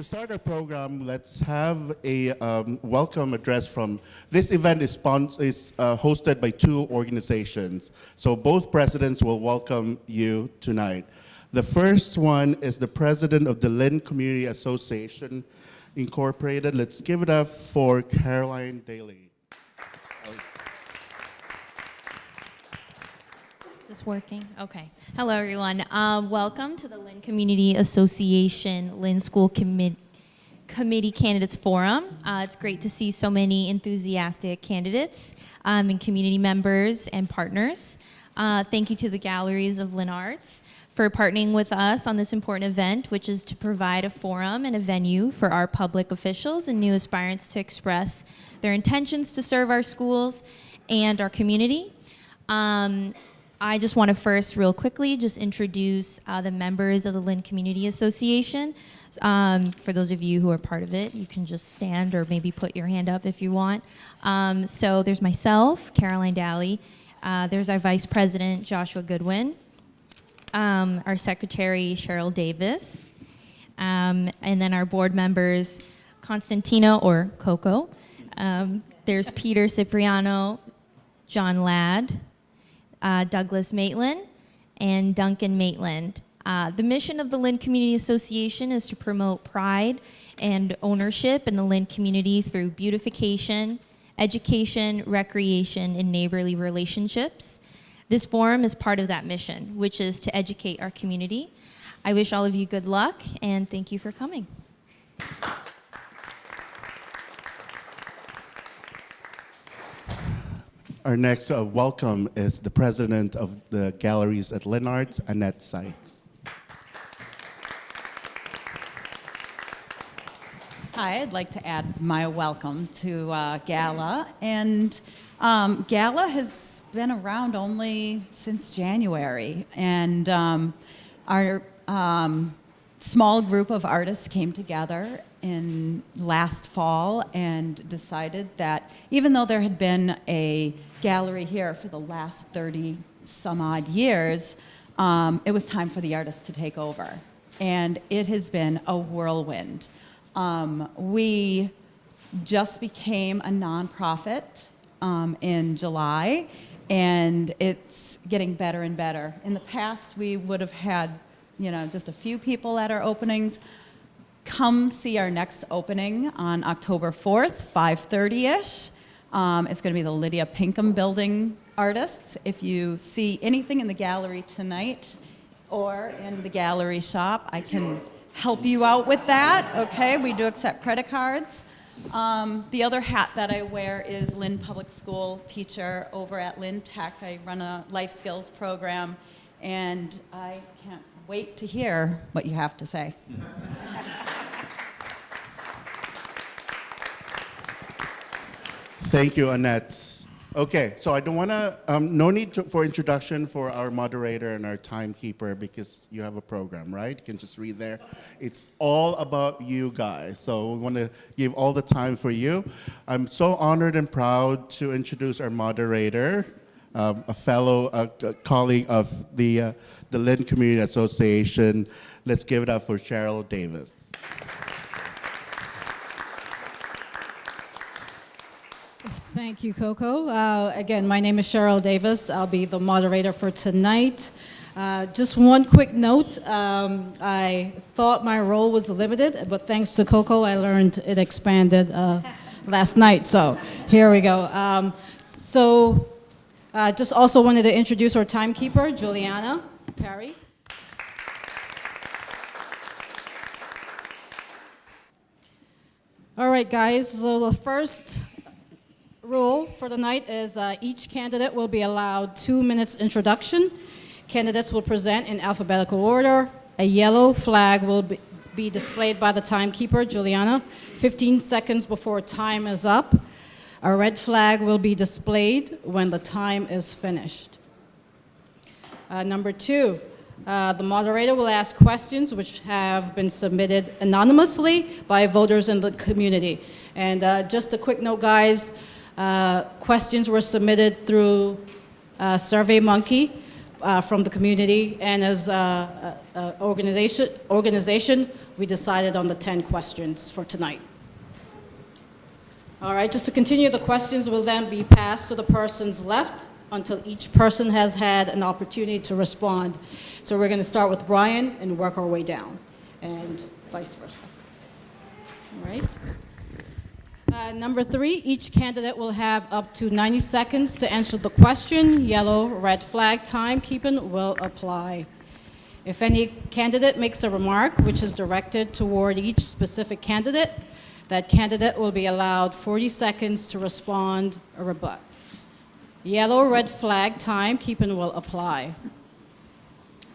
start our program, let's have a welcome address from, this event is hosted by two organizations. So both presidents will welcome you tonight. The first one is the president of the Lynn Community Association, Incorporated. Let's give it up for Caroline Daly. Is this working? Okay. Hello, everyone. Welcome to the Lynn Community Association Lynn School Committee Candidates Forum. It's great to see so many enthusiastic candidates and community members and partners. Thank you to the Galleries of Lynn Arts for partnering with us on this important event, which is to provide a forum and a venue for our public officials and new aspirants to express their intentions to serve our schools and our community. I just want to first, real quickly, just introduce the members of the Lynn Community Association. For those of you who are part of it, you can just stand or maybe put your hand up if you want. So there's myself, Caroline Daly. There's our Vice President, Joshua Goodwin. Our Secretary, Cheryl Davis. And then our board members, Constantino, or Coco. There's Peter Cipriano, John Ladd, Douglas Maitland, and Duncan Maitland. The mission of the Lynn Community Association is to promote pride and ownership in the Lynn community through beautification, education, recreation, and neighborly relationships. This forum is part of that mission, which is to educate our community. I wish all of you good luck, and thank you for coming. Our next welcome is the president of the Galleries at Lynn Arts, Annette Sykes. Hi, I'd like to add my welcome to Gala. And Gala has been around only since January. And our small group of artists came together in last fall and decided that even though there had been a gallery here for the last 30 some odd years, it was time for the artists to take over. And it has been a whirlwind. We just became a nonprofit in July, and it's getting better and better. In the past, we would have had, just a few people at our openings. Come see our next opening on October 4th, 5:30-ish. It's going to be the Lydia Pinkham Building artists. If you see anything in the gallery tonight or in the gallery shop, I can help you out with that, okay? We do accept credit cards. The other hat that I wear is Lynn Public School teacher over at Lynn Tech. I run a life skills program, and I can't wait to hear what you have to say. Thank you, Annette. Okay, so I don't want to, no need for introduction for our moderator and our timekeeper because you have a program, right? You can just read there. It's all about you guys, so we want to give all the time for you. I'm so honored and proud to introduce our moderator, a fellow colleague of the Lynn Community Association. Let's give it up for Cheryl Davis. Thank you, Coco. Again, my name is Cheryl Davis. I'll be the moderator for tonight. Just one quick note. I thought my role was limited, but thanks to Coco, I learned it expanded last night. So here we go. Just also wanted to introduce our timekeeper, Juliana Perry. All right, guys. So the first rule for the night is each candidate will be allowed 2 minutes introduction. Candidates will present in alphabetical order. A yellow flag will be displayed by the timekeeper, Juliana, 15 seconds before time is up. A red flag will be displayed when the time is finished. Number 2, the moderator will ask questions which have been submitted anonymously by voters in the community. And just a quick note, guys, questions were submitted through SurveyMonkey. from the community, and as an organization, we decided on the 10 questions for tonight. All right, just to continue, the questions will then be passed to the persons left until each person has had an opportunity to respond. So we're going to start with Brian and work our way down, and vice versa. All right. Number 3, each candidate will have up to 90 seconds to answer the question. Yellow, red flag timekeeping will apply. If any candidate makes a remark which is directed toward each specific candidate, that candidate will be allowed 40 seconds to respond or rebut. Yellow, red flag timekeeping will apply.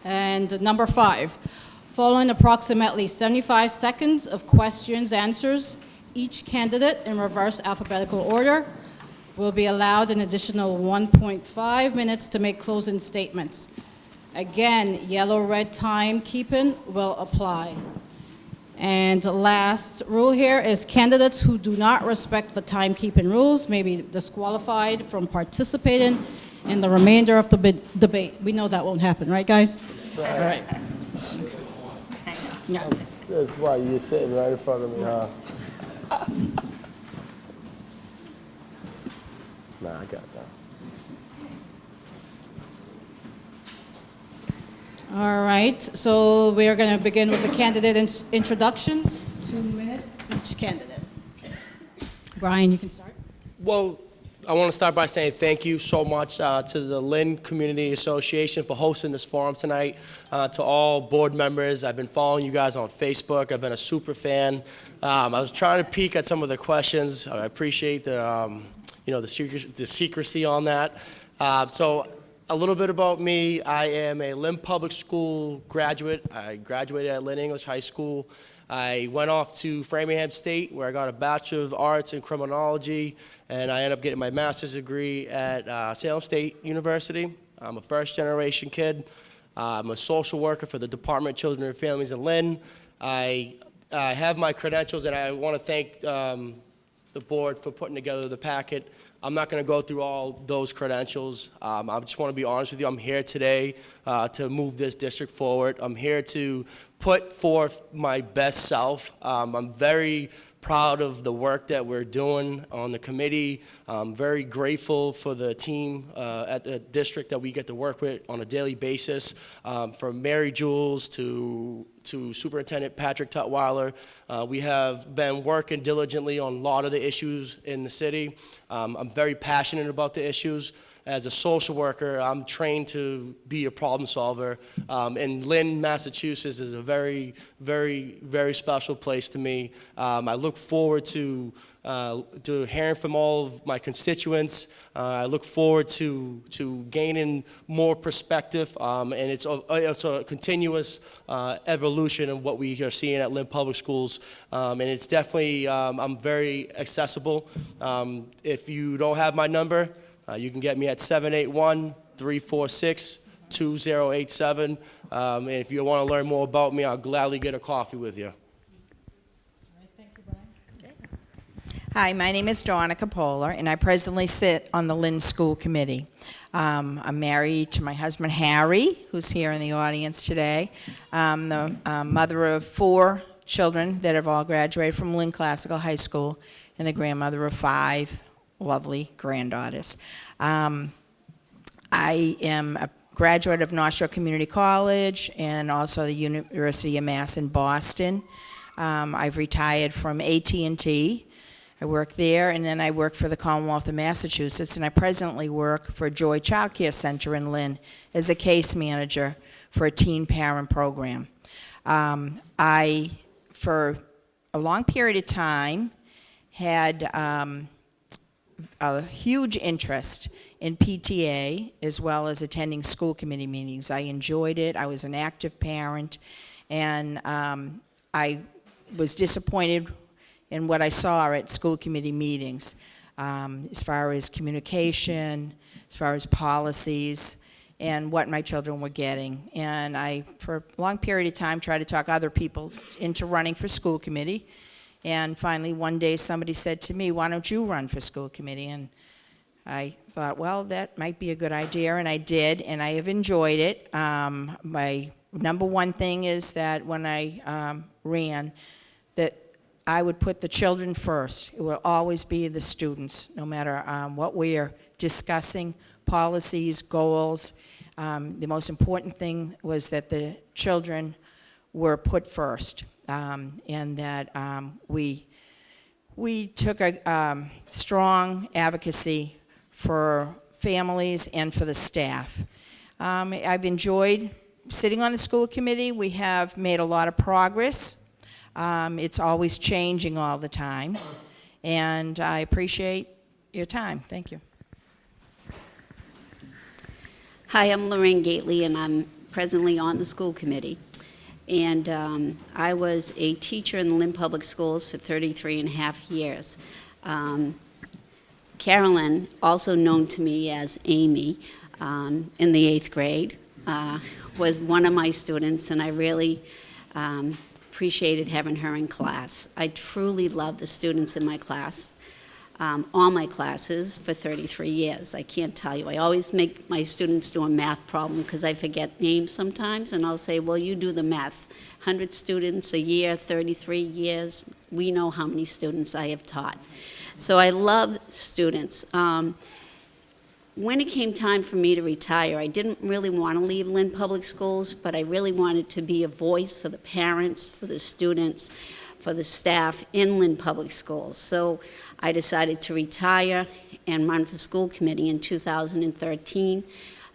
And number 5, following approximately 75 seconds of questions, answers, each candidate in reverse alphabetical order will be allowed an additional 1.5 minutes to make closing statements. Again, yellow-red timekeeping will apply. And last rule here is candidates who do not respect the timekeeping rules may be disqualified from participating in the remainder of the debate. We know that won't happen, right, guys? Right. All right. Yeah. That's why you're sitting right in front of me, huh? Nah, I got that. All right, so we are going to begin with the candidate introductions. 2 minutes each candidate. Brian, you can start. Well, I want to start by saying thank you so much to the Lynn Community Association for hosting this forum tonight. To all board members, I've been following you guys on Facebook. I've been a super fan. I was trying to peek at some of the questions. I appreciate the secrecy on that. So a little bit about me. I am a Lynn Public School graduate. I graduated at Lynn English High School. I went off to Framingham State, where I got a Bachelor of Arts in Criminology, and I ended up getting my master's degree at Salem State University. I'm a first-generation kid. I'm a social worker for the Department of Children and Families in Lynn. I have my credentials, and I want to thank the board for putting together the packet. I'm not going to go through all those credentials. I just want to be honest with you. I'm here today to move this district forward. I'm here to put forth my best self. I'm very proud of the work that we're doing on the committee. I'm very grateful for the team at the district that we get to work with on a daily basis, from Mary Jules to Superintendent Patrick Tutwiler. We have been working diligently on a lot of the issues in the city. I'm very passionate about the issues. As a social worker, I'm trained to be a problem solver. And Lynn, Massachusetts is a very, very, very special place to me. I look forward to hearing from all of my constituents. I look forward to gaining more perspective, and it's a continuous evolution of what we are seeing at Lynn Public Schools, and it's definitely, I'm very accessible. If you don't have my number, you can get me at 781-346-2087, and if you want to learn more about me, I'll gladly get a coffee with you. Hi, my name is Donna Capola, and I presently sit on the Lynn School Committee. I'm married to my husband, Harry, who's here in the audience today. I'm the mother of 4 children that have all graduated from Lynn Classical High School, and the grandmother of 5 lovely granddaughters. I am a graduate of North Shore Community College and also the University of Mass in Boston. I've retired from AT&T. I work there, and then I work for the Commonwealth of Massachusetts, and I presently work for Joy Child Care Center in Lynn as a case manager for a teen parent program. I, for a long period of time, had a huge interest in PTA as well as attending school committee meetings. I enjoyed it. I was an active parent, and I was disappointed in what I saw at school committee meetings, as far as communication, as far as policies, and what my children were getting. And I, for a long period of time, tried to talk other people into running for school committee. And finally, one day, somebody said to me, "Why don't you run for school committee?" And I thought, well, that might be a good idea, and I did, and I have enjoyed it. My number one thing is that when I ran, that I would put the children first. It will always be the students, no matter what we are discussing, policies, goals. The most important thing was that the children were put first, and that we took a strong advocacy for families and for the staff. I've enjoyed sitting on the school committee. We have made a lot of progress. It's always changing all the time, and I appreciate your time. Thank you. Hi, I'm Lorraine Gately, and I'm presently on the school committee. And I was a teacher in the Lynn Public Schools for 33 and a half years. Carolyn, also known to me as Amy, in the 8th grade, was one of my students, and I really appreciated having her in class. I truly love the students in my class, all my classes for 33 years. I can't tell you. I always make my students do a math problem because I forget names sometimes, and I'll say, well, you do the math. 100 students a year, 33 years, we know how many students I have taught. So I love students. When it came time for me to retire, I didn't really want to leave Lynn Public Schools, but I really wanted to be a voice for the parents, for the students, for the staff in Lynn Public Schools. So I decided to retire and run for school committee in 2013.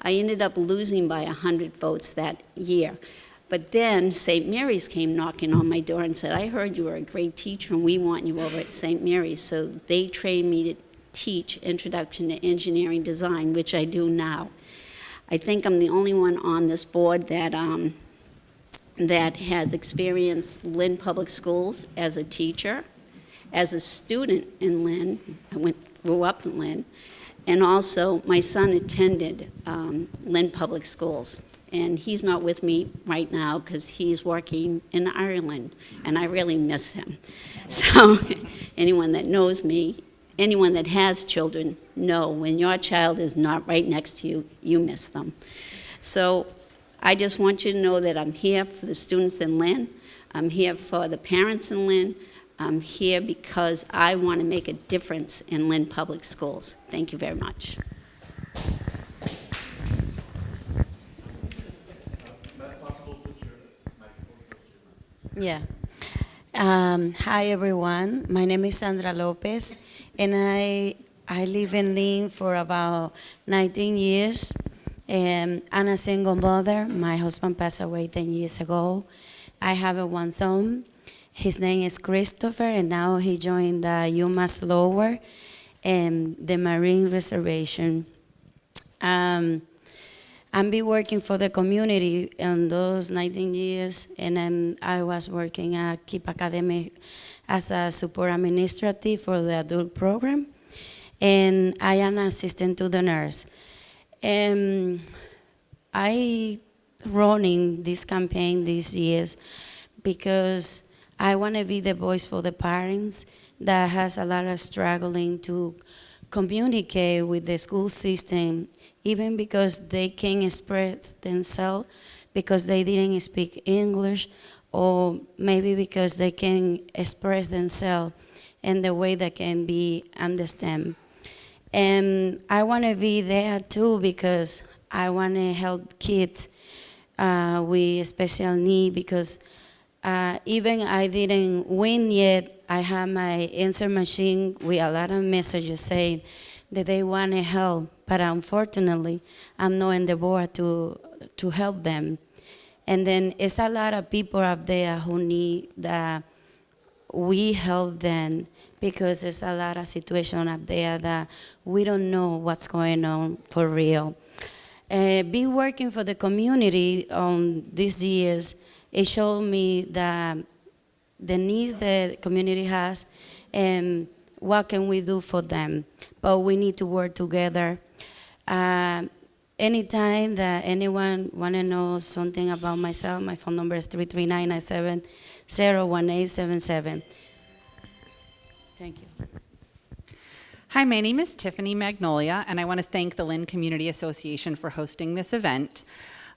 I ended up losing by 100 votes that year. But then St. Mary's came knocking on my door and said, I heard you were a great teacher and we want you over at St. Mary's. So they trained me to teach Introduction to Engineering Design, which I do now. I think I'm the only one on this board that has experienced Lynn Public Schools as a teacher, as a student in Lynn. I grew up in Lynn. And also, my son attended Lynn Public Schools. And he's not with me right now because he's working in Ireland, and I really miss him. So anyone that knows me, anyone that has children, know when your child is not right next to you, you miss them. So I just want you to know that I'm here for the students in Lynn. I'm here for the parents in Lynn. I'm here because I want to make a difference in Lynn Public Schools. Thank you very much. Yeah. Hi, everyone. My name is Sandra Lopez, and I live in Lynn for about 19 years. I'm a single mother. My husband passed away 10 years ago. I have one son. His name is Christopher, and now he joined the UMass Lower and the Marine Reservation. I've been working for the community in those 19 years, and I was working at KIPP Academy as a support administrative for the adult program, and I am an assistant to the nurse. I running this campaign these years because I want to be the voice for the parents that has a lot of struggling to communicate with the school system, even because they can't express themselves because they didn't speak English, or maybe because they can express themselves in the way that can be understood. And I want to be there too because I want to help kids with special needs, because even I didn't win yet, I have my answer machine with a lot of messages saying that they want to help, but unfortunately, I'm not on the board to help them. And then it's a lot of people up there who need that we help them, because there's a lot of situations up there that we don't know what's going on for real. Be working for the community these years, it showed me that the needs the community has and what can we do for them. But we need to work together. Anytime that anyone want to know something about myself, my phone number is 339-970-1877. Thank you. Hi, my name is Tiffany Magnolia, and I want to thank the Lynn Community Association for hosting this event.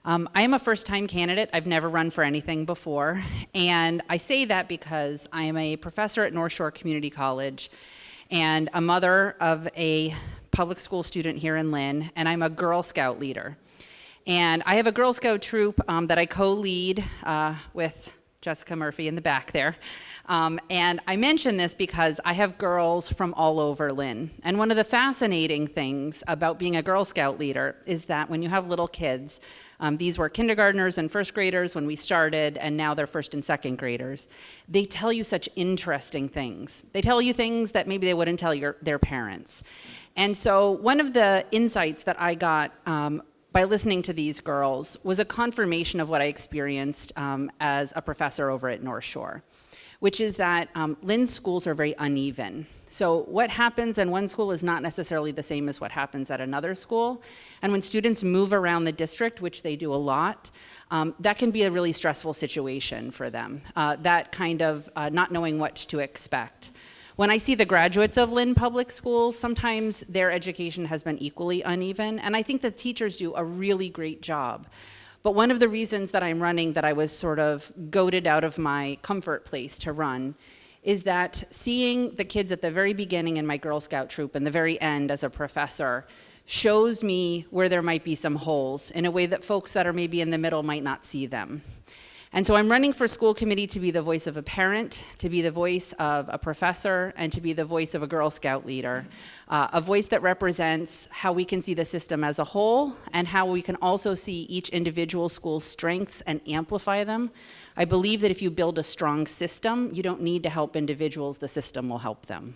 I am a first-time candidate. I've never run for anything before, and I say that because I am a professor at North Shore Community College and a mother of a public school student here in Lynn, and I'm a Girl Scout leader. And I have a Girl Scout troop that I co-lead with Jessica Murphy in the back there. And I mention this because I have girls from all over Lynn. And one of the fascinating things about being a Girl Scout leader is that when you have little kids, these were kindergartners and first graders when we started, and now they're first and second graders. They tell you such interesting things. They tell you things that maybe they wouldn't tell their parents. And so one of the insights that I got by listening to these girls was a confirmation of what I experienced as a professor over at North Shore, which is that Lynn's schools are very uneven. So what happens in one school is not necessarily the same as what happens at another school. And when students move around the district, which they do a lot, that can be a really stressful situation for them, that kind of not knowing what to expect. When I see the graduates of Lynn Public Schools, sometimes their education has been equally uneven, and I think the teachers do a really great job. But one of the reasons that I'm running, that I was sort of goaded out of my comfort place to run, is that seeing the kids at the very beginning in my Girl Scout troop and the very end as a professor shows me where there might be some holes in a way that folks that are maybe in the middle might not see them. And so I'm running for school committee to be the voice of a parent, to be the voice of a professor, and to be the voice of a Girl Scout leader. A voice that represents how we can see the system as a whole and how we can also see each individual school's strengths and amplify them. I believe that if you build a strong system, you don't need to help individuals, the system will help them.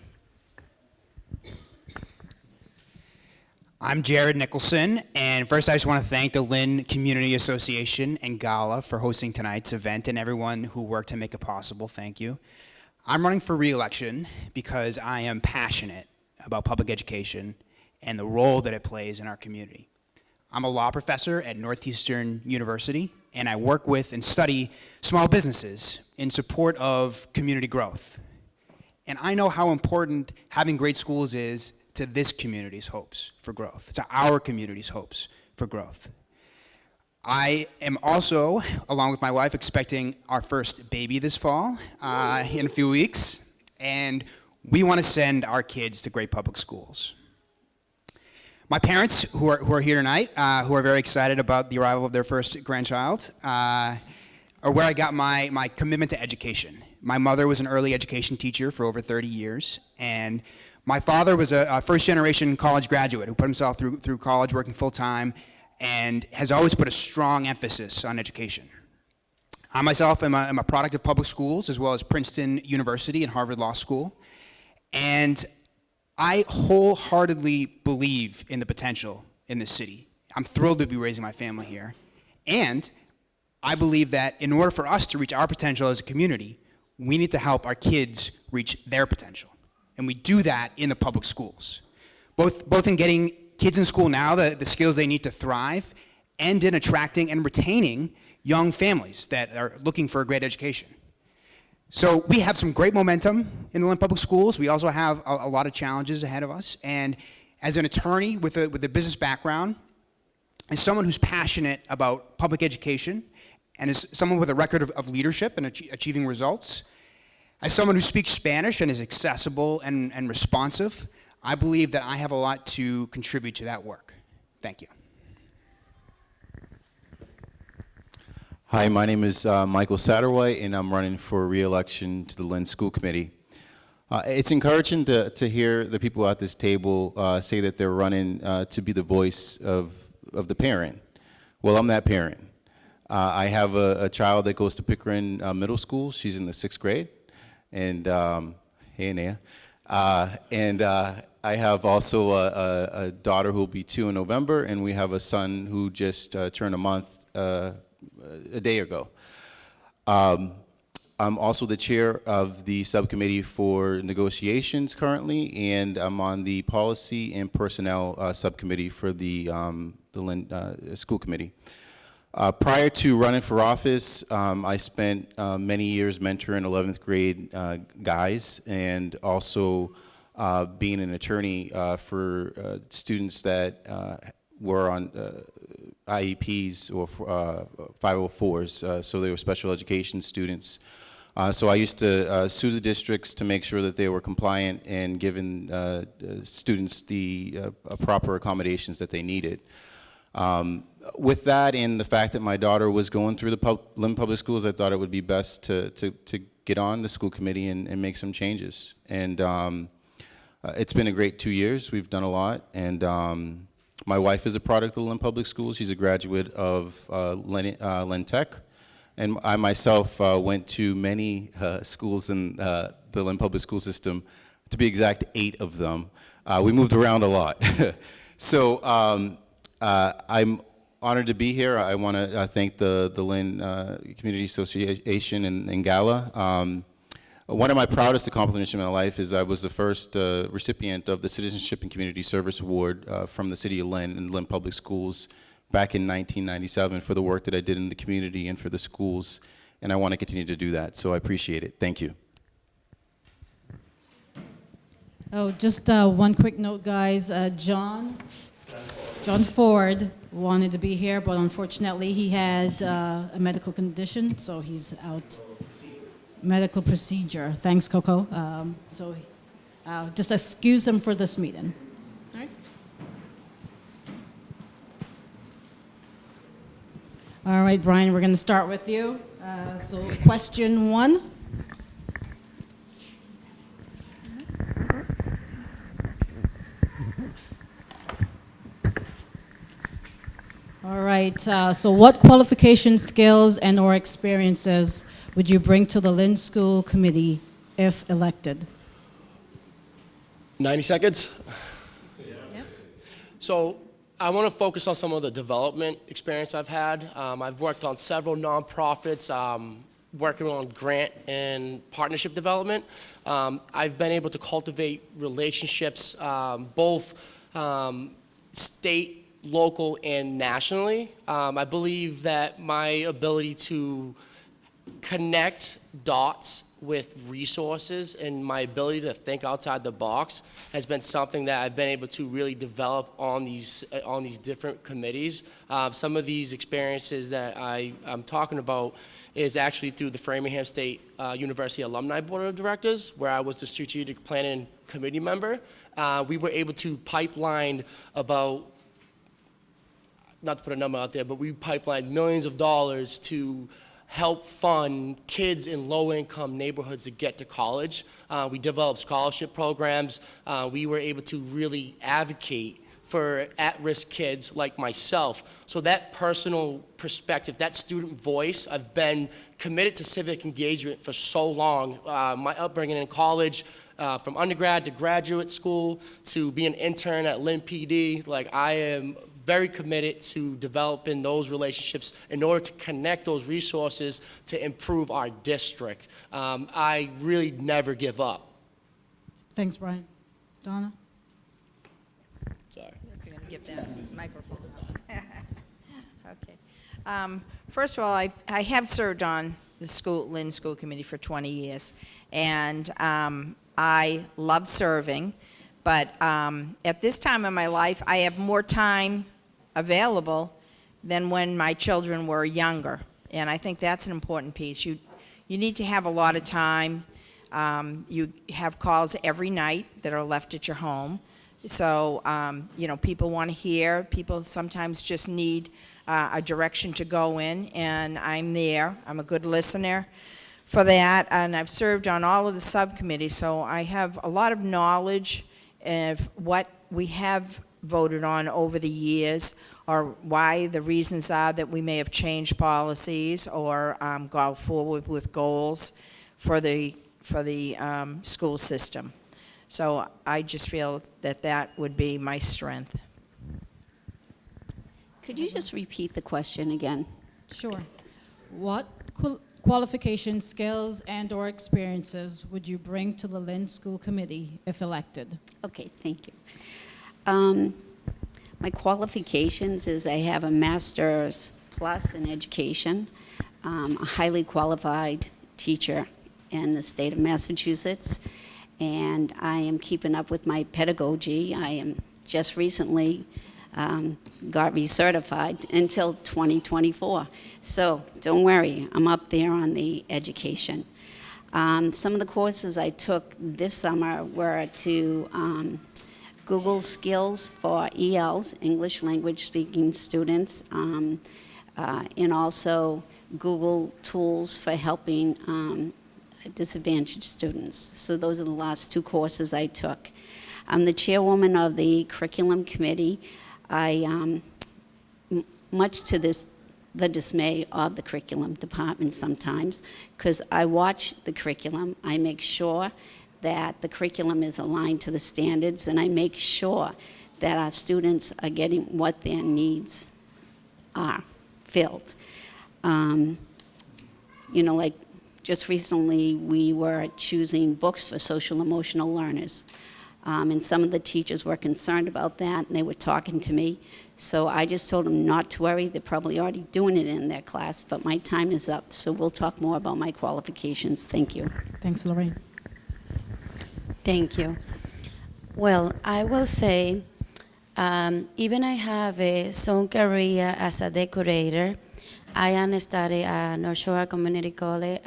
I'm Jared Nicholson, and first I just want to thank the Lynn Community Association and Gala for hosting tonight's event and everyone who worked to make it possible. Thank you. I'm running for re-election because I am passionate about public education and the role that it plays in our community. I'm a law professor at Northeastern University, and I work with and study small businesses in support of community growth. And I know how important having great schools is to this community's hopes for growth, to our community's hopes for growth. I am also, along with my wife, expecting our first baby this fall in a few weeks, and we want to send our kids to great public schools. My parents, who are here tonight, who are very excited about the arrival of their first grandchild, are where I got my commitment to education. My mother was an early education teacher for over 30 years, and my father was a first-generation college graduate who put himself through college working full-time and has always put a strong emphasis on education. I myself am a product of public schools as well as Princeton University and Harvard Law School, and I wholeheartedly believe in the potential in this city. I'm thrilled to be raising my family here, and I believe that in order for us to reach our potential as a community, we need to help our kids reach their potential. And we do that in the public schools, both in getting kids in school now the skills they need to thrive, and in attracting and retaining young families that are looking for a great education. So we have some great momentum in the Lynn Public Schools. We also have a lot of challenges ahead of us. And as an attorney with a business background, as someone who's passionate about public education, and as someone with a record of leadership and achieving results, as someone who speaks Spanish and is accessible and responsive, I believe that I have a lot to contribute to that work. Thank you. Hi, my name is Michael Satterwhite, and I'm running for re-election to the Lynn School Committee. It's encouraging to hear the people at this table say that they're running to be the voice of the parent. Well, I'm that parent. I have a child that goes to Pickering Middle School. She's in the 6th grade. And hey, Naya. And I have also a daughter who will be 2 in November, and we have a son who just turned a month a day ago. I'm also the chair of the subcommittee for negotiations currently, and I'm on the policy and personnel subcommittee for the Lynn School Committee. Prior to running for office, I spent many years mentoring 11th grade guys, and also being an attorney for students that were on IEPs or 504s, so they were special education students. So I used to sue the districts to make sure that they were compliant and giving students the proper accommodations that they needed. With that and the fact that my daughter was going through the Lynn Public Schools, I thought it would be best to get on the school committee and make some changes. And it's been a great 2 years. We've done a lot. And my wife is a product of the Lynn Public Schools. She's a graduate of Lynn Tech. And I myself went to many schools in the Lynn Public School System, to be exact, 8 of them. We moved around a lot. So I'm honored to be here. I want to thank the Lynn Community Association and Gala. One of my proudest accomplishments in my life is I was the first recipient of the Citizenship and Community Service Award from the City of Lynn and Lynn Public Schools back in 1997 for the work that I did in the community and for the schools, and I want to continue to do that, so I appreciate it. Thank you. Oh, just one quick note, guys. John Ford wanted to be here, but unfortunately he had a medical condition, so he's out. Medical procedure. Thanks, Coco. So just excuse him for this meeting. All right. All right, Brian, we're going to start with you. So question 1. All right, so what qualifications, skills, and/or experiences would you bring to the Lynn School Committee if elected? 90 seconds. Yep. So I want to focus on some of the development experience I've had. I've worked on several nonprofits, working on grant and partnership development. I've been able to cultivate relationships, both state, local, and nationally. I believe that my ability to connect dots with resources and my ability to think outside the box has been something that I've been able to really develop on these different committees. Some of these experiences that I'm talking about is actually through the Framingham State University Alumni Board of Directors, where I was the strategic planning committee member. We were able to pipeline about, not to put a number out there, but we pipelined millions of dollars to help fund kids in low-income neighborhoods to get to college. We developed scholarship programs. We were able to really advocate for at-risk kids like myself. So that personal perspective, that student voice, I've been committed to civic engagement for so long. My upbringing in college, from undergrad to graduate school to be an intern at Lynn PD, like I am very committed to developing those relationships in order to connect those resources to improve our district. I really never give up. Thanks, Brian. Donna? Sorry. If you're going to give that microphone. Okay. First of all, I have served on the Lynn School Committee for 20 years, and I love serving, but at this time in my life, I have more time available than when my children were younger, and I think that's an important piece. You need to have a lot of time. You have calls every night that are left at your home, so people want to hear. People sometimes just need a direction to go in, and I'm there. I'm a good listener for that, and I've served on all of the subcommittees, so I have a lot of knowledge of what we have voted on over the years, or why the reasons are that we may have changed policies or gone forward with goals for the school system. So I just feel that that would be my strength. Could you just repeat the question again? Sure. What qualifications, skills, and/or experiences would you bring to the Lynn School Committee if elected? Okay, thank you. My qualifications is I have a master's plus in education, a highly qualified teacher in the state of Massachusetts, and I am keeping up with my pedagogy. I am just recently got recertified until 2024. So don't worry, I'm up there on the education. Some of the courses I took this summer were to Google Skills for ELs, English language speaking students, and also Google Tools for helping disadvantaged students. So those are the last 2 courses I took. I'm the chairwoman of the curriculum committee. I, much to the dismay of the curriculum department sometimes, because I watch the curriculum, I make sure that the curriculum is aligned to the standards, and I make sure that our students are getting what their needs are filled. You know, like just recently we were choosing books for social emotional learners. And some of the teachers were concerned about that, and they were talking to me. So I just told them not to worry. They're probably already doing it in their class, but my time is up. So we'll talk more about my qualifications. Thank you. Thanks, Lorraine. Thank you. Well, I will say, even I have a some career as a decorator. I am studying at North Shore Community College,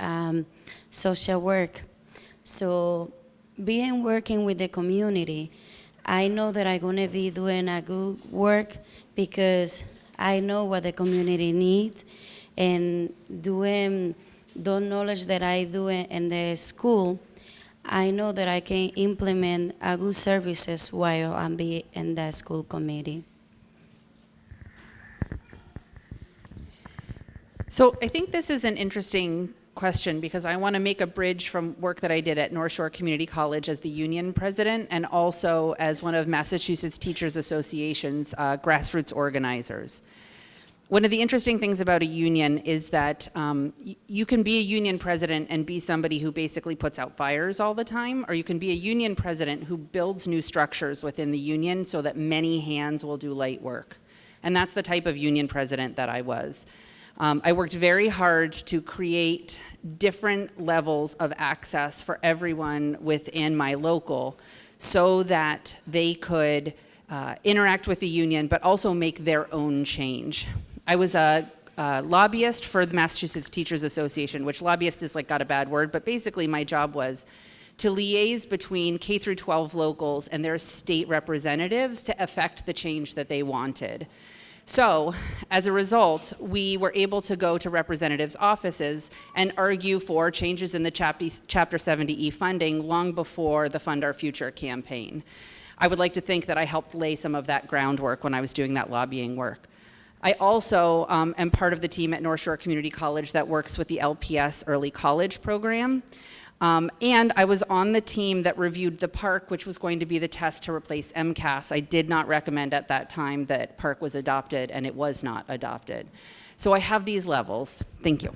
social work. So being working with the community, I know that I'm going to be doing a good work because I know what the community needs, and doing the knowledge that I do in the school, I know that I can implement a good services while I'm be in the school committee. So I think this is an interesting question because I want to make a bridge from work that I did at North Shore Community College as the union president and also as one of Massachusetts Teachers Association's grassroots organizers. One of the interesting things about a union is that you can be a union president and be somebody who basically puts out fires all the time, or you can be a union president who builds new structures within the union so that many hands will do light work. And that's the type of union president that I was. I worked very hard to create different levels of access for everyone within my local so that they could interact with the union but also make their own change. I was a lobbyist for the Massachusetts Teachers Association, which lobbyist is like got a bad word, but basically my job was to liaise between K through 12 locals and their state representatives to affect the change that they wanted. So, as a result, we were able to go to representatives' offices and argue for changes in the Chapter 70E funding long before the Fund Our Future campaign. I would like to think that I helped lay some of that groundwork when I was doing that lobbying work. I also am part of the team at North Shore Community College that works with the LPS Early College program. And I was on the team that reviewed the park, which was going to be the test to replace MCAS. I did not recommend at that time that park was adopted, and it was not adopted. So I have these levels. Thank you.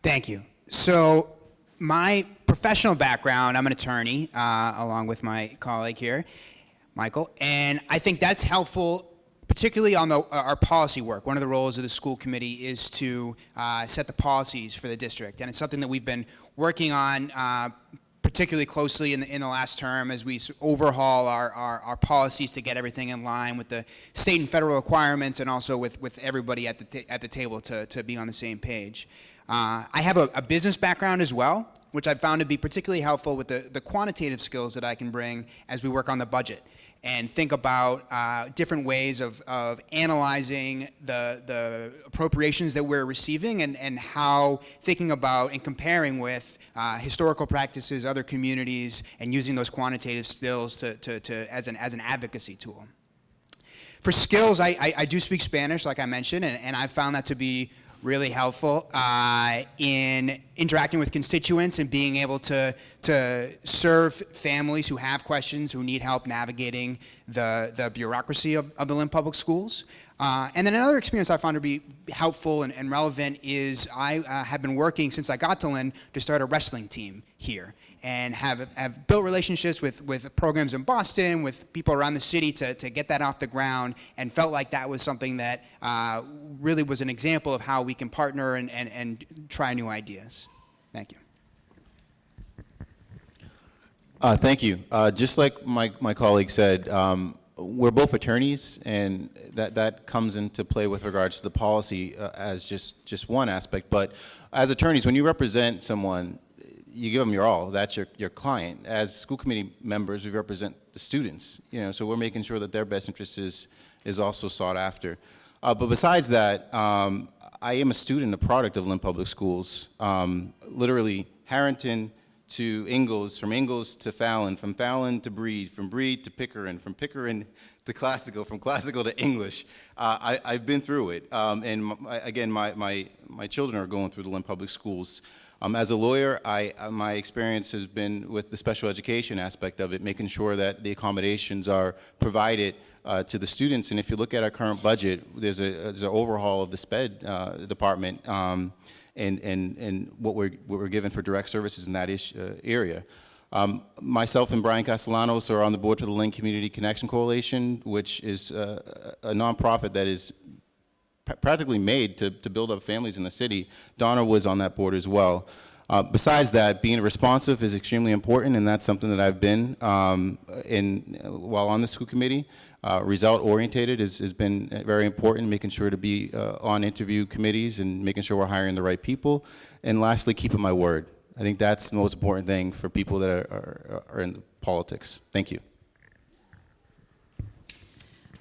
Thank you. So my professional background, I'm an attorney, along with my colleague here, Michael, and I think that's helpful particularly on our policy work. One of the roles of the school committee is to set the policies for the district, and it's something that we've been working on particularly closely in the last term as we overhaul our policies to get everything in line with the state and federal requirements, and also with everybody at the table to be on the same page. I have a business background as well, which I've found to be particularly helpful with the quantitative skills that I can bring as we work on the budget and think about different ways of analyzing the appropriations that we're receiving and how thinking about and comparing with historical practices, other communities, and using those quantitative skills as an advocacy tool. For skills, I do speak Spanish, like I mentioned, and I found that to be really helpful in interacting with constituents and being able to serve families who have questions, who need help navigating the bureaucracy of the Lynn Public Schools. And then another experience I found to be helpful and relevant is I have been working since I got to Lynn to start a wrestling team here, and have built relationships with programs in Boston, with people around the city to get that off the ground, and felt like that was something that really was an example of how we can partner and try new ideas. Thank you. Thank you. Just like my colleague said, we're both attorneys, and that comes into play with regards to the policy as just one aspect. But as attorneys, when you represent someone, you give them your all. That's your client. As school committee members, we represent the students. So we're making sure that their best interest is also sought after. But besides that, I am a student, a product of Lynn Public Schools. Literally, Harrington to Ingalls, from Ingalls to Fallon, from Fallon to Breed, from Breed to Pickering, from Pickering to Classical, from Classical to English. I've been through it. And again, my children are going through the Lynn Public Schools. As a lawyer, my experience has been with the special education aspect of it, making sure that the accommodations are provided to the students. And if you look at our current budget, there's an overhaul of the SPED department and what we're given for direct services in that area. Myself and Brian Castellanos are on the board for the Lynn Community Connection Coalition, which is a nonprofit that is practically made to build up families in the city. Donna was on that board as well. Besides that, being responsive is extremely important, and that's something that I've been while on the school committee. Result-orientated has been very important, making sure to be on interview committees and making sure we're hiring the right people. And lastly, keeping my word. I think that's the most important thing for people that are in politics. Thank you.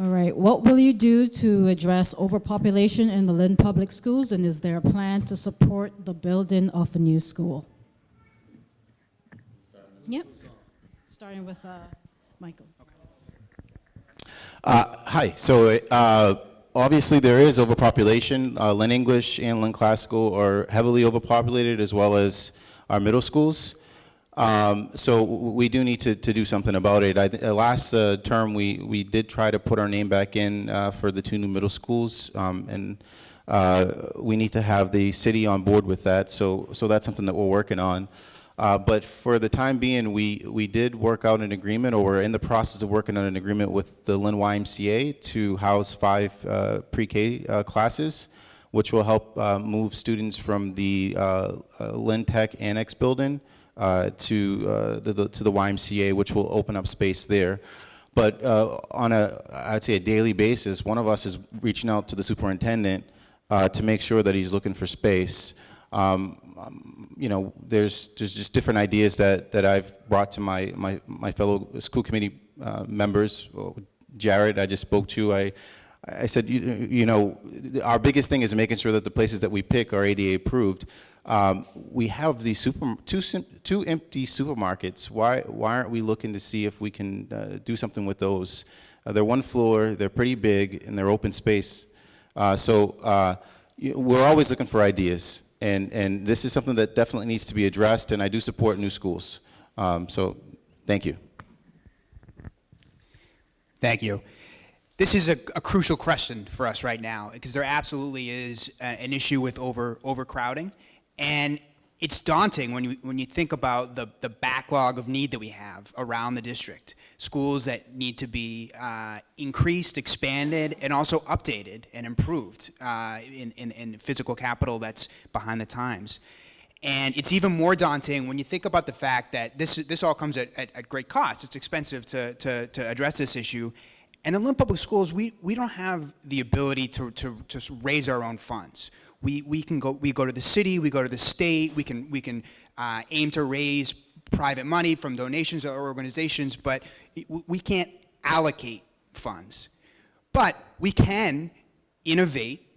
All right. What will you do to address overpopulation in the Lynn Public Schools, and is there a plan to support the building of a new school? Yep. Starting with Michael. Hi. So obviously there is overpopulation. Lynn English and Lynn Classical are heavily overpopulated, as well as our middle schools. So we do need to do something about it. Last term, we did try to put our name back in for the 2 new middle schools, and we need to have the city on board with that. So that's something that we're working on. But for the time being, we did work out an agreement, or we're in the process of working on an agreement with the Lynn YMCA to house 5 pre-K classes, which will help move students from the Lynn Tech Annex building to the YMCA, which will open up space there. But on I'd say a daily basis, one of us is reaching out to the superintendent to make sure that he's looking for space. There's just different ideas that I've brought to my fellow school committee members. Jared, I just spoke to. I said, our biggest thing is making sure that the places that we pick are ADA approved. We have these two empty supermarkets. Why aren't we looking to see if we can do something with those? They're one floor, they're pretty big, and they're open space. So we're always looking for ideas, and this is something that definitely needs to be addressed, and I do support new schools. So thank you. Thank you. This is a crucial question for us right now, because there absolutely is an issue with overcrowding. And it's daunting when you think about the backlog of need that we have around the district. Schools that need to be increased, expanded, and also updated and improved in physical capital that's behind the times. And it's even more daunting when you think about the fact that this all comes at great cost. It's expensive to address this issue. And in Lynn Public Schools, we don't have the ability to raise our own funds. We go to the city, we go to the state, we can aim to raise private money from donations or organizations, but we can't allocate funds. But we can innovate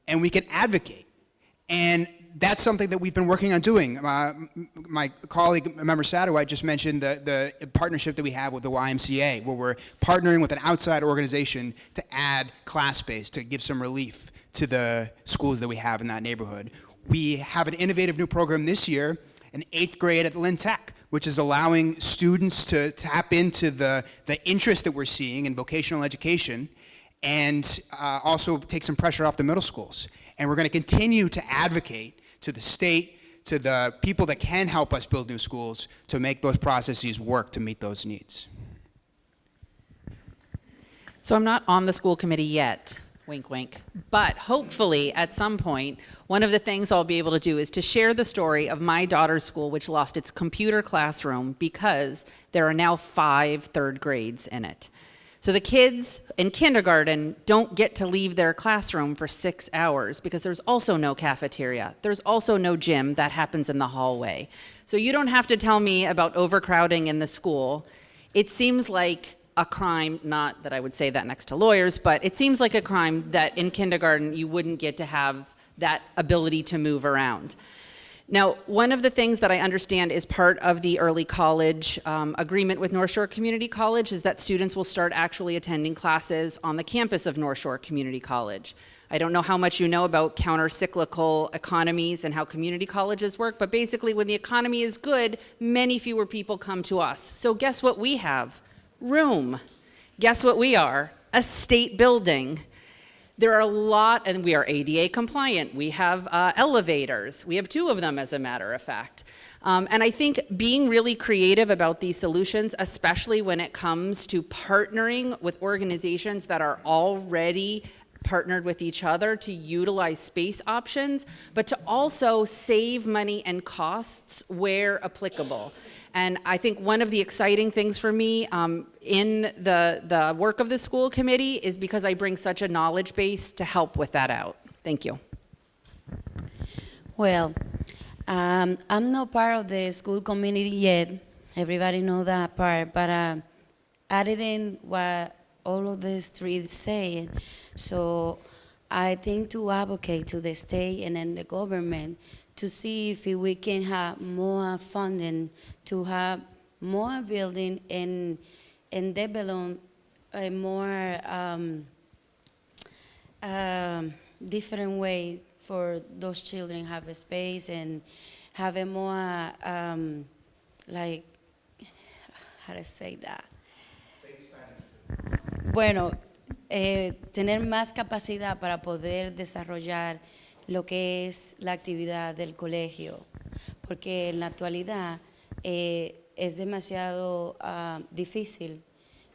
and we can advocate. And that's something that we've been working on doing. My colleague, member Satterwhite, just mentioned the partnership that we have with the YMCA, where we're partnering with an outside organization to add class space, to give some relief to the schools that we have in that neighborhood. We have an innovative new program this year, an 8th grade at Lynn Tech, which is allowing students to tap into the interest that we're seeing in vocational education, and also take some pressure off the middle schools. And we're going to continue to advocate to the state, to the people that can help us build new schools, to make those processes work to meet those needs. So I'm not on the school committee yet, Wink, wink. But hopefully, at some point, one of the things I'll be able to do is to share the story of my daughter's school, which lost its computer classroom because there are now 5 third grades in it. So the kids in kindergarten don't get to leave their classroom for 6 hours because there's also no cafeteria. There's also no gym. That happens in the hallway. So you don't have to tell me about overcrowding in the school. It seems like a crime, not that I would say that next to lawyers, but it seems like a crime that in kindergarten you wouldn't get to have that ability to move around. Now, one of the things that I understand is part of the early college agreement with North Shore Community College is that students will start actually attending classes on the campus of North Shore Community College. I don't know how much you know about counter-cyclical economies and how community colleges work, but basically when the economy is good, many fewer people come to us. So guess what we have? Room. Guess what we are? A state building. There are a lot, and we are ADA compliant. We have elevators. We have 2 of them, as a matter of fact. And I think being really creative about these solutions, especially when it comes to partnering with organizations that are already partnered with each other to utilize space options, but to also save money and costs where applicable. And I think one of the exciting things for me in the work of the school committee is because I bring such a knowledge base to help with that out. Thank you. Well, I'm not part of the school community yet. Everybody knows that part, but I didn't what all of these 3 say. So I think to advocate to the state and then the government to see if we can have more funding to have more building and develop a more different way for those children have a space and have a more like, how to say that? Bueno, tener más capacidad para poder desarrollar lo que es la actividad del colegio, porque en la actualidad es demasiado difícil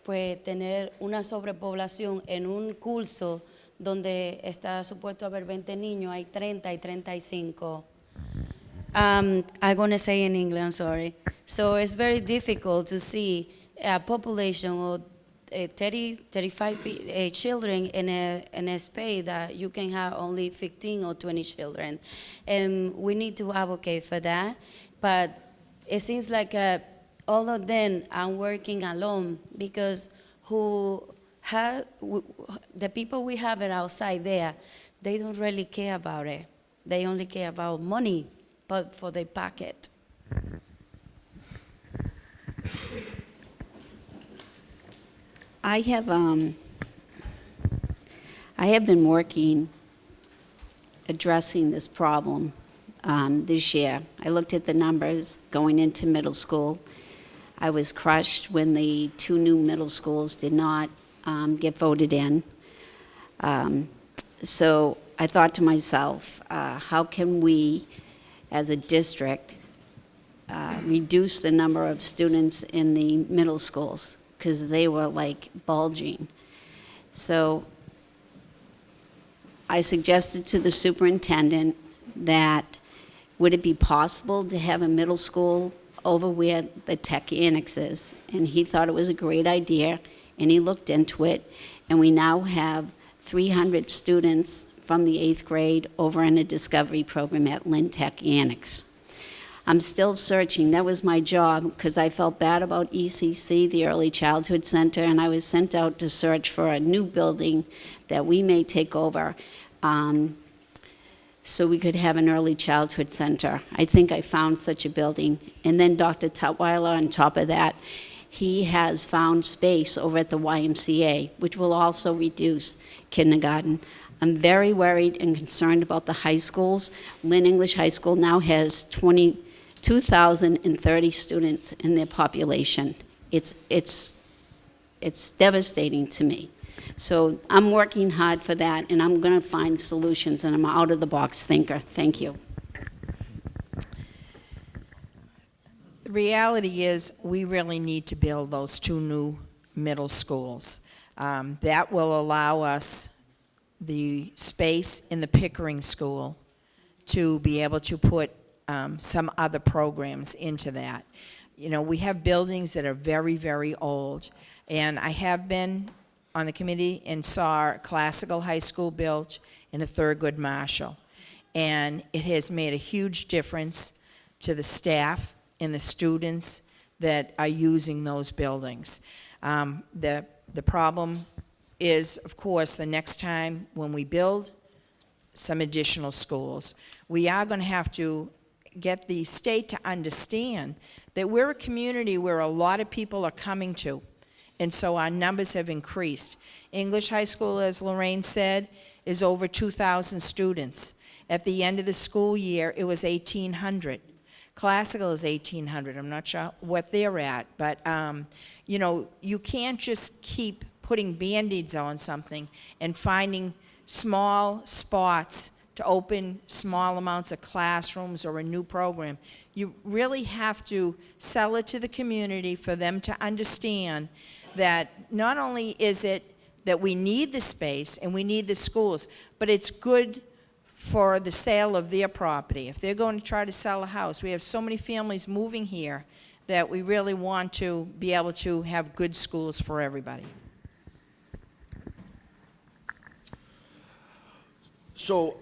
pues tener una sobrepoblación en un curso donde está supuesto haber 20 niños, hay 30 y 35. I'm going to say in English, I'm sorry. So it's very difficult to see a population of 30, 35 children in a space that you can have only 15 or 20 children. And we need to advocate for that. But it seems like all of them are working alone because the people we have it outside there, they don't really care about it. They only care about money, but for their pocket. I have been working addressing this problem this year. I looked at the numbers going into middle school. I was crushed when the 2 new middle schools did not get voted in. So I thought to myself, how can we, as a district, reduce the number of students in the middle schools? Because they were like bulging. So I suggested to the superintendent that would it be possible to have a middle school over where the tech annex is? And he thought it was a great idea, and he looked into it, and we now have 300 students from the 8th grade over in a discovery program at Lynn Tech Annex. I'm still searching. That was my job because I felt bad about ECC, the Early Childhood Center, and I was sent out to search for a new building that we may take over so we could have an early childhood center. I think I found such a building. And then Dr. Tutwiler, on top of that, he has found space over at the YMCA, which will also reduce kindergarten. I'm very worried and concerned about the high schools. Lynn English High School now has 2,030 students in their population. It's devastating to me. So I'm working hard for that, and I'm going to find solutions, and I'm an out-of-the-box thinker. Thank you. The reality is we really need to build those 2 new middle schools. That will allow us the space in the Pickering School to be able to put some other programs into that. You know, we have buildings that are very, very old, and I have been on the committee and saw Classical High School built and a Thurgood Marshall. And it has made a huge difference to the staff and the students that are using those buildings. The problem is, of course, the next time when we build some additional schools, we are going to have to get the state to understand that we're a community where a lot of people are coming to, and so our numbers have increased. English High School, as Lorraine said, is over 2,000 students. At the end of the school year, it was 1,800. Classical is 1,800. I'm not sure what they're at, but you know, you can't just keep putting Band-Aids on something and finding small spots to open small amounts of classrooms or a new program. You really have to sell it to the community for them to understand that not only is it that we need the space and we need the schools, but it's good for the sale of their property. If they're going to try to sell a house, we have so many families moving here that we really want to be able to have good schools for everybody. So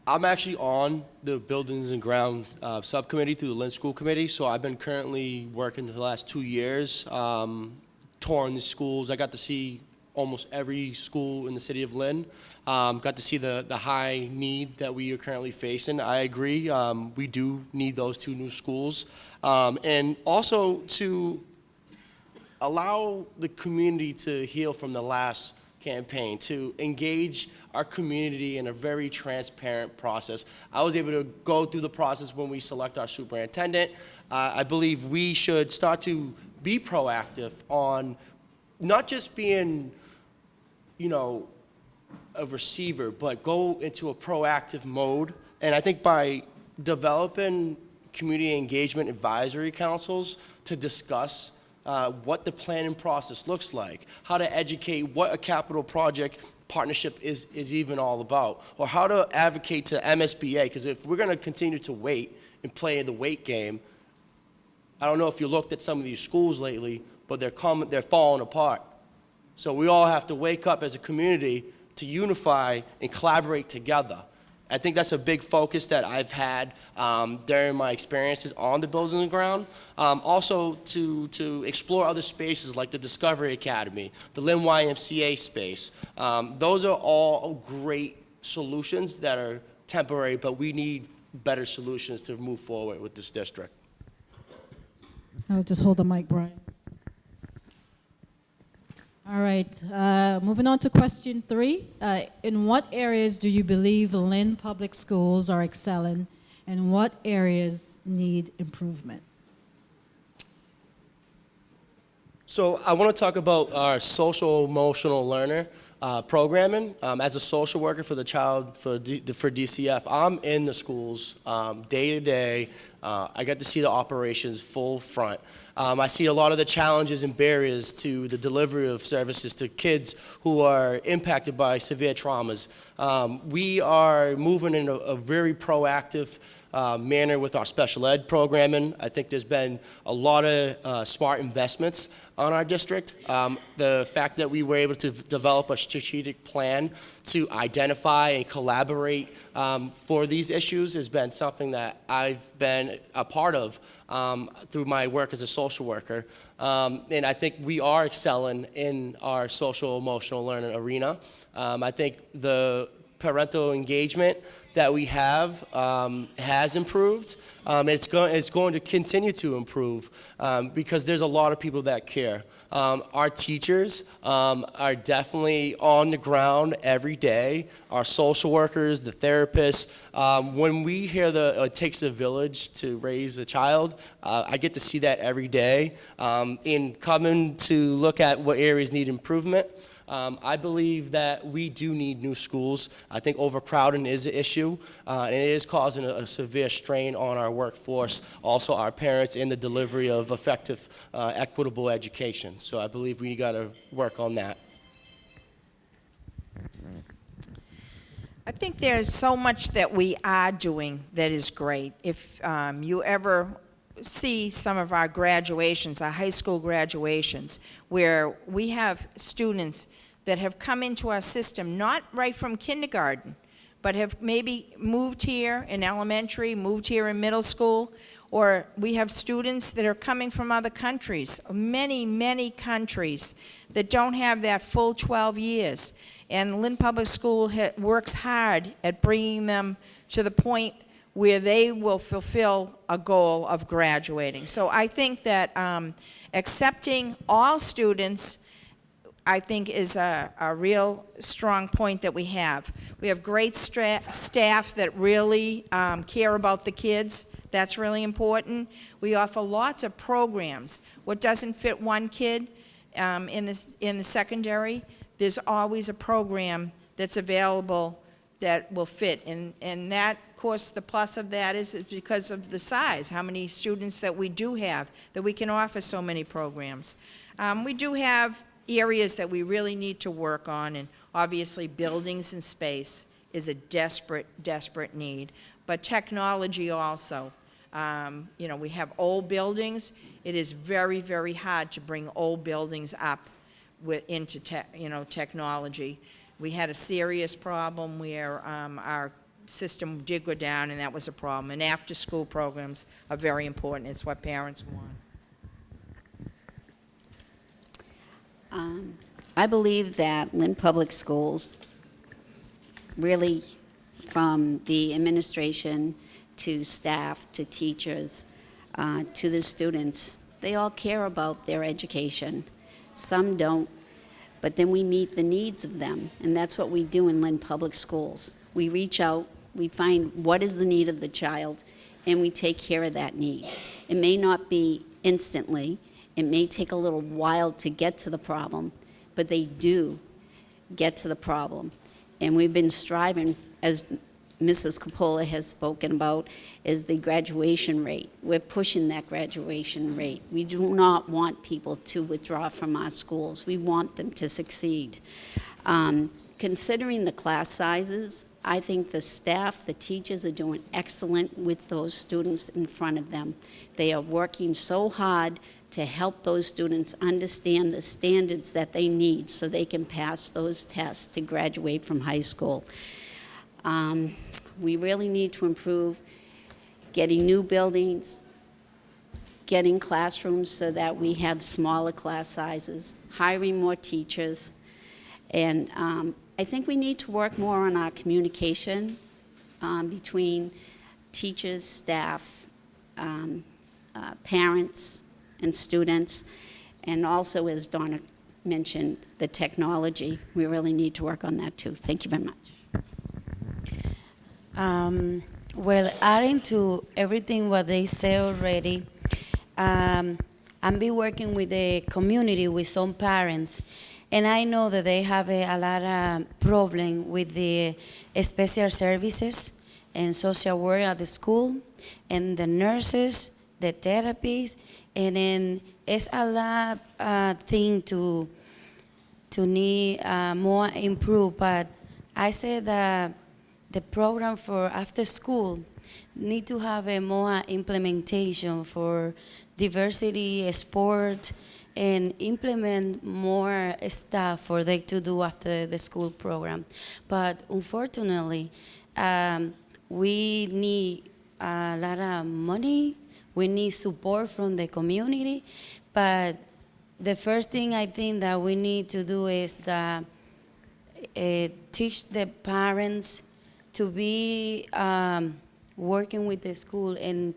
I'm actually on the Buildings and Ground subcommittee through the Lynn School Committee. So I've been currently working for the last 2 years, touring the schools. I got to see almost every school in the city of Lynn. Got to see the high need that we are currently facing. I agree, we do need those 2 new schools. And also to allow the community to heal from the last campaign, to engage our community in a very transparent process. I was able to go through the process when we select our superintendent. I believe we should start to be proactive on not just being, you know, a receiver, but go into a proactive mode. And I think by developing community engagement advisory councils to discuss what the planning process looks like, how to educate what a capital project partnership is even all about, or how to advocate to MSBA, because if we're going to continue to wait and play the wait game, I don't know if you looked at some of these schools lately, but they're falling apart. So we all have to wake up as a community to unify and collaborate together. I think that's a big focus that I've had during my experiences on the Buildings and Ground. Also to explore other spaces like the Discovery Academy, the Lynn YMCA space. Those are all great solutions that are temporary, but we need better solutions to move forward with this district. Oh, just hold the mic, Brian. All right, moving on to question 3. In what areas do you believe Lynn Public Schools are excelling, and what areas need improvement? So I want to talk about our social emotional learner programming. As a social worker for the child for DCF, I'm in the schools day to day. I got to see the operations full front. I see a lot of the challenges and barriers to the delivery of services to kids who are impacted by severe traumas. We are moving in a very proactive manner with our special ed programming. I think there's been a lot of smart investments on our district. The fact that we were able to develop a strategic plan to identify and collaborate for these issues has been something that I've been a part of through my work as a social worker. And I think we are excelling in our social emotional learning arena. I think the parental engagement that we have has improved. It's going to continue to improve because there's a lot of people that care. Our teachers are definitely on the ground every day. Our social workers, the therapists. When we hear it takes a village to raise a child, I get to see that every day. In coming to look at what areas need improvement, I believe that we do need new schools. I think overcrowding is an issue, and it is causing a severe strain on our workforce, also our parents in the delivery of effective, equitable education. So I believe we got to work on that. think there's so much that we are doing that is great. If you ever see some of our graduations, our high school graduations, where we have students that have come into our system, not right from kindergarten, but have maybe moved here in elementary, moved here in middle school, or we have students that are coming from other countries, many, many countries that don't have that full 12 years. And Lynn Public School works hard at bringing them to the point where they will fulfill a goal of graduating. So I think that accepting all students, I think, is a real strong point that we have. We have great staff that really care about the kids. That's really important. We offer lots of programs. What doesn't fit one kid in the secondary, there's always a program that's available that will fit. And that, of course, the plus of that is because of the size, how many students that we do have, that we can offer so many programs. We do have areas that we really need to work on, and obviously buildings and space is a desperate, desperate need. But technology also. We have old buildings. It is very, very hard to bring old buildings up into technology. We had a serious problem where our system did go down, and that was a problem. And after-school programs are very important. It's what parents want. I believe that Lynn Public Schools, really from the administration to staff to teachers to the students, they all care about their education. Some don't, but then we meet the needs of them, and that's what we do in Lynn Public Schools. We reach out, we find what is the need of the child, and we take care of that need. It may not be instantly, it may take a little while to get to the problem, but they do get to the problem. And we've been striving, as Mrs. Coppola has spoken about, is the graduation rate. We're pushing that graduation rate. We do not want people to withdraw from our schools. We want them to succeed. Considering the class sizes, I think the staff, the teachers are doing excellent with those students in front of them. They are working so hard to help those students understand the standards that they need so they can pass those tests to graduate from high school. We really need to improve getting new buildings, getting classrooms so that we have smaller class sizes, hiring more teachers, and I think we need to work more on our communication between teachers, staff, parents, and students, and also, as Donna mentioned, the technology. We really need to work on that too. Thank you very much. Well, adding to everything what they say already, I'm be working with the community, with some parents, and I know that they have a lot of problem with the special services and social work at the school, and the nurses, the therapists, and then it's a lot thing to need more improve. But I said that the program for after school need to have a more implementation for diversity, sport, and implement more stuff for them to do after the school program. But unfortunately, we need a lot of money. We need support from the community. But the first thing I think that we need to do is that teach the parents to be working with the school and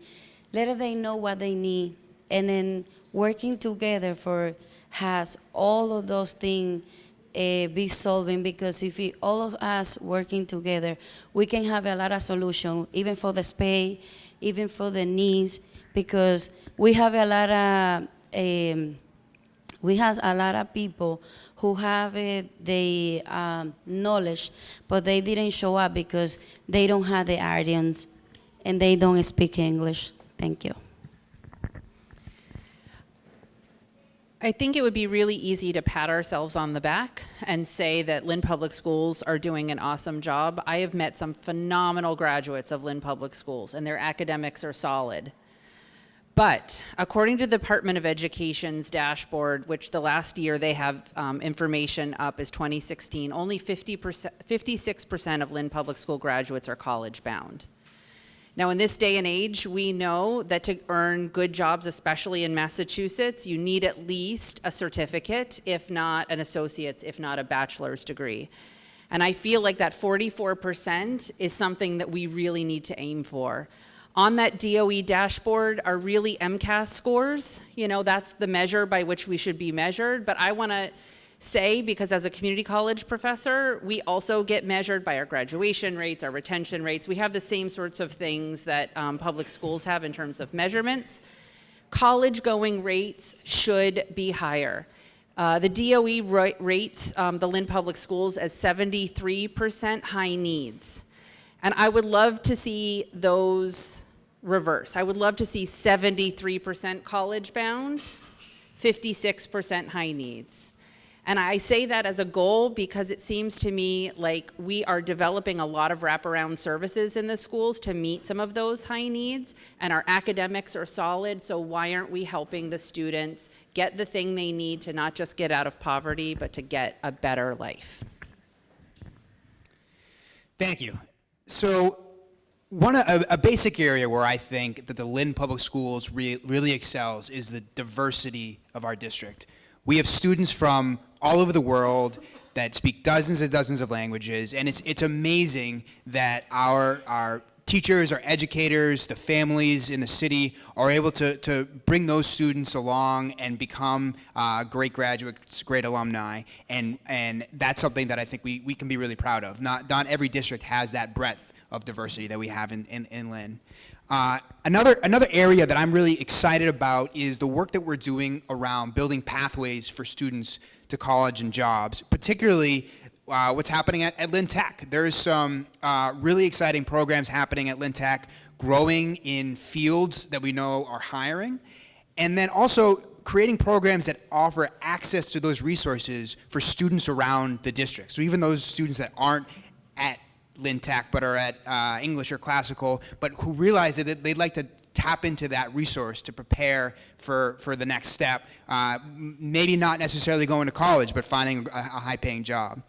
let them know what they need, and then working together for has all of those things be solving, because if we all of us working together, we can have a lot of solution, even for the space, even for the needs, because we have a lot of people who have the knowledge, but they didn't show up because they don't have the audience and they don't speak English. Thank you. I think it would be really easy to pat ourselves on the back and say that Lynn Public Schools are doing an awesome job. I have met some phenomenal graduates of Lynn Public Schools, and their academics are solid. But according to the Department of Education's dashboard, which the last year they have information up is 2016, only 56% of Lynn Public School graduates are college bound. Now, in this day and age, we know that to earn good jobs, especially in Massachusetts, you need at least a certificate, if not an associate's, if not a bachelor's degree. And I feel like that 44% is something that we really need to aim for. On that DOE dashboard are really MCAS scores. You know, that's the measure by which we should be measured. But I want to say, because as a community college professor, we also get measured by our graduation rates, our retention rates. We have the same sorts of things that public schools have in terms of measurements. College going rates should be higher. The DOE rates the Lynn Public Schools as 73% high needs. And I would love to see those reverse. I would love to see 73% college bound, 56% high needs. And I say that as a goal because it seems to me like we are developing a lot of wraparound services in the schools to meet some of those high needs, and our academics are solid, so why aren't we helping the students get the thing they need to not just get out of poverty, but to get a better life? Thank you. So a basic area where I think that the Lynn Public Schools really excels is the diversity of our district. We have students from all over the world that speak dozens and dozens of languages, and it's amazing that our teachers, our educators, the families in the city are able to bring those students along and become great graduates, great alumni, and that's something that I think we can be really proud of. Not every district has that breadth of diversity that we have in Lynn. Another area that I'm really excited about is the work that we're doing around building pathways for students to college and jobs, particularly what's happening at Lynn Tech. There's some really exciting programs happening at Lynn Tech, growing in fields that we know are hiring, and then also creating programs that offer access to those resources for students around the district. So even those students that aren't at Lynn Tech but are at English or classical, but who realize that they'd like to tap into that resource to prepare for the next step, maybe not necessarily going to college, but finding a high-paying job.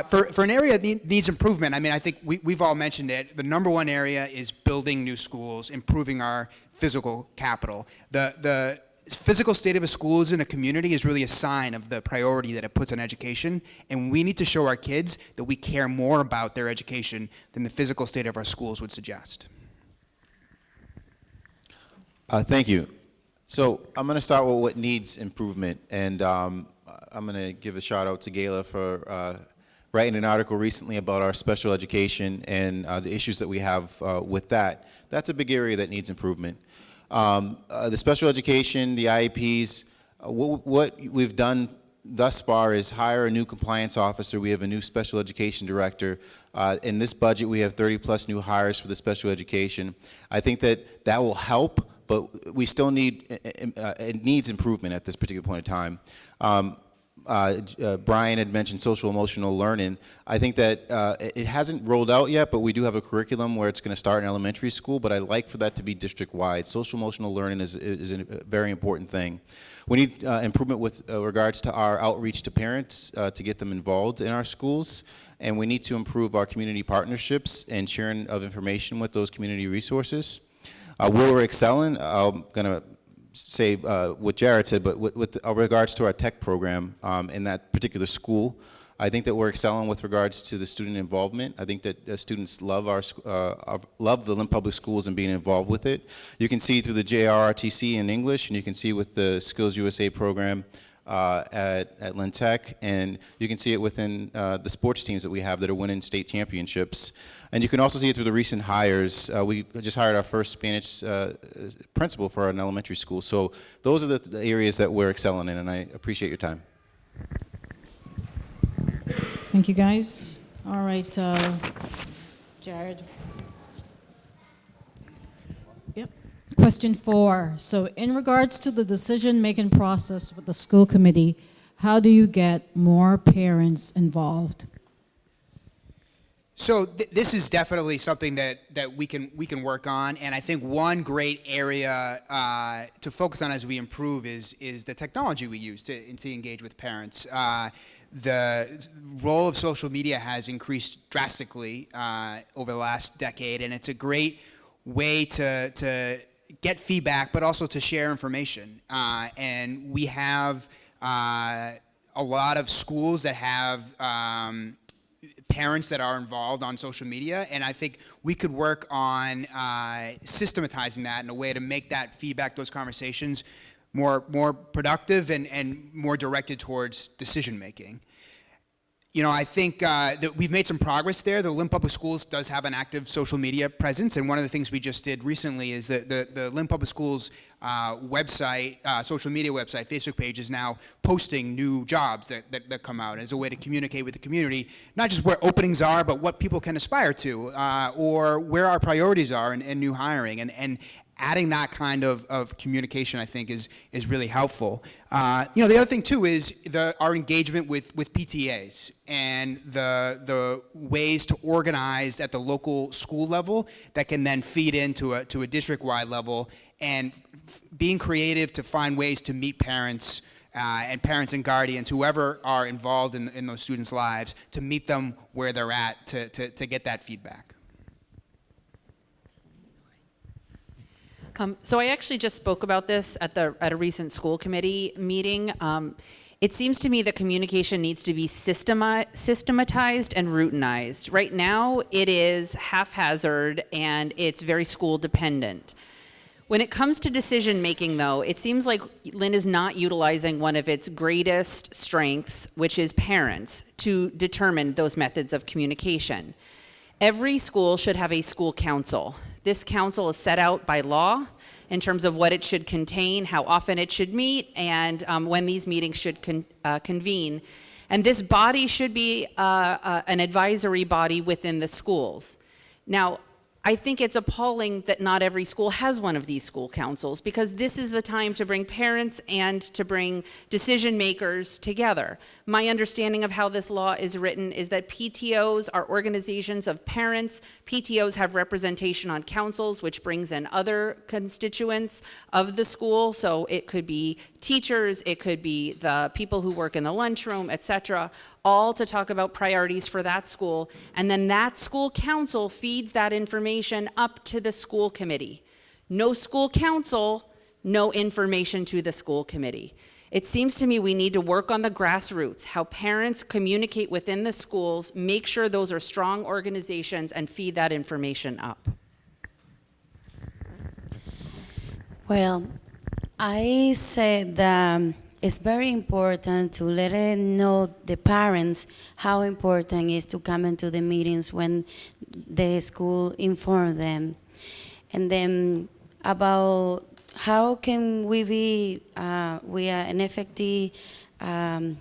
For an area that needs improvement, I mean, I think we've all mentioned it. The number one area is building new schools, improving our physical capital. The physical state of a school in a community is really a sign of the priority that it puts on education, and we need to show our kids that we care more about their education than the physical state of our schools would suggest. Thank you. So I'm going to start with what needs improvement, and I'm going to give a shout out to Gayla for writing an article recently about our special education and the issues that we have with that. That's a big area that needs improvement. The special education, the IEPs, what we've done thus far is hire a new compliance officer. We have a new special education director. In this budget, we have 30 plus new hires for the special education. I think that will help, but we still need, it needs improvement at this particular point in time. Brian had mentioned social emotional learning. I think that it hasn't rolled out yet, but we do have a curriculum where it's going to start in elementary school, but I'd like for that to be district-wide. Social emotional learning is a very important thing. We need improvement with regards to our outreach to parents to get them involved in our schools, and we need to improve our community partnerships and sharing of information with those community resources. Where we're excelling, I'm going to say what Jared said, but with regards to our tech program in that particular school, I think that we're excelling with regards to the student involvement. I think that students love love the Lynn Public Schools and being involved with it. You can see through the JRRTC in English, and you can see with the Skills USA program at Lynn Tech, and you can see it within the sports teams that we have that are winning state championships. And you can also see it through the recent hires. We just hired our first Spanish principal for an elementary school. So those are the areas that we're excelling in, and I appreciate your time. Thank you, guys. All right, Jared. Yep. Question 4. So in regards to the decision-making process with the school committee, how do you get more parents involved? So this is definitely something that we can work on, and I think one great area to focus on as we improve is the technology we use to engage with parents. The role of social media has increased drastically over the last decade, and it's a great way to get feedback, but also to share information. And we have a lot of schools that have parents that are involved on social media, and I think we could work on systematizing that in a way to make that feedback, those conversations, more productive and more directed towards decision making. You know, I think that we've made some progress there. The Lynn Public Schools does have an active social media presence, and one of the things we just did recently is that the Lynn Public Schools website, social media website, Facebook page is now posting new jobs that come out as a way to communicate with the community, not just where openings are, but what people can aspire to, or where our priorities are in new hiring. And adding that kind of communication, I think, is really helpful. You know, the other thing too is our engagement with PTAs and the ways to organize at the local school level that can then feed into a district-wide level, and being creative to find ways to meet parents and guardians, whoever are involved in those students' lives, to meet them where they're at to get that feedback. So I actually just spoke about this at a recent school committee meeting. It seems to me that communication needs to be systematized and routinized. Right now, it is haphazard and it's very school dependent. When it comes to decision making, though, it seems like Lynn is not utilizing one of its greatest strengths, which is parents, to determine those methods of communication. Every school should have a school council. This council is set out by law in terms of what it should contain, how often it should meet, and when these meetings should convene. And this body should be an advisory body within the schools. Now, I think it's appalling that not every school has one of these school councils, because this is the time to bring parents and to bring decision makers together. My understanding of how this law is written is that PTOs are organizations of parents. PTOs have representation on councils, which brings in other constituents of the school. So it could be teachers, it could be the people who work in the lunchroom, etc., all to talk about priorities for that school. And then that school council feeds that information up to the school committee. No school council, no information to the school committee. It seems to me we need to work on the grassroots, how parents communicate within the schools, make sure those are strong organizations, and feed that information up. Well, I said that it's very important to let it know the parents how important it is to come into the meetings when the school inform them. And then about how can we be we are an effective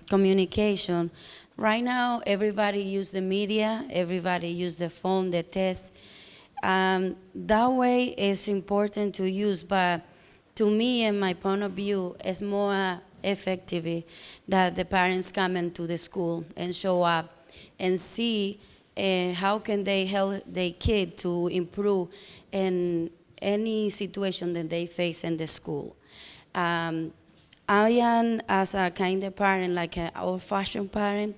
communication. Right now, everybody use the media, everybody use the phone, the text. That way is important to use, but to me, in my point of view, it's more effective that the parents come into the school and show up and see how can they help their kid to improve in any situation that they face in the school. I am, as a kind of parent, like an old-fashioned parent,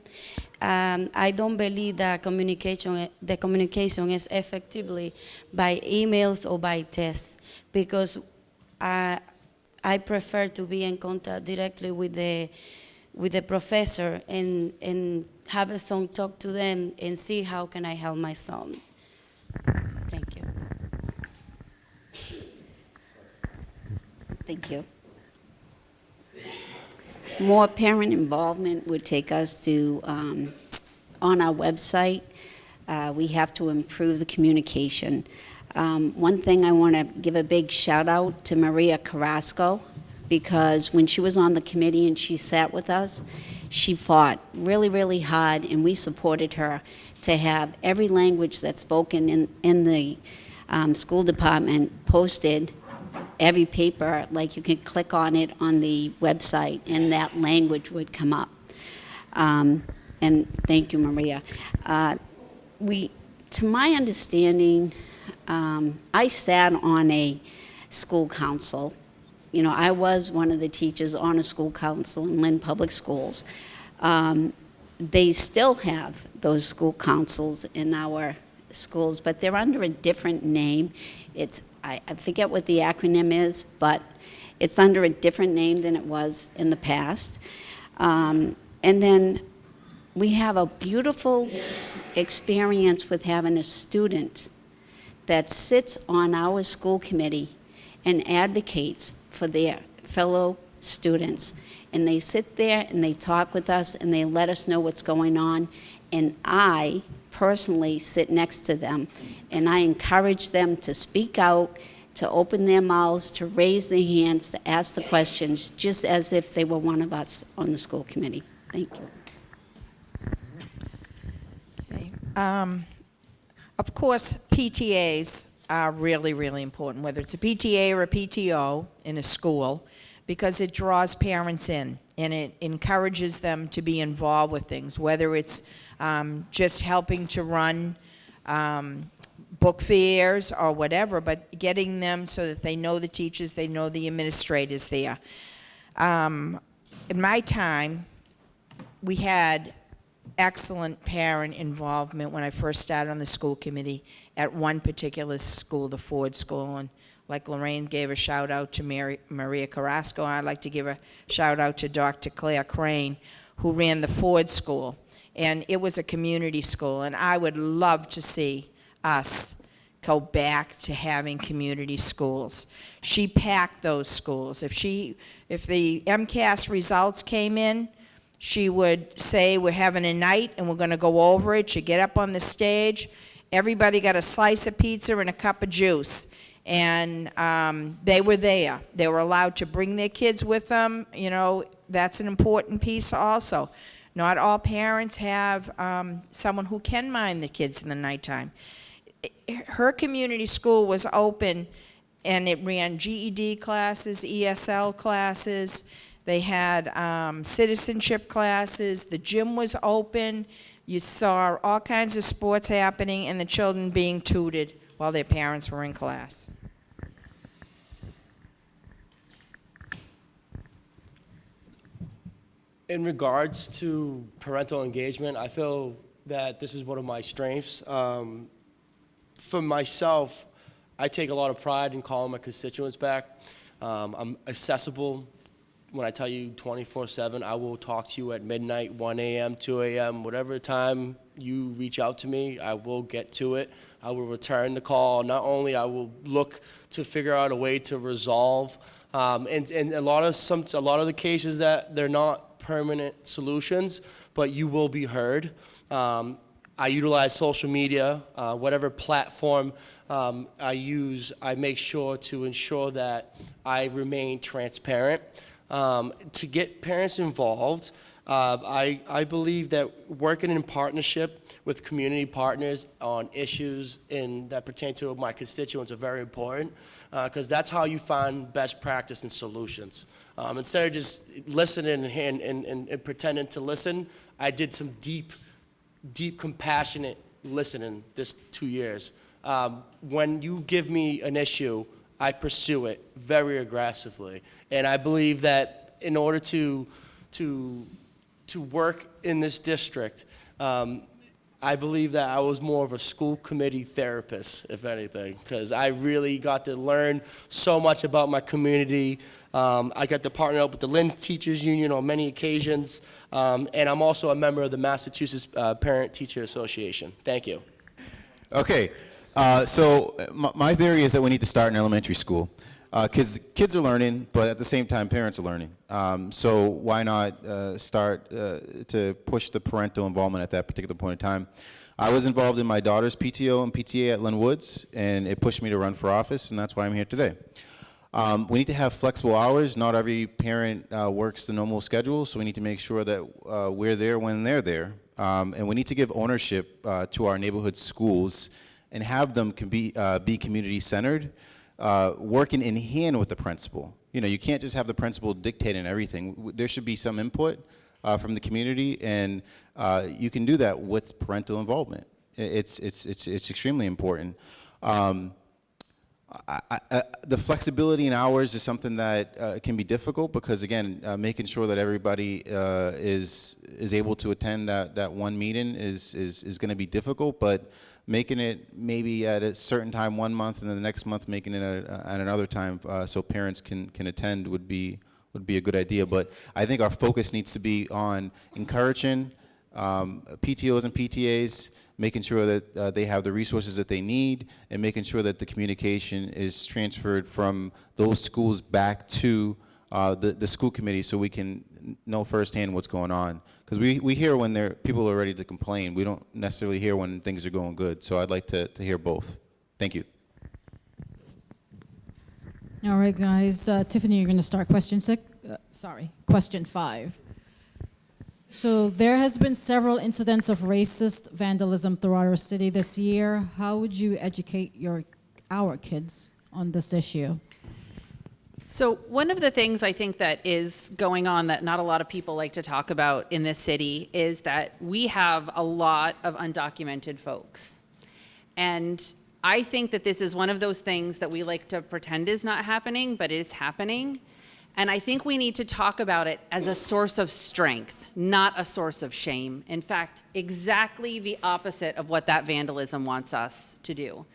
I don't believe that the communication is effectively by emails or by text, because I prefer to be in contact directly with the professor and have a son talk to them and see how can I help my son. Thank you. Thank you. More parent involvement would take us to, on our website, we have to improve the communication. One thing I want to give a big shout out to Maria Carrasco, because when she was on the committee and she sat with us, she fought really, really hard, and we supported her to have every language that's spoken in the school department posted every paper, like you could click on it on the website and that language would come up. And thank you, Maria. To my understanding, I sat on a school council. You know, I was one of the teachers on a school council in Lynn Public Schools. They still have those school councils in our schools, but they're under a different name. I forget what the acronym is, but it's under a different name than it was in the past. And then we have a beautiful experience with having a student that sits on our school committee and advocates for their fellow students. And they sit there and they talk with us and they let us know what's going on. And I personally sit next to them and I encourage them to speak out, to open their mouths, to raise their hands, to ask the questions, just as if they were one of us on the school committee. Thank you. Okay. Of course, PTAs are really, really important, whether it's a PTA or a PTO in a school, because it draws parents in and it encourages them to be involved with things, whether it's just helping to run book fairs or whatever, but getting them so that they know the teachers, they know the administrators there. In my time, we had excellent parent involvement when I first started on the school committee at one particular school, the Ford School. And like Lorraine gave a shout out to Maria Carrasco, I'd like to give a shout out to Dr. Claire Crane, who ran the Ford School. And it was a community school, and I would love to see us go back to having community schools. She packed those schools. If the MCAS results came in, she would say, we're having a night and we're going to go over it. She'd get up on the stage. Everybody got a slice of pizza and a cup of juice. And they were there. They were allowed to bring their kids with them. You know, that's an important piece also. Not all parents have someone who can mind the kids in the nighttime. Her community school was open, and it ran GED classes, ESL classes. They had citizenship classes. The gym was open. You saw all kinds of sports happening and the children being tutored while their parents were in class. In regards to parental engagement, I feel that this is one of my strengths. For myself, I take a lot of pride in calling my constituents back. I'm accessible. When I tell you 24/7, I will talk to you at midnight, 1 a.m., 2 a.m., whatever time you reach out to me, I will get to it. I will return the call. Not only I will look to figure out a way to resolve, and a lot of the cases that they're not permanent solutions, but you will be heard. I utilize social media, whatever platform I use, I make sure to ensure that I remain transparent. To get parents involved, I believe that working in partnership with community partners on issues that pertain to my constituents are very important, because that's how you find best practice and solutions. Instead of just listening and pretending to listen, I did some deep, compassionate listening this 2 years. When you give me an issue, I pursue it very aggressively. And I believe that in order to work in this district, I believe that I was more of a school committee therapist, if anything, because I really got to learn so much about my community. I got to partner up with the Lynn Teachers Union on many occasions, and I'm also a member of the Massachusetts Parent Teacher Association. Thank you. Okay, so my theory is that we need to start in elementary school. Kids are learning, but at the same time, parents are learning. So why not start to push the parental involvement at that particular point in time? I was involved in my daughter's PTO and PTA at Lynn Woods, and it pushed me to run for office, and that's why I'm here today. We need to have flexible hours. Not every parent works the normal schedule, so we need to make sure that we're there when they're there. And we need to give ownership to our neighborhood schools and have them be community-centered. working in hand with the principal. You know, you can't just have the principal dictating everything. There should be some input from the community, and you can do that with parental involvement. It's extremely important. The flexibility in hours is something that can be difficult because, again, making sure that everybody is able to attend that one meeting is going to be difficult, but making it maybe at a certain time one month and then the next month making it at another time so parents can attend would be a good idea. But I think our focus needs to be on encouraging PTOs and PTAs, making sure that they have the resources that they need, and making sure that the communication is transferred from those schools back to the school committee so we can know firsthand what's going on. Because we hear when people are ready to complain. We don't necessarily hear when things are going good. So I'd like to hear both. Thank you. All right, guys. Tiffany, you're going to start question 5. So there has been several incidents of racist vandalism throughout our city this year. How would you educate our kids on this issue? So one of the things I think that is going on that not a lot of people like to talk about in this city is that we have a lot of undocumented folks. And I think that this is one of those things that we like to pretend is not happening, but it is happening. And I think we need to talk about it as a source of strength, not a source of shame. In fact, exactly the opposite of what that vandalism wants us to do.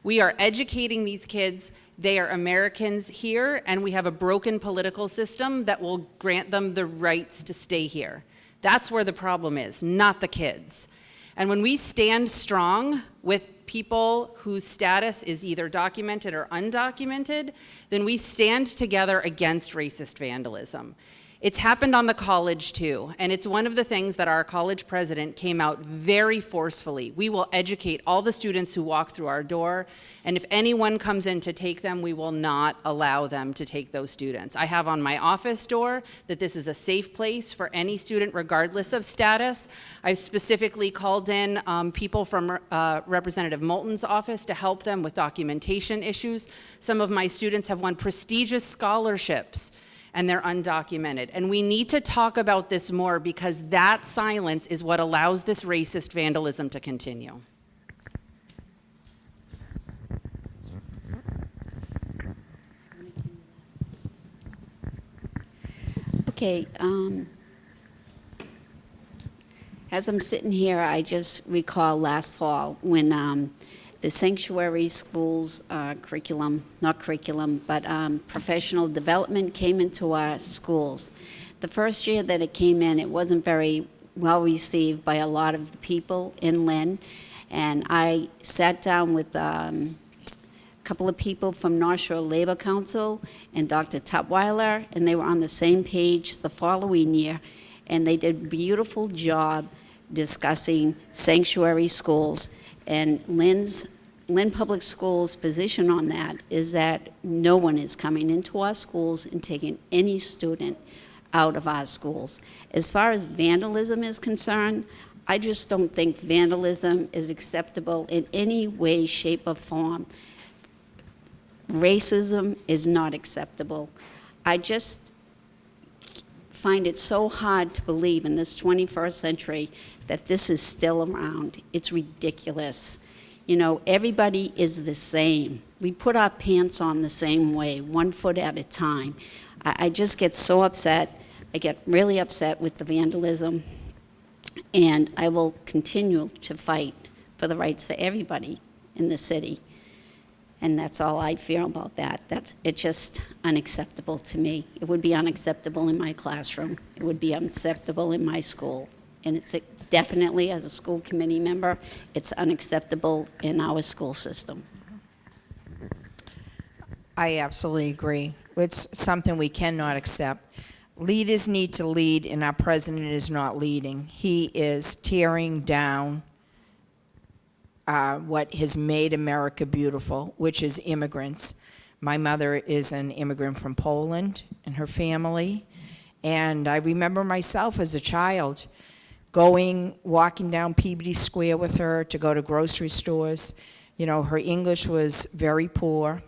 We are educating these kids. They are Americans here, and we have a broken political system that will grant them the rights to stay here. That's where the problem is, not the kids. And when we stand strong with people whose status is either documented or undocumented, then we stand together against racist vandalism. It's happened on the college too, and it's one of the things that our college president came out very forcefully. We will educate all the students who walk through our door, and if anyone comes in to take them, we will not allow them to take those students. I have on my office door that this is a safe place for any student regardless of status. I've specifically called in people from Representative Moulton's office to help them with documentation issues. Some of my students have won prestigious scholarships and they're undocumented. And we need to talk about this more because that silence is what allows this racist vandalism to continue. Okay, as I'm sitting here, I just recall last fall when the sanctuary schools professional development came into our schools. The first year that it came in, it wasn't very well received by a lot of the people in Lynn. And I sat down with a couple of people from North Shore Labor Council and Dr. Tutwiler, and they were on the same page the following year. And they did a beautiful job discussing sanctuary schools. And Lynn Public Schools' position on that is that no one is coming into our schools and taking any student out of our schools. As far as vandalism is concerned, I just don't think vandalism is acceptable in any way, shape, or form. Racism is not acceptable. I just find it so hard to believe in this 21st century that this is still around. It's ridiculous. You know, everybody is the same. We put our pants on the same way, 1 foot at a time. I just get so upset. I get really upset with the vandalism, and I will continue to fight for the rights for everybody in the city. And that's all I feel about that. It's just unacceptable to me. It would be unacceptable in my classroom. It would be unacceptable in my school. And it's definitely, as a school committee member, it's unacceptable in our school system. I absolutely agree. It's something we cannot accept. Leaders need to lead, and our president is not leading. He is tearing down what has made America beautiful, which is immigrants. My mother is an immigrant from Poland and her family, and I remember myself as a child walking down Peabody Square with her to go to grocery stores. You know, her English was very poor.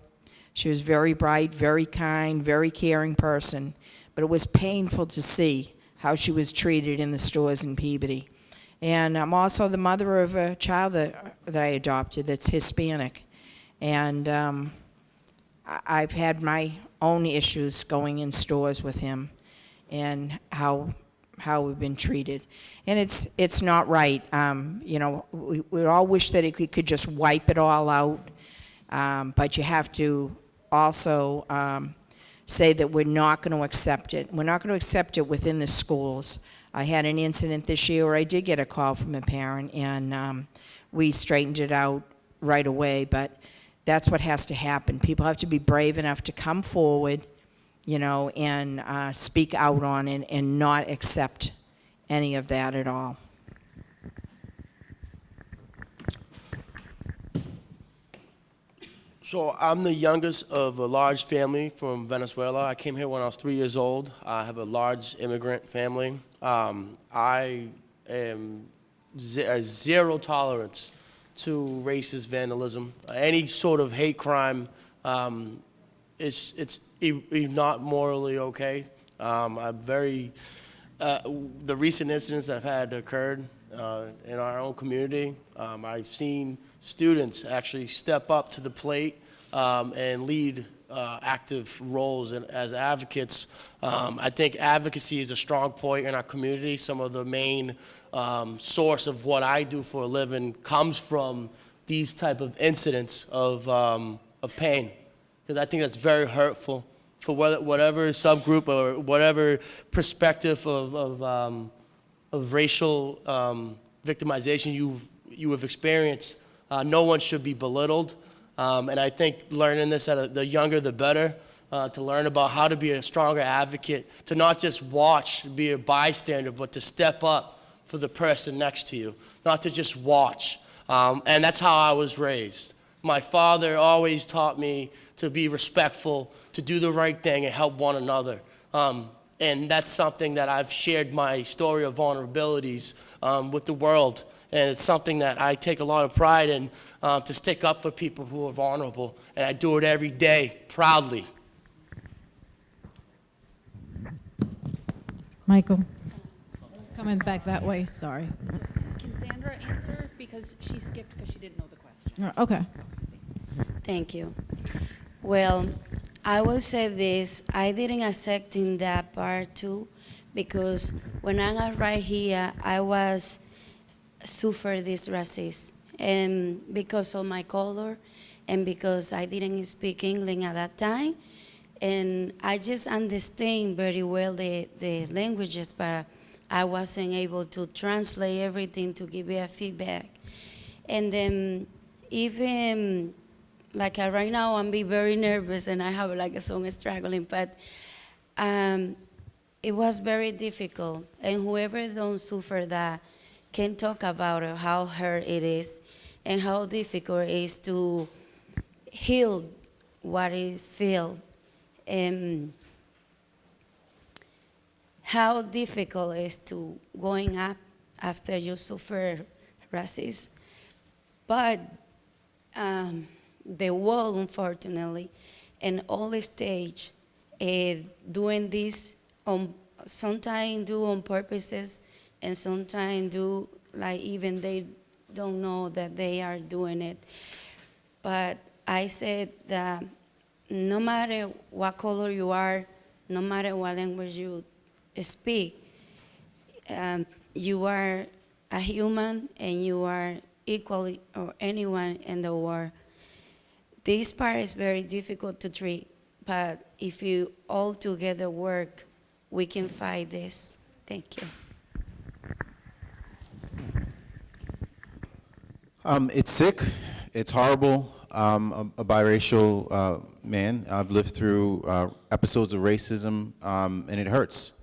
She was very bright, very kind, very caring person, but it was painful to see how she was treated in the stores in Peabody. And I'm also the mother of a child that I adopted that's Hispanic. And I've had my own issues going in stores with him and how we've been treated. And it's not right. You know, we all wish that we could just wipe it all out, but you have to also say that we're not going to accept it. We're not going to accept it within the schools. I had an incident this year where I did get a call from a parent, and we straightened it out right away, but that's what has to happen. People have to be brave enough to come forward, you know, and speak out on it and not accept any of that at all. So I'm the youngest of a large family from Venezuela. I came here when I was 3 years old. I have a large immigrant family. I am zero tolerance to racist vandalism. Any sort of hate crime, it's not morally okay. I'm very, the recent incidents that have had occurred in our own community, I've seen students actually step up to the plate and lead active roles as advocates. I think advocacy is a strong point in our community. Some of the main source of what I do for a living comes from these type of incidents of pain, because I think that's very hurtful for whatever subgroup or whatever perspective of racial victimization you have experienced. No one should be belittled, and I think learning this the younger the better. To learn about how to be a stronger advocate, to not just watch, be a bystander, but to step up for the person next to you, not to just watch. And that's how I was raised. My father always taught me to be respectful, to do the right thing and help one another. And that's something that I've shared my story of vulnerabilities with the world. And it's something that I take a lot of pride in, to stick up for people who are vulnerable. And I do it every day, proudly. Michael. It's coming back that way, sorry. Can Sandra answer? Because she skipped because she didn't know the question. Okay. Thank you. Well, I will say this. I didn't accept in that part too, because when I got right here, I was suffer this racism, and because of my color, and because I didn't speak English at that time, and I just understand very well the languages, but I wasn't able to translate everything to give you a feedback. And then even like right now, I'm being very nervous and I have like a song struggling, but it was very difficult. And whoever don't suffer that can talk about it, how hard it is and how difficult it is to heal what it feels. And how difficult it is to going up after you suffer racism. But the world, unfortunately, and all the stage, doing this, sometimes do on purposes, and sometimes do like even they don't know that they are doing it. But I said that no matter what color you are, no matter what language you speak, you are a human and you are equally or anyone in the world. This part is very difficult to treat, but if you all together work, we can fight this. Thank you. It's sick. It's horrible. A biracial man. I've lived through episodes of racism, and it hurts.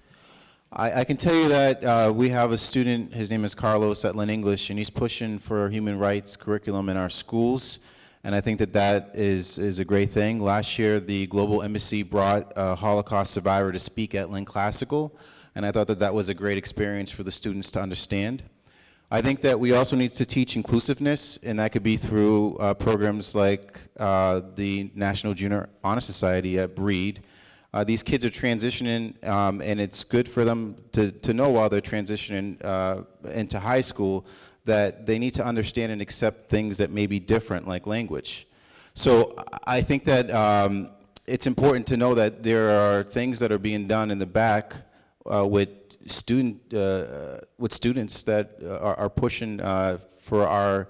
I can tell you that we have a student, his name is Carlos at Lynn English, and he's pushing for human rights curriculum in our schools, and I think that that is a great thing. Last year, the Global Embassy brought a Holocaust survivor to speak at Lynn Classical, and I thought that that was a great experience for the students to understand. I think that we also need to teach inclusiveness, and that could be through programs like the National Junior Honor Society at Breed. These kids are transitioning, and it's good for them to know while they're transitioning into high school that they need to understand and accept things that may be different, like language. So I think that it's important to know that there are things that are being done in the back with students that are pushing for our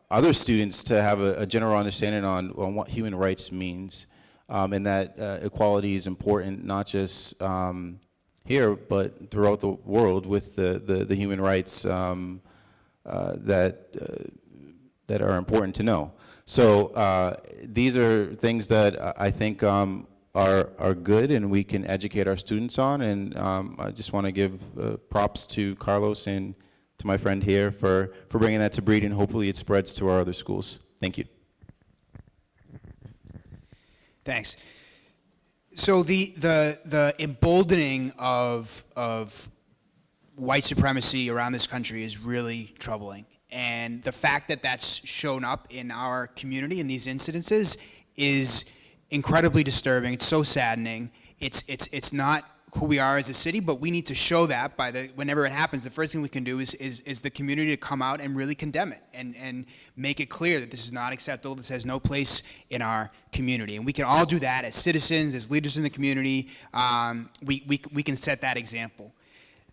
other students to have a general understanding on what human rights means, and that equality is important not just here but throughout the world with the human rights that are important to know. So these are things that I think are good and we can educate our students on, and I just want to give props to Carlos and to my friend here for bringing that to Breed, and hopefully it spreads to our other schools. Thank you. Thanks. So the emboldening of white supremacy around this country is really troubling. And the fact that that's shown up in our community in these incidences is incredibly disturbing. It's so saddening. It's not who we are as a city, but we need to show that whenever it happens. The first thing we can do is the community to come out and really condemn it and make it clear that this is not acceptable. This has no place in our community, and we can all do that as citizens, as leaders in the community. We can set that example.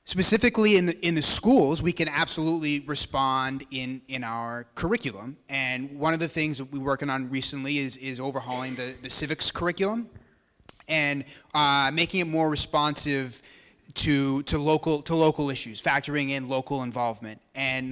Specifically in the schools, we can absolutely respond in our curriculum. And one of the things that we're working on recently is overhauling the civics curriculum and making it more responsive to local issues, factoring in local involvement. And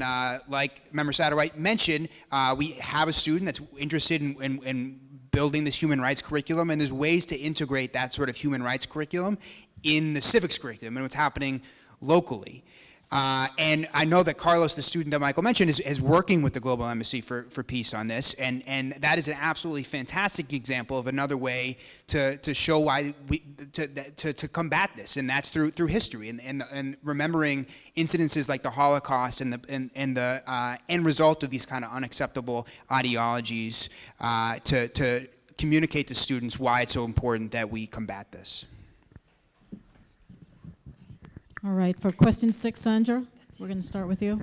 like Member Satterwhite mentioned, we have a student that's interested in building this human rights curriculum, and there's ways to integrate that sort of human rights curriculum in the civics curriculum and what's happening locally. And I know that Carlos, the student that Michael mentioned, is working with the Global Embassy for Peace on this, and that is an absolutely fantastic example of another way to show why to combat this, and that's through history and remembering incidences like the Holocaust and the end result of these kind of unacceptable ideologies to communicate to students why it's so important that we combat this. All right, for question 6, Sandra, we're going to start with you.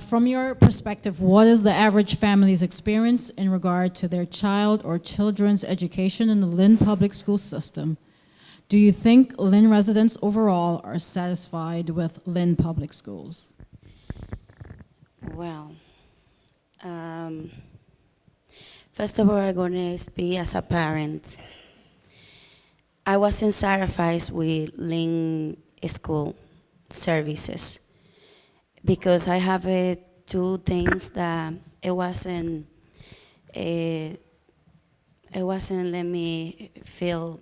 From your perspective, what is the average family's experience in regard to their child or children's education in the Lynn public school system? Do you think Lynn residents overall are satisfied with Lynn public schools? Well, first of all, I'm going to speak as a parent. I wasn't satisfied with Lynn school services because I have two things that it wasn't let me feel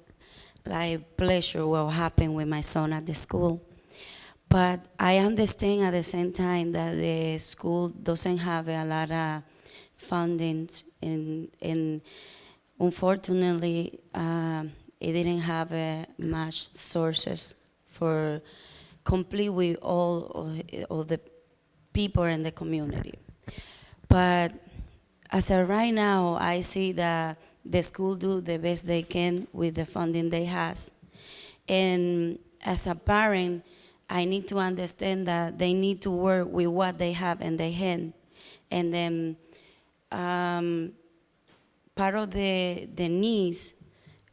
like pleasure what happened with my son at the school. But I understand at the same time that the school doesn't have a lot of funding, and unfortunately, it didn't have much sources for complete with all the people in the community. But as of right now, I see that the school do the best they can with the funding they has. And as a parent, I need to understand that they need to work with what they have in their hand. And then part of the needs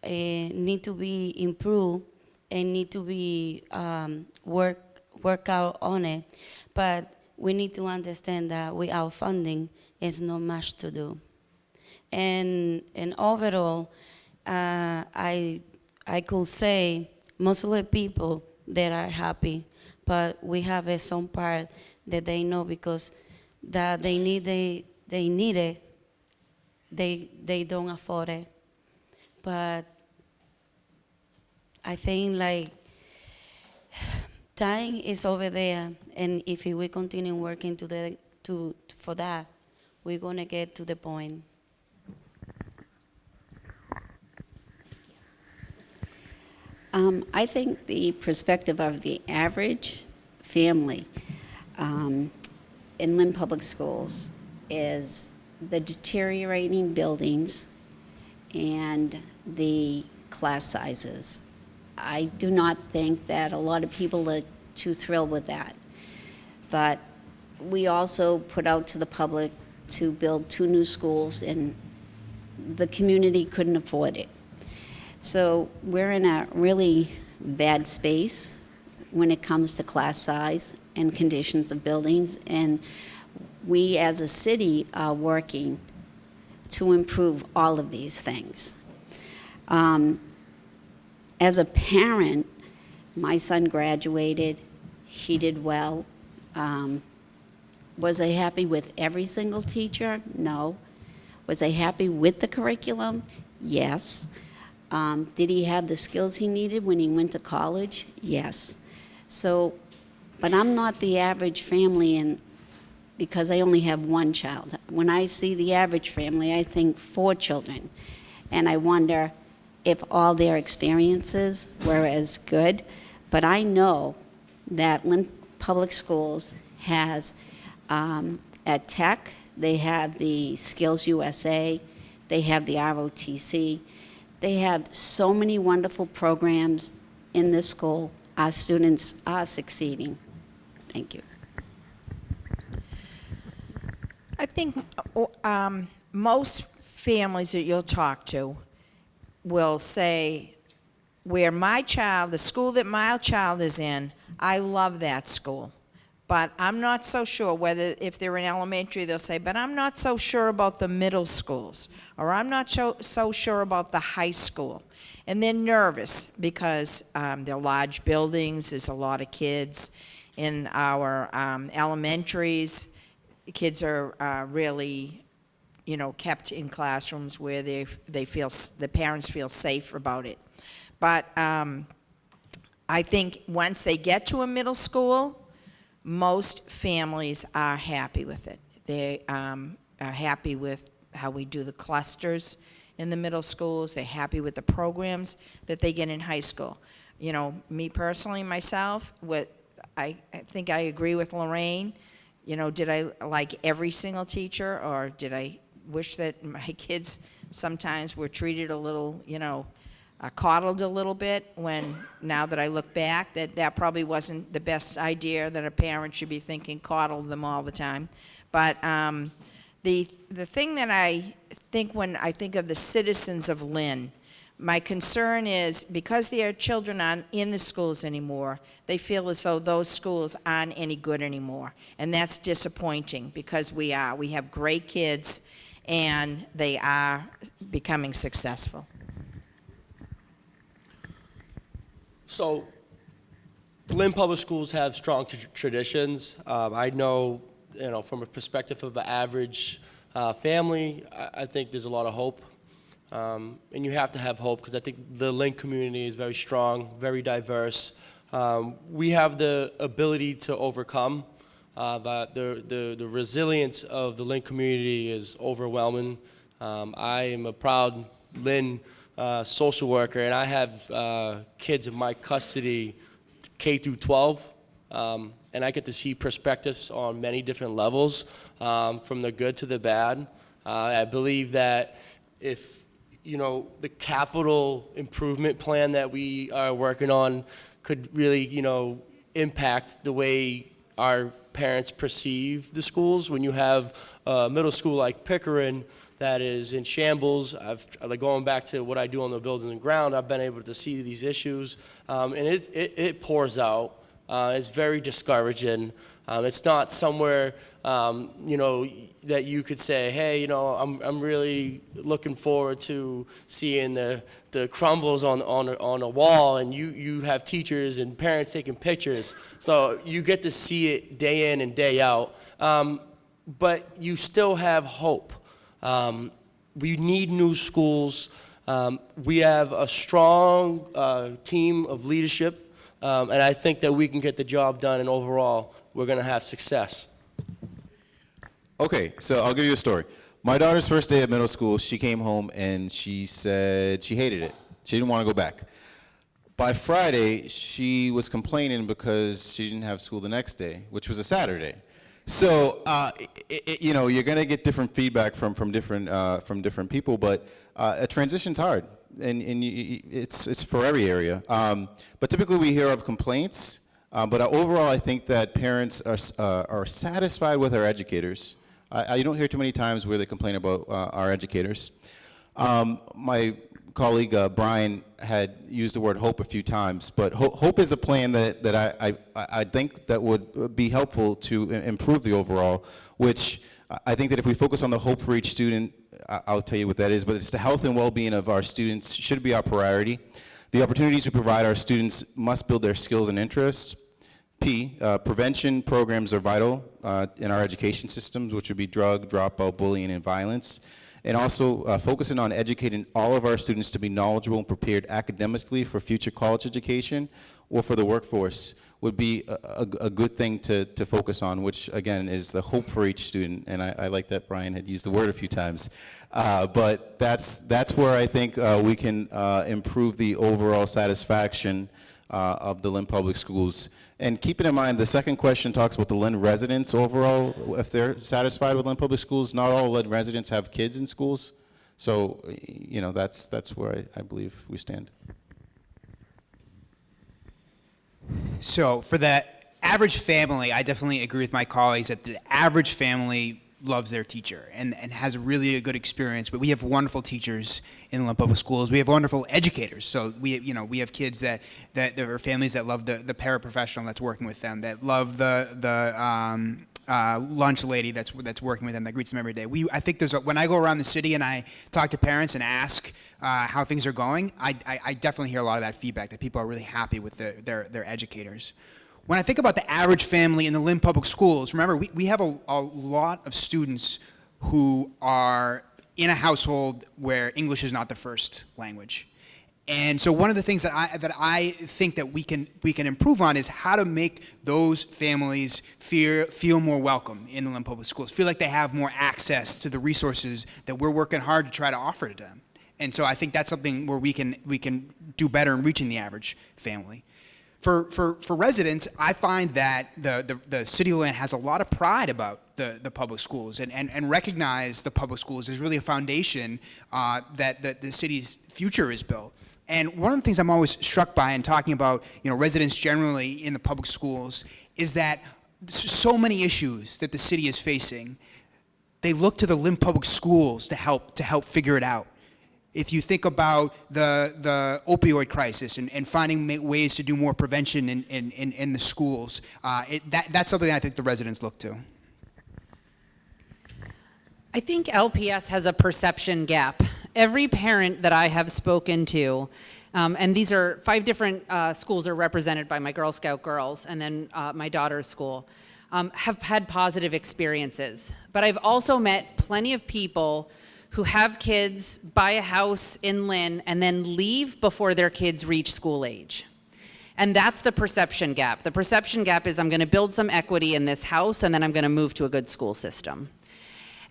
need to be improved and need to be work out on it. But we need to understand that without funding, it's not much to do. And overall, I could say most of the people that are happy, but we have some part that they know because that they need it, they don't afford it. But I think like time is over there, and if we continue working for that, we're gonna get to the point. I think the perspective of the average family, in Lynn Public Schools is the deteriorating buildings and the class sizes. I do not think that a lot of people are too thrilled with that. But we also put out to the public to build 2 new schools, and the community couldn't afford it. So we're in a really bad space when it comes to class size and conditions of buildings, and we as a city are working to improve all of these things. As a parent, my son graduated, he did well. Was I happy with every single teacher? No. Was I happy with the curriculum? Yes. Did he have the skills he needed when he went to college? Yes. So, but I'm not the average family, and because I only have 1 child. When I see the average family, I think 4 children. And I wonder if all their experiences were as good. But I know that Lynn Public Schools has, at Tech, they have the Skills USA, they have the ROTC. They have so many wonderful programs in this school. Our students are succeeding. Thank you. I think most families that you'll talk to will say, where my child, the school that my child is in, I love that school. But I'm not so sure whether, if they're in elementary, they'll say, but I'm not so sure about the middle schools, or I'm not so sure about the high school. And they're nervous because they're large buildings, there's a lot of kids. In our elementaries, kids are really, kept in classrooms where they feel, the parents feel safe about it. But I think once they get to a middle school, most families are happy with it. They are happy with how we do the clusters in the middle schools. They're happy with the programs that they get in high school. Me personally, myself, I think I agree with Lorraine. Did I like every single teacher, or did I wish that my kids sometimes were treated a little, coddled a little bit, when now that I look back, that probably wasn't the best idea, that a parent should be thinking coddle them all the time. But the thing that I think when I think of the citizens of Lynn, my concern is because their children aren't in the schools anymore, they feel as though those schools aren't any good anymore. And that's disappointing, because we have great kids and they are becoming successful. So, Lynn Public Schools have strong traditions. I know, from a perspective of an average family, I think there's a lot of hope. And you have to have hope, because I think the Lynn community is very strong, very diverse. We have the ability to overcome, but the resilience of the Lynn community is overwhelming. I am a proud Lynn social worker, and I have kids in my custody, K through 12, and I get to see perspectives on many different levels, from the good to the bad. I believe that if the capital improvement plan that we are working on could really, impact the way our parents perceive the schools. When you have a middle school like Pickering that is in shambles, going back to what I do on the buildings and ground, I've been able to see these issues, and it pours out. It's very discouraging. It's not somewhere, that you could say, hey, I'm really looking forward to seeing the crumbles on a wall, and you have teachers and parents taking pictures. So you get to see it day in and day out. But you still have hope. We need new schools. We have a strong team of leadership, and I think that we can get the job done, and overall, we're going to have success. Okay, so I'll give you a story. My daughter's first day at middle school, she came home and she said she hated it. She didn't want to go back. By Friday, she was complaining because she didn't have school the next day, which was a Saturday. So, you know, you're going to get different feedback from different people, but a transition's hard, and it's for every area. But typically, we hear of complaints. But overall, I think that parents are satisfied with our educators. You don't hear too many times where they complain about our educators. My colleague Brian had used the word hope a few times, but hope is a plan that I think that would be helpful to improve the overall, which I think that if we focus on the hope for each student, I'll tell you what that is, but it's the health and well-being of our students should be our priority. The opportunities we provide our students must build their skills and interests. Prevention programs are vital in our education systems, which would be drug, dropout, bullying, and violence. And also focusing on educating all of our students to be knowledgeable and prepared academically for future college education or for the workforce would be a good thing to focus on, which again is the hope for each student. And I like that Brian had used the word a few times. But that's where I think we can improve the overall satisfaction of the Lynn Public Schools. And keeping in mind, the second question talks about the Lynn residents overall, if they're satisfied with Lynn Public Schools. Not all Lynn residents have kids in schools. So, you know, that's where I believe we stand. So for the average family, I definitely agree with my colleagues that the average family loves their teacher and has really a good experience. But we have wonderful teachers in Lynn Public Schools. We have wonderful educators. So we have kids that there are families that love the paraprofessional that's working with them, that love the lunch lady that's working with them, that greets them every day. I think when I go around the city and I talk to parents and ask how things are going, I definitely hear a lot of that feedback, that people are really happy with their educators. When I think about the average family in the Lynn Public Schools, remember, we have a lot of students who are in a household where English is not the first language. And so one of the things that I think that we can improve on is how to make those families feel more welcome in the Lynn Public Schools, feel like they have more access to the resources that we're working hard to try to offer to them. And so I think that's something where we can do better in reaching the average family. For residents, I find that the city of Lynn has a lot of pride about the public schools and recognize the public schools as really a foundation that the city's future is built. And one of the things I'm always struck by in talking about residents generally in the public schools is that so many issues that the city is facing, they look to the Lynn Public Schools to help figure it out. If you think about the opioid crisis and finding ways to do more prevention in the schools, that's something I think the residents look to. I think LPS has a perception gap. Every parent that I have spoken to, and these are 5 different schools are represented by my Girl Scout girls and then my daughter's school, have had positive experiences. But I've also met plenty of people who have kids, buy a house in Lynn, and then leave before their kids reach school age. And that's the perception gap. The perception gap is I'm gonna build some equity in this house and then I'm gonna move to a good school system.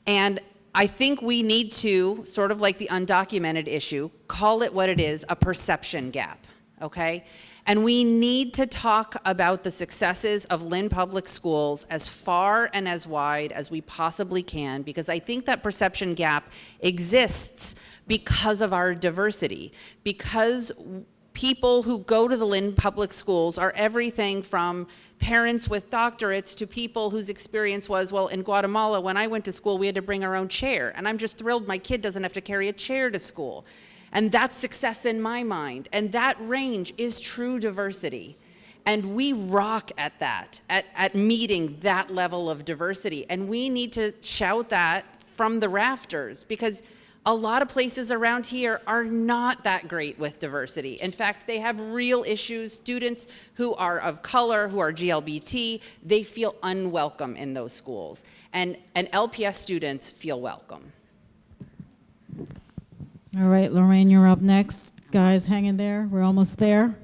And I think we need to, sort of like the undocumented issue, call it what it is, a perception gap, okay? And we need to talk about the successes of Lynn Public Schools as far and as wide as we possibly can, because I think that perception gap exists because of our diversity, because people who go to the Lynn Public Schools are everything from parents with doctorates to people whose experience was, well, in Guatemala, when I went to school, we had to bring our own chair, and I'm just thrilled my kid doesn't have to carry a chair to school. And that's success in my mind. And that range is true diversity. And we rock at that, at meeting that level of diversity. And we need to shout that from the rafters, because a lot of places around here are not that great with diversity. In fact, they have real issues. Students who are of color, who are GLBT, they feel unwelcome in those schools. And LPS students feel welcome. All right, Lorraine, you're up next. Guys, hang in there. We're almost there.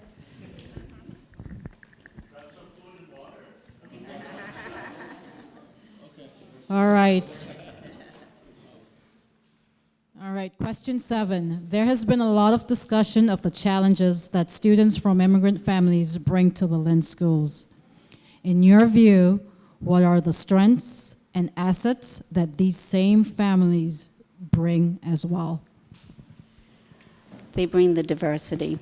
All right. All right. right, question 7. There has been a lot of discussion of the challenges that students from immigrant families bring to the Lynn schools. In your view, what are the strengths and assets that these same families bring as well? They bring the diversity.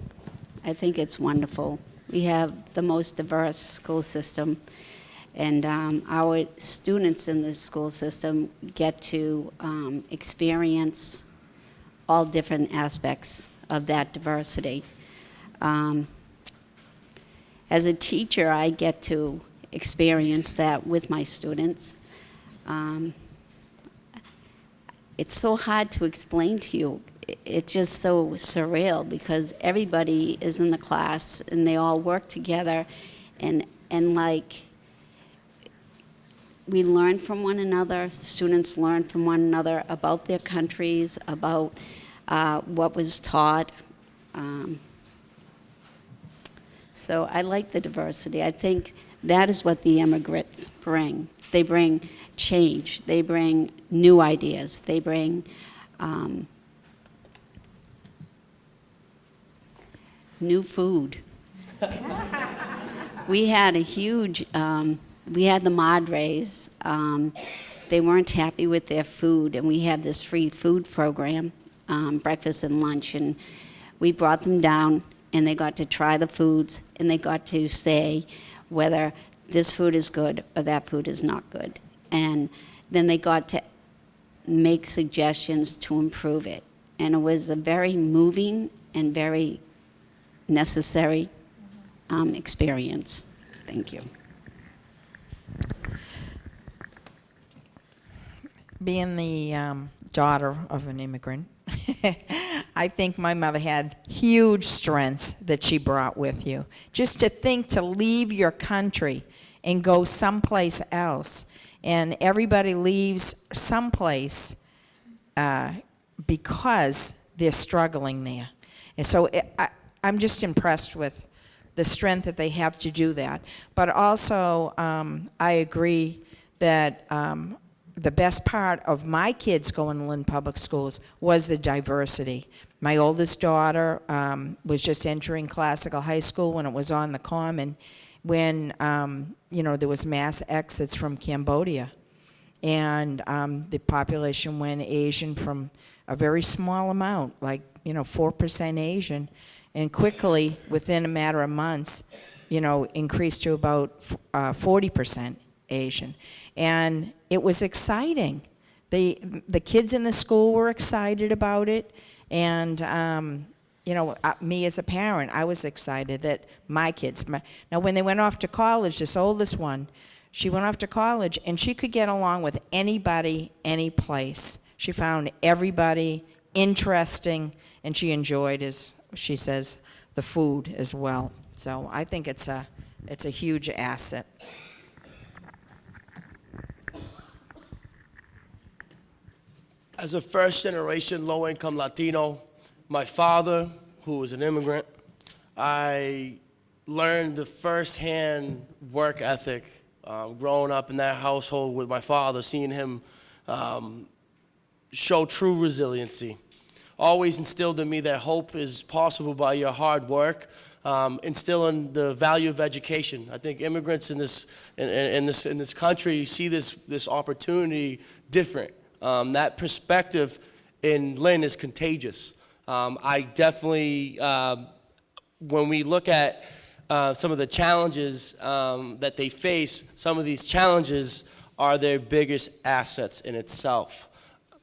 I think it's wonderful. We have the most diverse school system, and our students in this school system get to experience all different aspects of that diversity. As a teacher, I get to experience that with my students. It's so hard to explain to you. It's just so surreal because everybody is in the class and they all work together, and like we learn from one another. Students learn from one another about their countries, about what was taught. So I like the diversity. I think that is what the immigrants bring. They bring change. They bring new ideas. They bring new food. We had a huge, we had the madres. They weren't happy with their food, and we had this free food program, breakfast and lunch, and we brought them down, and they got to try the foods, and they got to say whether this food is good or that food is not good. And then they got to make suggestions to improve it. And it was a very moving and very necessary experience. Thank you. Being the daughter of an immigrant, I think my mother had huge strengths that she brought with you. Just to think to leave your country and go someplace else. And everybody leaves someplace because they're struggling there. And so I'm just impressed with the strength that they have to do that. But also, I agree that the best part of my kids going to Lynn Public Schools was the diversity. My oldest daughter was just entering classical high school when it was on the common, when there was mass exits from Cambodia, and the population went Asian from a very small amount, like 4% Asian, and quickly, within a matter of months, increased to about 40% Asian. And it was exciting. The kids in the school were excited about it, and me as a parent, I was excited that my kids. Now, when they went off to college, this oldest one, she went off to college, and she could get along with anybody, any place. She found everybody interesting, and she enjoyed, as she says, the food as well. So I think it's a huge asset. As a first-generation low-income Latino, my father, who was an immigrant, I learned the first-hand work ethic growing up in that household with my father, seeing him show true resiliency. Always instilled in me that hope is possible by your hard work, instilling the value of education. I think immigrants in this country see this opportunity different. That perspective in Lynn is contagious. I definitely, when we look at some of the challenges that they face, some of these challenges are their biggest assets in itself.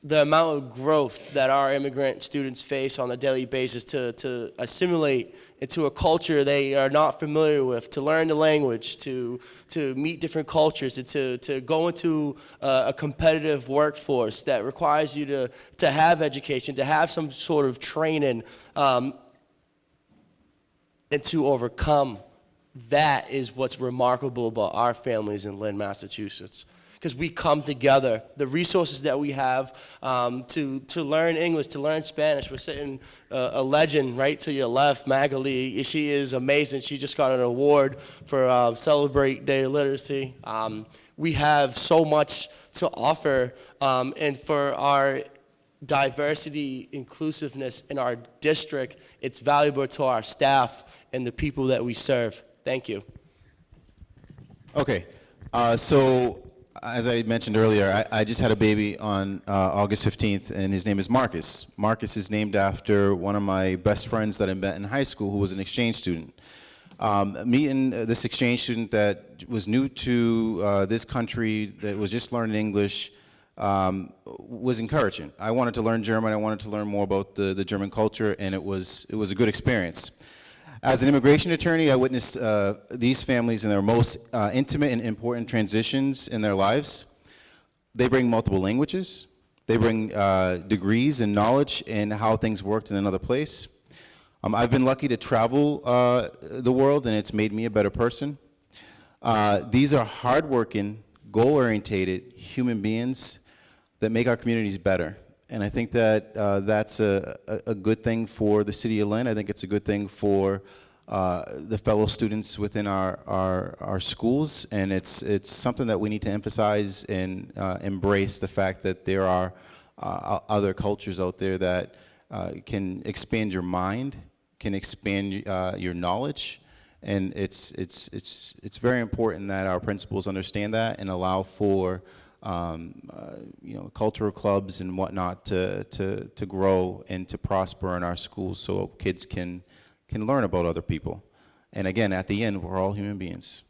The amount of growth that our immigrant students face on a daily basis to assimilate into a culture they are not familiar with, to learn the language, to meet different cultures, to go into a competitive workforce that requires you to have education, to have some sort of training, and to overcome. That is what's remarkable about our families in Lynn, Massachusetts. Because we come together, the resources that we have to learn English, to learn Spanish. We're sitting a legend right to your left, Magali. She is amazing. She just got an award for Celebrate Day of Literacy. We have so much to offer, and for our diversity, inclusiveness in our district, it's valuable to our staff and the people that we serve. Thank you. Okay, so as I mentioned earlier, I just had a baby on August 15th, and his name is Marcus. Marcus is named after one of my best friends that I met in high school who was an exchange student. Meeting this exchange student that was new to this country, that was just learning English, was encouraging. I wanted to learn German, I wanted to learn more about the German culture, and it was a good experience. As an immigration attorney, I witnessed these families in their most intimate and important transitions in their lives. They bring multiple languages. They bring degrees and knowledge in how things worked in another place. I've been lucky to travel the world, and it's made me a better person. These are hardworking, goal-oriented human beings that make our communities better. And I think that that's a good thing for the city of Lynn. I think it's a good thing for the fellow students within our schools. And it's something that we need to emphasize and embrace, the fact that there are other cultures out there that can expand your mind, can expand your knowledge. And it's very important that our principals understand that and allow for cultural clubs and whatnot to grow and to prosper in our schools, so kids can learn about other people. And again, at the end, we're all human beings.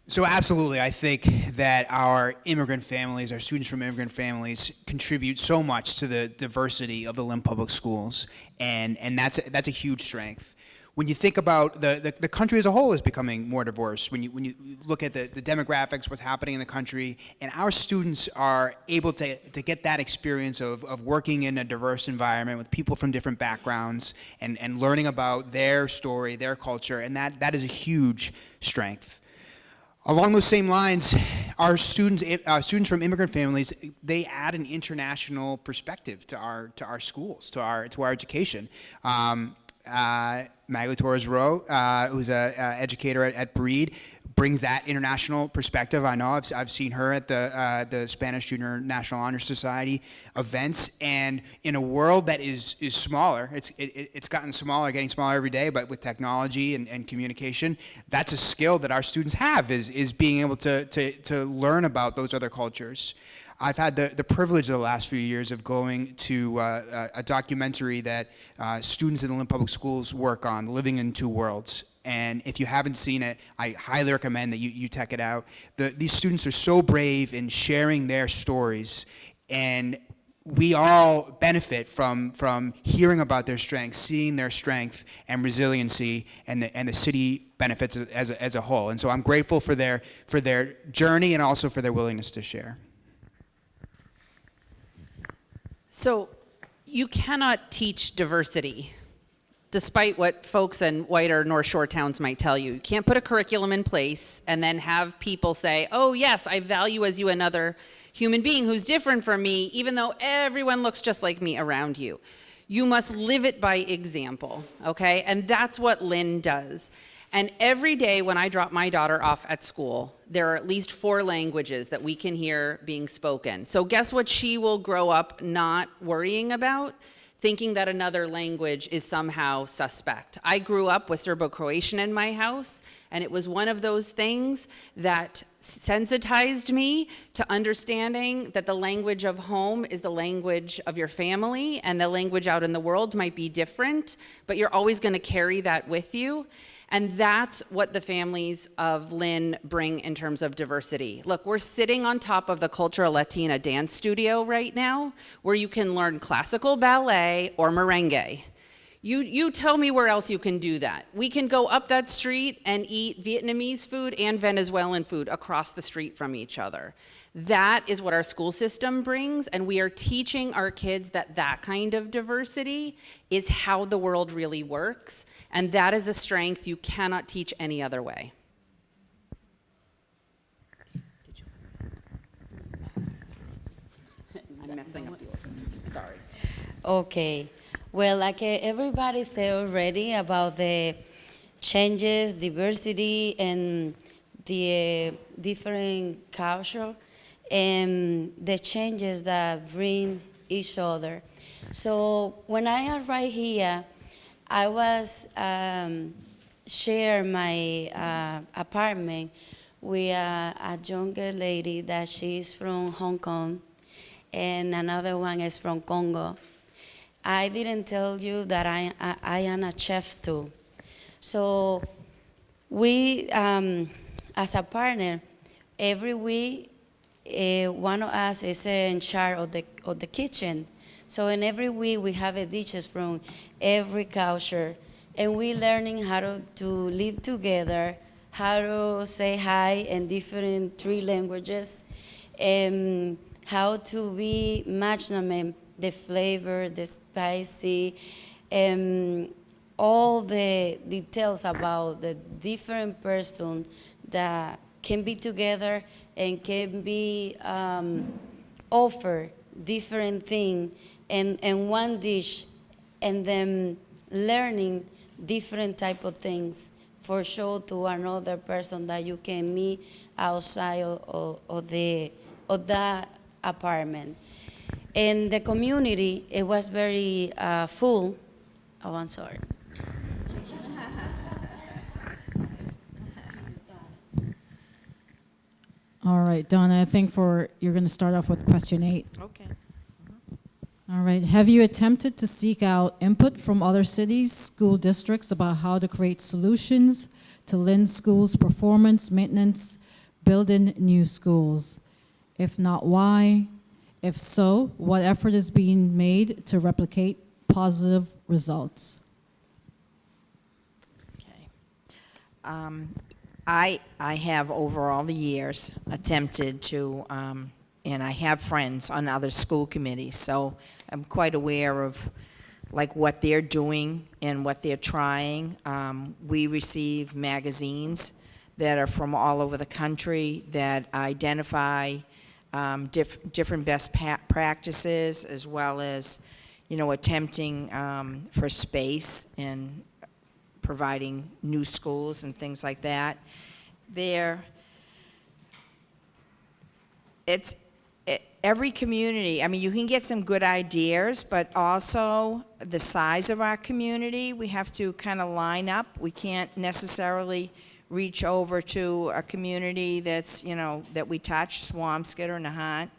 So absolutely, I think that our immigrant families, our students from immigrant families, contribute so much to the diversity of the Lynn Public Schools, and that's a huge strength. When you think about the country as a whole is becoming more diverse, when you look at the demographics, what's happening in the country, and our students are able to get that experience of working in a diverse environment with people from different backgrounds and learning about their story, their culture, and that is a huge strength. Along those same lines, our students from immigrant families, they add an international perspective to our schools, to our education. Maglie Torres-Rowe, who's an educator at Breed, brings that international perspective. I know I've seen her at the Spanish Junior National Honor Society events, and in a world that is smaller, it's gotten smaller, getting smaller every day, but with technology and communication, that's a skill that our students have, is being able to learn about those other cultures. I've had the privilege of the last few years of going to a documentary that students in the Lynn Public Schools work on, Living in Two Worlds. And if you haven't seen it, I highly recommend that you check it out. These students are so brave in sharing their stories, and we all benefit from hearing about their strengths, seeing their strength and resiliency, and the city benefits as a whole. And so I'm grateful for their journey and also for their willingness to share. So you cannot teach diversity, despite what folks in white or North Shore towns might tell you. You can't put a curriculum in place and then have people say, oh yes, I value as you another human being who's different from me, even though everyone looks just like me around you. You must live it by example, okay? And that's what Lynn does. And every day when I drop my daughter off at school, there are at least 4 languages that we can hear being spoken. So guess what she will grow up not worrying about? Thinking that another language is somehow suspect. I grew up with Serbo-Croatian in my house, and it was one of those things that sensitized me to understanding that the language of home is the language of your family, and the language out in the world might be different, but you're always going to carry that with you. And that's what the families of Lynn bring in terms of diversity. Look, we're sitting on top of the Cultural Latina dance studio right now, where you can learn classical ballet or merengue. You tell me where else you can do that. We can go up that street and eat Vietnamese food and Venezuelan food across the street from each other. That is what our school system brings, and we are teaching our kids that that kind of diversity is how the world really works, and that is a strength you cannot teach any other way. I'm messing up the order. Sorry. Okay. Well, like everybody said already about the changes, diversity, and the different culture and the changes that bring each other. So when I arrived here, I was share my apartment with a younger lady that she's from Hong Kong, and another one is from Congo. I didn't tell you that I am a chef too. So we, as a partner, every week, one of us is in charge of the kitchen. So in every week we have dishes from every culture, and we learning how to live together, how to say hi in different 3 languages, and how to be matching the flavor, the spicy, and all the details about the different person that can be together and can be offer different thing and one dish, and then learning different type of things for show to another person that you can meet outside of that apartment. And the community, it was very full. Oh, I'm sorry. All right, Donna, I think you're going to start off with question 8. Okay. All right. Have you attempted to seek out input from other cities, school districts about how to create solutions to Lynn School's performance, maintenance, building new schools? If not, why? If so, what effort is being made to replicate positive results? Okay. I have over all the years attempted to, and I have friends on other school committees, so I'm quite aware of like what they're doing and what they're trying. We receive magazines that are from all over the country that identify different best practices, as well as, attempting for space and providing new schools and things like that. Every community, I mean, you can get some good ideas, but also the size of our community, we have to kind of line up. We can't necessarily reach over to a community that's, that we touch, Swampscott or Nahant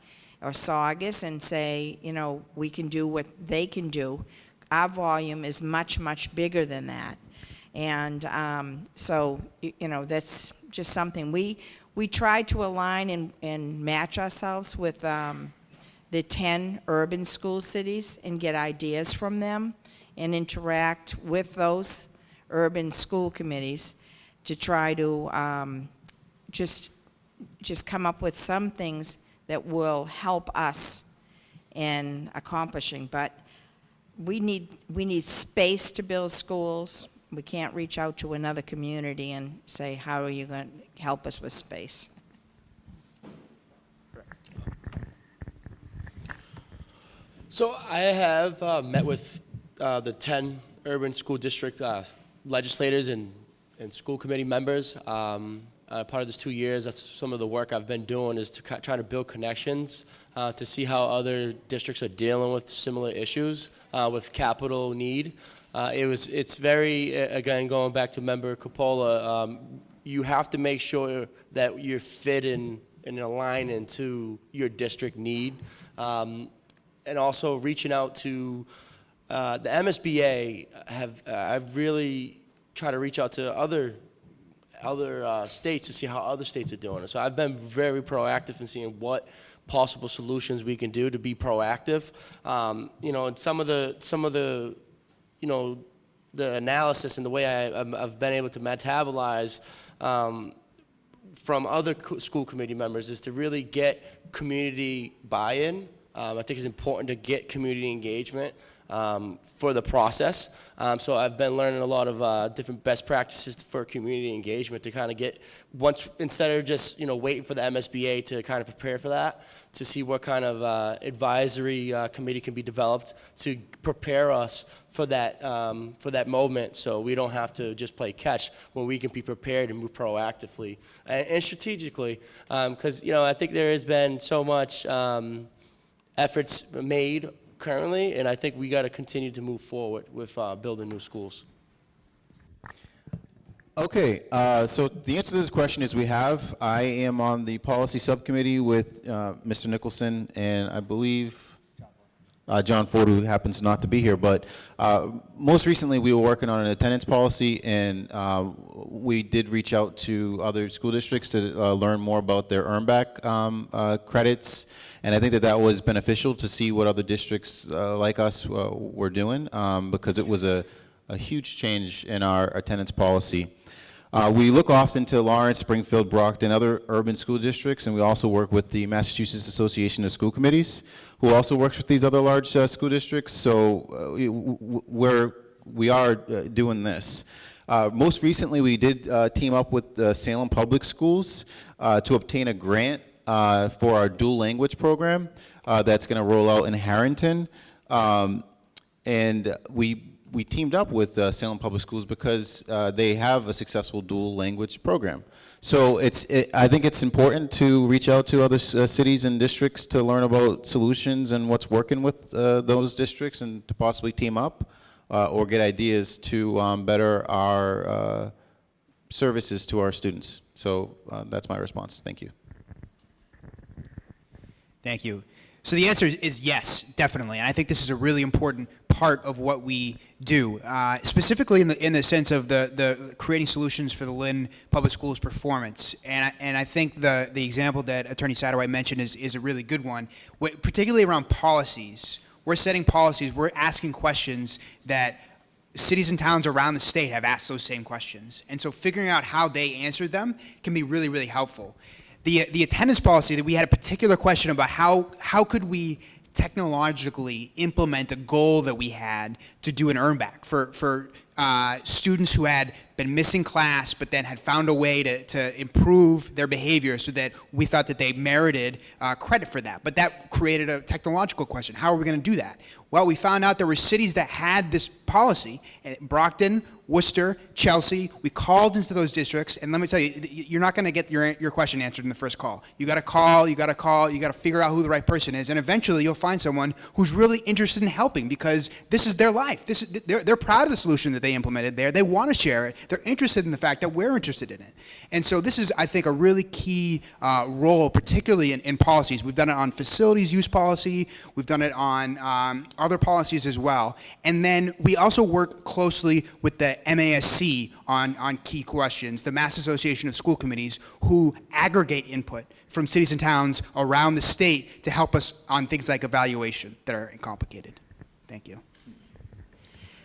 or Saugus, and say, we can do what they can do. Our volume is much, much bigger than that. And so, that's just something. We try to align and match ourselves with the 10 urban school cities and get ideas from them and interact with those urban school committees to try to just come up with some things that will help us in accomplishing. But we need space to build schools. We can't reach out to another community and say, how are you going to help us with space? So I have met with the 10 urban school district legislators and school committee members. Part of this 2 years, that's some of the work I've been doing, is to try to build connections to see how other districts are dealing with similar issues with capital need. It's very, again, going back to Member Coppola, you have to make sure that you're fit and align into your district need. And also reaching out to the MSBA, I've really tried to reach out to other states to see how other states are doing it. So I've been very proactive in seeing what possible solutions we can do to be proactive. And some of the the analysis and the way I've been able to metabolize from other school committee members is to really get community buy-in. I think it's important to get community engagement. for the process. So I've been learning a lot of different best practices for community engagement to kind of get, instead of just waiting for the MSBA to kind of prepare for that, to see what kind of advisory committee can be developed to prepare us for that moment, so we don't have to just play catch when we can be prepared and move proactively and strategically. Because I think there has been so much efforts made currently, and I think we got to continue to move forward with building new schools. Okay, so the answer to this question is I am on the policy subcommittee with Mr. Nicholson, and I believe John Ford, who happens not to be here, but most recently we were working on an attendance policy, and we did reach out to other school districts to learn more about their earn back credits, and I think that was beneficial to see what other districts like us were doing, because it was a huge change in our attendance policy. We look often to Lawrence, Springfield, Brockton, other urban school districts, and we also work with the Massachusetts Association of School Committees, who also works with these other large school districts. So we are doing this. Most recently, we did team up with Salem Public Schools to obtain a grant for our dual language program that's going to roll out in Harrington, and we teamed up with Salem Public Schools because they have a successful dual language program. So I think it's important to reach out to other cities and districts to learn about solutions and what's working with those districts, and to possibly team up or get ideas to better our services to our students. So that's my response. Thank you. Thank you. So the answer is yes, definitely. And I think this is a really important part of what we do, specifically in the sense of the creating solutions for the Lynn Public Schools performance. And I think the example that Attorney Satterwhite mentioned is a really good one, particularly around policies. We're setting policies, we're asking questions that cities and towns around the state have asked those same questions. And so figuring out how they answered them can be really, really helpful. The attendance policy, that we had a particular question about how could we technologically implement a goal that we had to do an earn back for students who had been missing class but then had found a way to improve their behavior, so that we thought that they merited credit for that. But that created a technological question. How are we going to do that? Well, we found out there were cities that had this policy: Brockton, Worcester, Chelsea. We called into those districts, and let me tell you, you're not going to get your question answered in the first call. You got to call, you got to figure out who the right person is, and eventually you'll find someone who's really interested in helping, because this is their life. They're proud of the solution that they implemented there. They want to share it. They're interested in the fact that we're interested in it. And so this is, I think, a really key role, particularly in policies. We've done it on facilities use policy. We've done it on other policies as well. And then we also work closely with the MASC on key questions, the Mass Association of School Committees, who aggregate input from cities and towns around the state to help us on things like evaluation that are complicated. Thank you.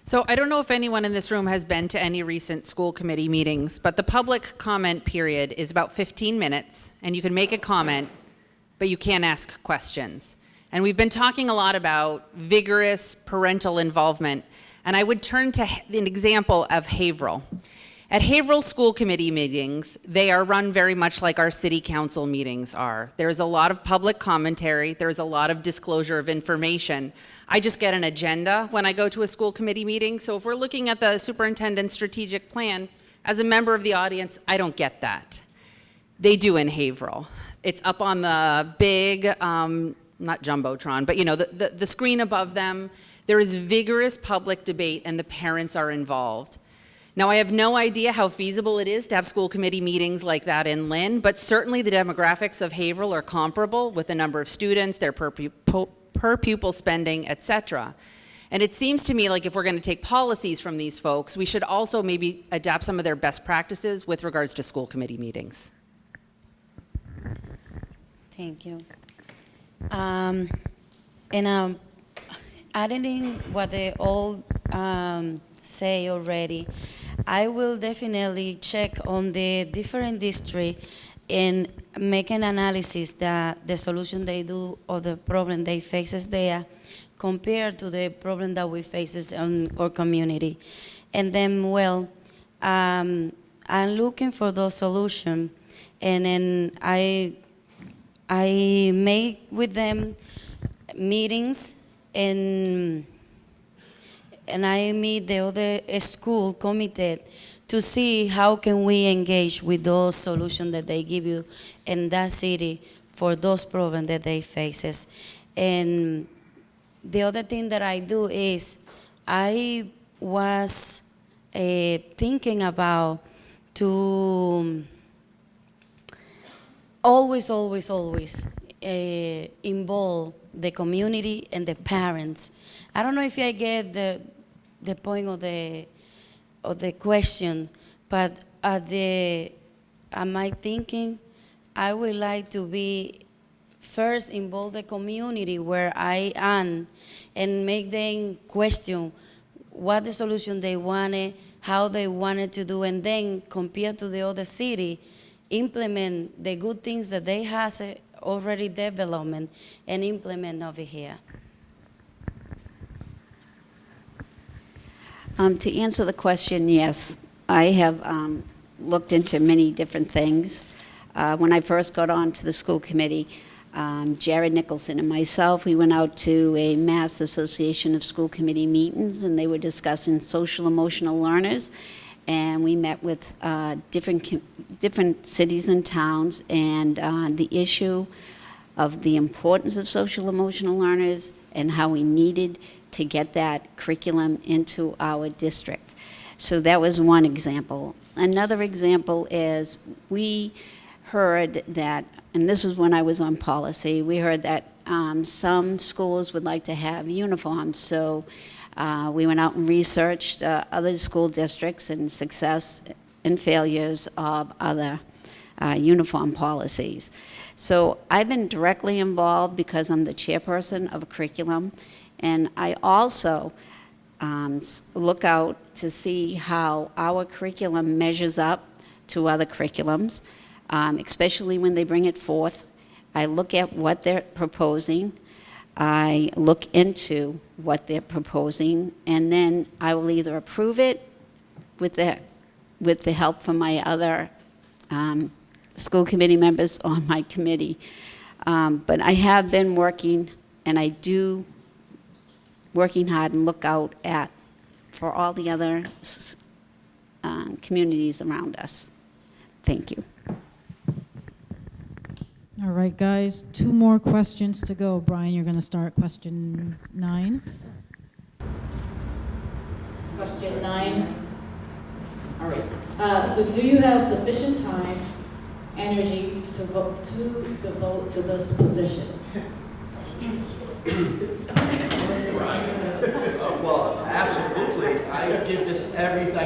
So I don't know if anyone in this room has been to any recent school committee meetings, but the public comment period is about 15 minutes, and you can make a comment, but you can't ask questions. And we've been talking a lot about vigorous parental involvement, and I would turn to an example of Haverhill. At Haverhill school committee meetings, they are run very much like our city council meetings are. There's a lot of public commentary, there's a lot of disclosure of information. I just get an agenda when I go to a school committee meeting, so if we're looking at the superintendent's strategic plan, as a member of the audience, I don't get that. They do in Haverhill. It's up on the big, not Jumbotron, but the screen above them. There is vigorous public debate and the parents are involved. Now, I have no idea how feasible it is to have school committee meetings like that in Lynn, but certainly the demographics of Haverhill are comparable with the number of students, their per pupil spending, et cetera. And it seems to me like if we're going to take policies from these folks, we should also maybe adapt some of their best practices with regards to school committee meetings. Thank you. Adding what they all say already, I will definitely check on the different districts and make an analysis that the solution they do or the problem they faces there compared to the problem that we face in our community. And then, well, I'm looking for those solutions, and then I make with them meetings, and I meet the other school committee to see how can we engage with those solutions that they give you in that city for those problems that they faces. And the other thing that I do is I was thinking about to always involve the community and the parents. I don't know if I get the point of the question, but am I thinking I would like to be first involve the community where I am and make them question what the solution they wanted, how they wanted to do, and then compare to the other city, implement the good things that they have already developed and implement over here. To answer the question, yes, I have looked into many different things. When I first got on to the school committee, Jared Nicholson and myself, we went out to a Mass Association of School Committee meetings, and they were discussing social emotional learners. And we met with different cities and towns, and the issue of the importance of social emotional learners and how we needed to get that curriculum into our district. So that was one example. Another example is we heard that, and this was when I was on policy, we heard that some schools would like to have uniforms. So we went out and researched other school districts and success and failures of other uniform policies. So I've been directly involved because I'm the chairperson of a curriculum, and I also look out to see how our curriculum measures up to other curriculums, especially when they bring it forth. I look at what they're proposing. I look into what they're proposing, and then I will either approve it with the help from my other school committee members on my committee. But I have been working, and I do working hard and look out for all the other communities around us. Thank you. All right, guys, 2 more questions to go. Brian, you're going to start question 9. Question 9. All right. So do you have sufficient time, energy to devote to this position? Well, absolutely. I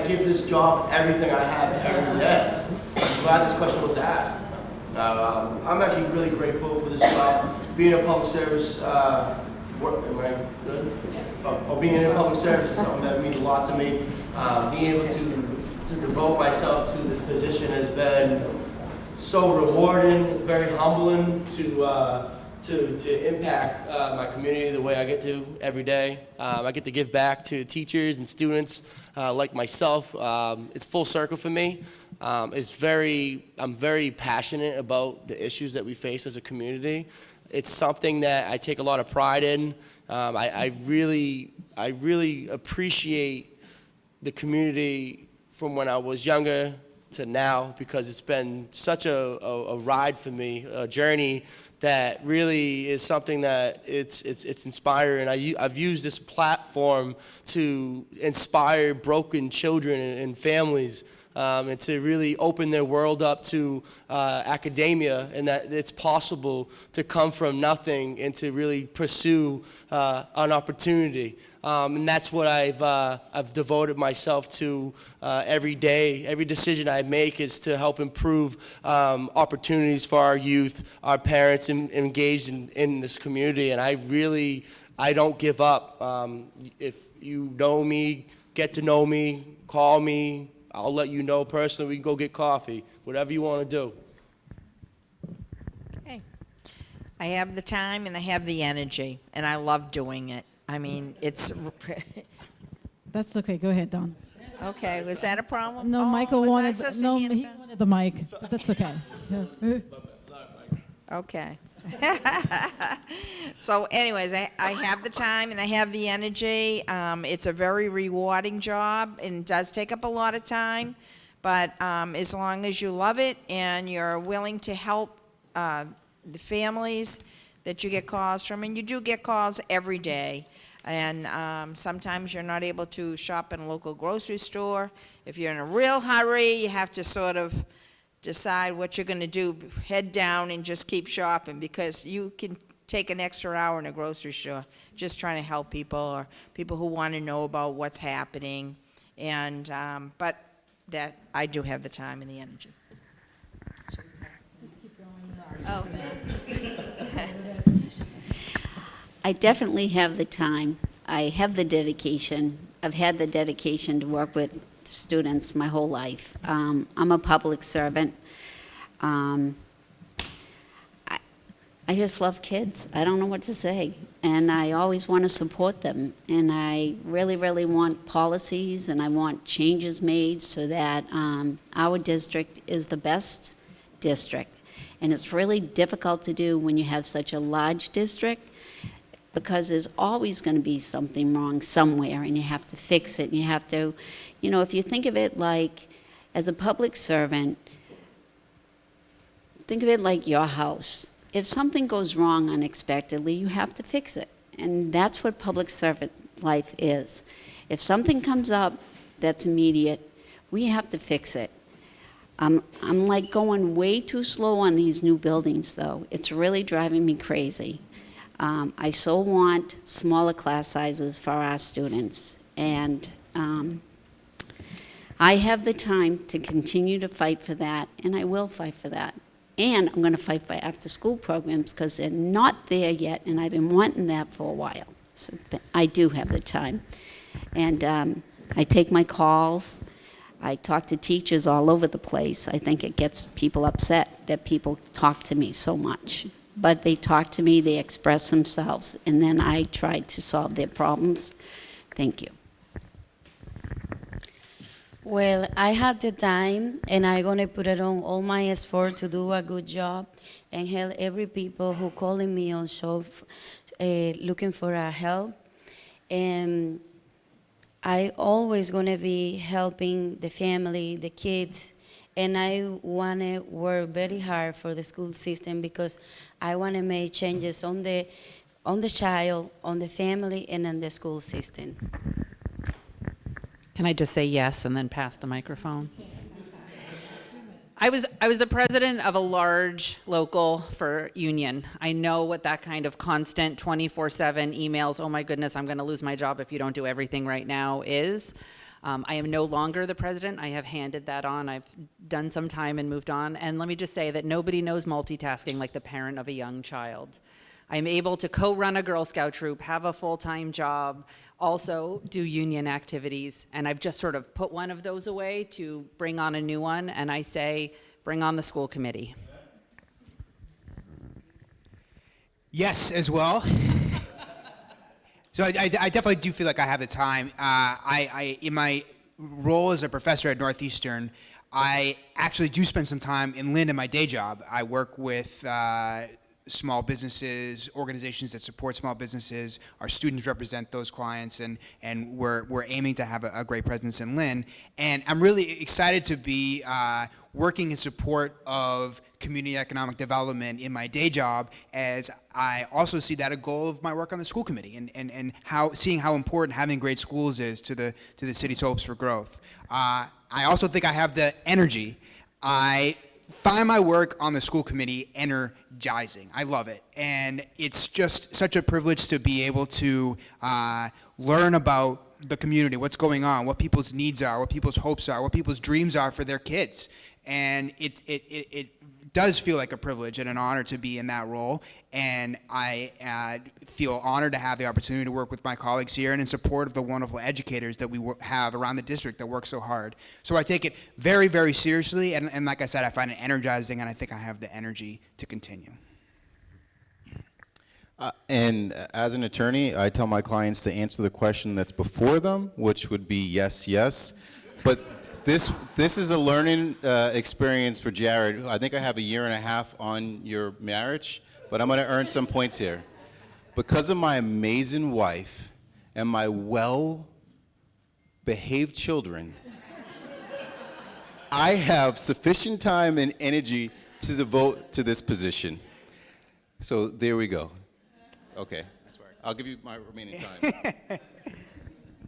give this job everything I have every day. I'm glad this question was asked. I'm actually really grateful for this job. Being a public service, am I good? Being in a public service is something that means a lot to me. Being able to devote myself to this position has been so rewarding. It's very humbling to impact my community the way I get to every day. I get to give back to teachers and students like myself. It's full circle for me. I'm very passionate about the issues that we face as a community. It's something that I take a lot of pride in. I really appreciate the community from when I was younger to now, because it's been such a ride for me, a journey that really is something that it's inspiring. I've used this platform to inspire broken children and families, and to really open their world up to academia, and that it's possible to come from nothing and to really pursue an opportunity. And that's what I've devoted myself to every day. Every decision I make is to help improve opportunities for our youth, our parents engaged in this community. And I don't give up. If you know me, get to know me, call me. I'll let you know personally. We can go get coffee, whatever you want to do. Okay. I have the time and I have the energy, and I love doing it. I mean, it's, That's okay. Go ahead, Don. okay, was that a problem? No, Oh, Michael was I wanted. supposed to No, hand he that? wanted the mic, but that's okay. Yeah. Okay. So anyways, I have the time and I have the energy. It's a very rewarding job and does take up a lot of time. But as long as you love it and you're willing to help the families that you get calls from, and you do get calls every day, and sometimes you're not able to shop in a local grocery store. If you're in a real hurry, you have to sort of decide what you're going to do, head down and just keep shopping, because you can take an extra hour in a grocery store just trying to help people, or people who want to know about what's happening. And but that I do have the time and the energy. Oh. I definitely have the time. I have the dedication. I've had the dedication to work with students my whole life. I'm a public servant. I just love kids. I don't know what to say. And I always want to support them. And I really, really want policies, and I want changes made so that our district is the best district. And it's really difficult to do when you have such a large district, because there's always going to be something wrong somewhere, and you have to fix it. And you have to, you know, if you think of it like, as a public servant, think of it like your house. If something goes wrong unexpectedly, you have to fix it. And that's what public servant life is. If something comes up that's immediate, we have to fix it. I'm like going way too slow on these new buildings, though. It's really driving me crazy. I so want smaller class sizes for our students. And I have the time to continue to fight for that, and I will fight for that. And I'm going to fight for after-school programs, because they're not there yet, and I've been wanting that for a while. So I do have the time. And I take my calls. I talk to teachers all over the place. I think it gets people upset that people talk to me so much. But they talk to me, they express themselves, and then I try to solve their problems. Thank you. Well, I had the time, and I'm gonna put it on all my effort to do a good job and help every people who calling me on show, looking for a help. And I always gonna be helping the family, the kids, and I wanna work very hard for the school system, because I wanna make changes on the child, on the family, and on the school system. Can I just say yes and then pass the microphone? I was the president of a large local for union. I know what that kind of constant 24/7 emails, oh my goodness, I'm going to lose my job if you don't do everything right now is. I am no longer the president. I have handed that on. I've done some time and moved on. And let me just say that nobody knows multitasking like the parent of a young child. I'm able to co-run a Girl Scout troop, have a full-time job, also do union activities, and I've just sort of put one of those away to bring on a new one, and I say, bring on the school committee. Yes, as well. So I definitely do feel like I have the time. In my role as a professor at Northeastern, I actually do spend some time in Lynn in my day job. I work with small businesses, organizations that support small businesses. Our students represent those clients, and we're aiming to have a great presence in Lynn. And I'm really excited to be working in support of community economic development in my day job, as I also see that a goal of my work on the school committee, and seeing how important having great schools is to the city's hopes for growth. I also think I have the energy. I find my work on the school committee energizing. I love it. And it's just such a privilege to be able to learn about the community, what's going on, what people's needs are, what people's hopes are, what people's dreams are for their kids. And it does feel like a privilege and an honor to be in that role. And I feel honored to have the opportunity to work with my colleagues here and in support of the wonderful educators that we have around the district that work so hard. So I take it very, very seriously. And like I said, I find it energizing, and I think I have the energy to continue. And as an attorney, I tell my clients to answer the question that's before them, which would be yes, yes. But this is a learning experience for Jared. I think I have a year and a half on your marriage, but I'm going to earn some points here. Because of my amazing wife and my well-behaved children, I have sufficient time and energy to devote to this position. So there we go. Okay, I swear. I'll give you my remaining time.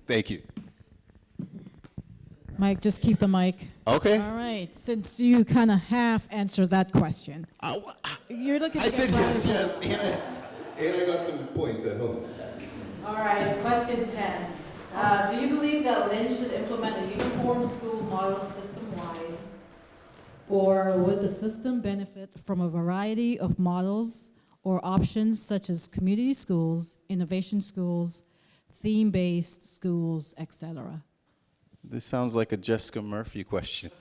Thank you. Mike, just keep the mic. Okay. All right. Since you kind of half answered that question, you're looking. I said yes, and I got some points at home. All right, question 10. Do you believe that Lynn should implement a uniform school model system-wide? Or would the system benefit from a variety of models or options such as community schools, innovation schools, theme-based schools, etc.? This sounds like a Jessica Murphy question.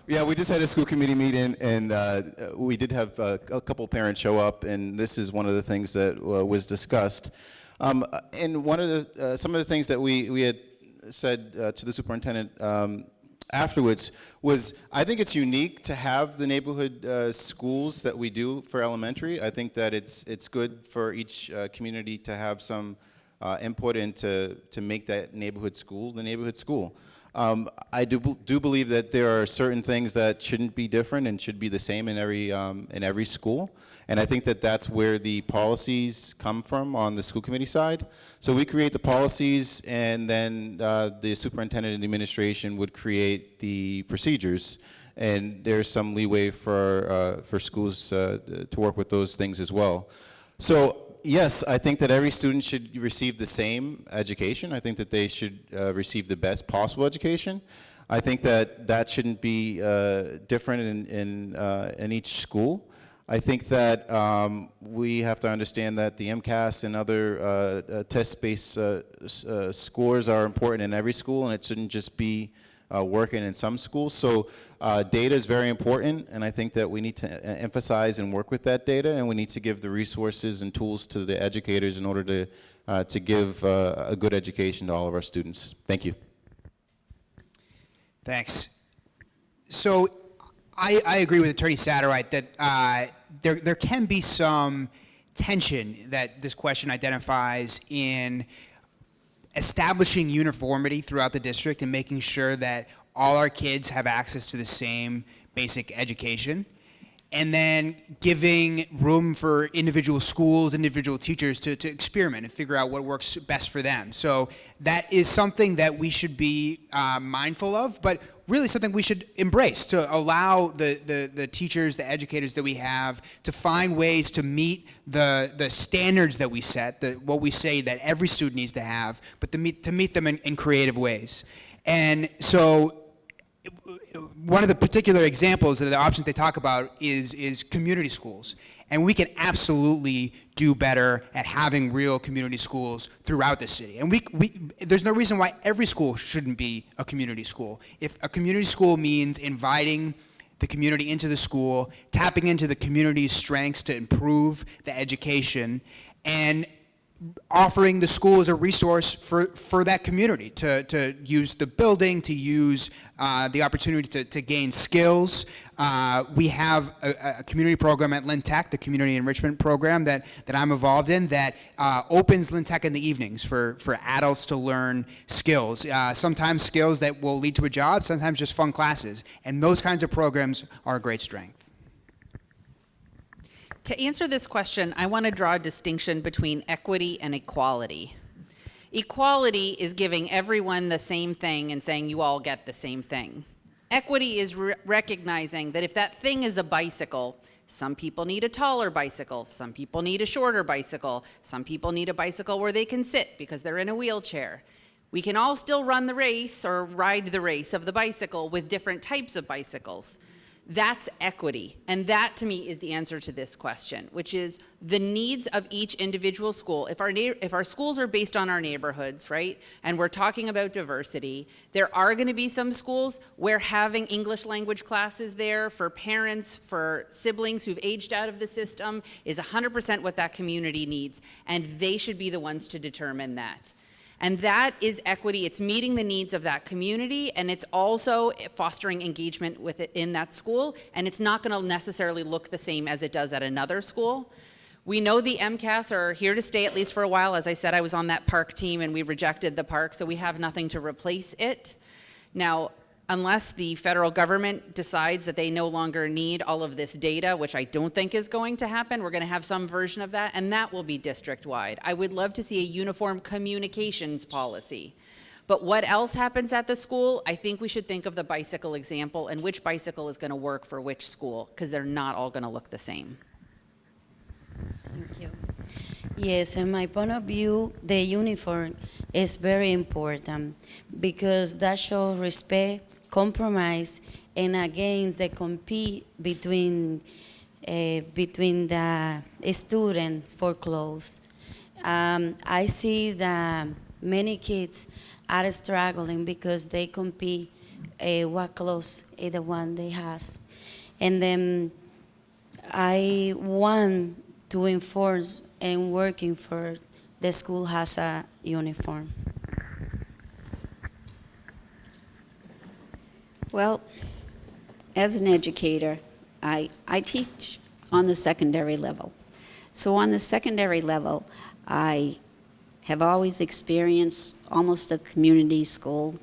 Yeah, we just had a school committee meeting, and we did have a couple parents show up, and this is one of the things that was discussed. And one of the some of the things that we had said to the superintendent afterwards was, I think it's unique to have the neighborhood schools that we do for elementary. I think that it's good for each community to have some input into to make that neighborhood school the neighborhood school. I do believe that there are certain things that shouldn't be different and should be the same in every school, and I think that that's where the policies come from on the school committee side. So we create the policies, and then the superintendent and the administration would create the procedures, and there's some leeway for schools to work with those things as well. So yes, I think that every student should receive the same education. I think that they should receive the best possible education. I think that that shouldn't be different in each school. I think that we have to understand that the MCAS and other test-based scores are important in every school, and it shouldn't just be working in some schools. So data is very important, and I think that we need to emphasize and work with that data, and we need to give the resources and tools to the educators in order to give a good education to all of our students. Thank you. Thanks. So I agree with Attorney Satterwhite that there can be some tension that this question identifies in establishing uniformity throughout the district and making sure that all our kids have access to the same basic education, and then giving room for individual schools, individual teachers to experiment and figure out what works best for them. So that is something that we should be mindful of, but really something we should embrace, to allow the teachers, the educators that we have, to find ways to meet the standards that we set, what we say that every student needs to have, but to meet them in creative ways. And so one of the particular examples of the options they talk about is community schools. And we can absolutely do better at having real community schools throughout the city. And there's no reason why every school shouldn't be a community school. If a community school means inviting the community into the school, tapping into the community's strengths to improve the education, and offering the school as a resource for that community to use the building, to use the opportunity to gain skills. We have a community program at Lynn Tech, the community enrichment program that I'm involved in, that opens Lynn Tech in the evenings for adults to learn skills. Sometimes skills that will lead to a job, sometimes just fun classes. And those kinds of programs are a great strength. To answer this question, I want to draw a distinction between equity and equality. Equality is giving everyone the same thing and saying you all get the same thing. Equity is recognizing that if that thing is a bicycle, some people need a taller bicycle, some people need a shorter bicycle, some people need a bicycle where they can sit because they're in a wheelchair. We can all still run the race or ride the race of the bicycle with different types of bicycles. That's equity. And that, to me, is the answer to this question, which is the needs of each individual school. If our schools are based on our neighborhoods, right, and we're talking about diversity, there are going to be some schools where having English language classes there for parents, for siblings who've aged out of the system is 100% what that community needs, and they should be the ones to determine that. And that is equity. It's meeting the needs of that community, and it's also fostering engagement with it in that school, and it's not going to necessarily look the same as it does at another school. We know the MCAS are here to stay at least for a while. As I said, I was on that park team, and we rejected the park, so we have nothing to replace it. Now, unless the federal government decides that they no longer need all of this data, which I don't think is going to happen, we're going to have some version of that, and that will be district-wide. I would love to see a uniform communications policy. But what else happens at the school? I think we should think of the bicycle example and which bicycle is going to work for which school, because they're not all going to look the same. Thank you. Yes, in my point of view, the uniform is very important because that shows respect, compromise, and against the compete between the student for clothes. I see that many kids are struggling because they compete what clothes is the one they has. And then I want to enforce and working for the school has a uniform. Well, as an educator, I teach on the secondary level. So on the secondary level, I have always experienced almost a community school.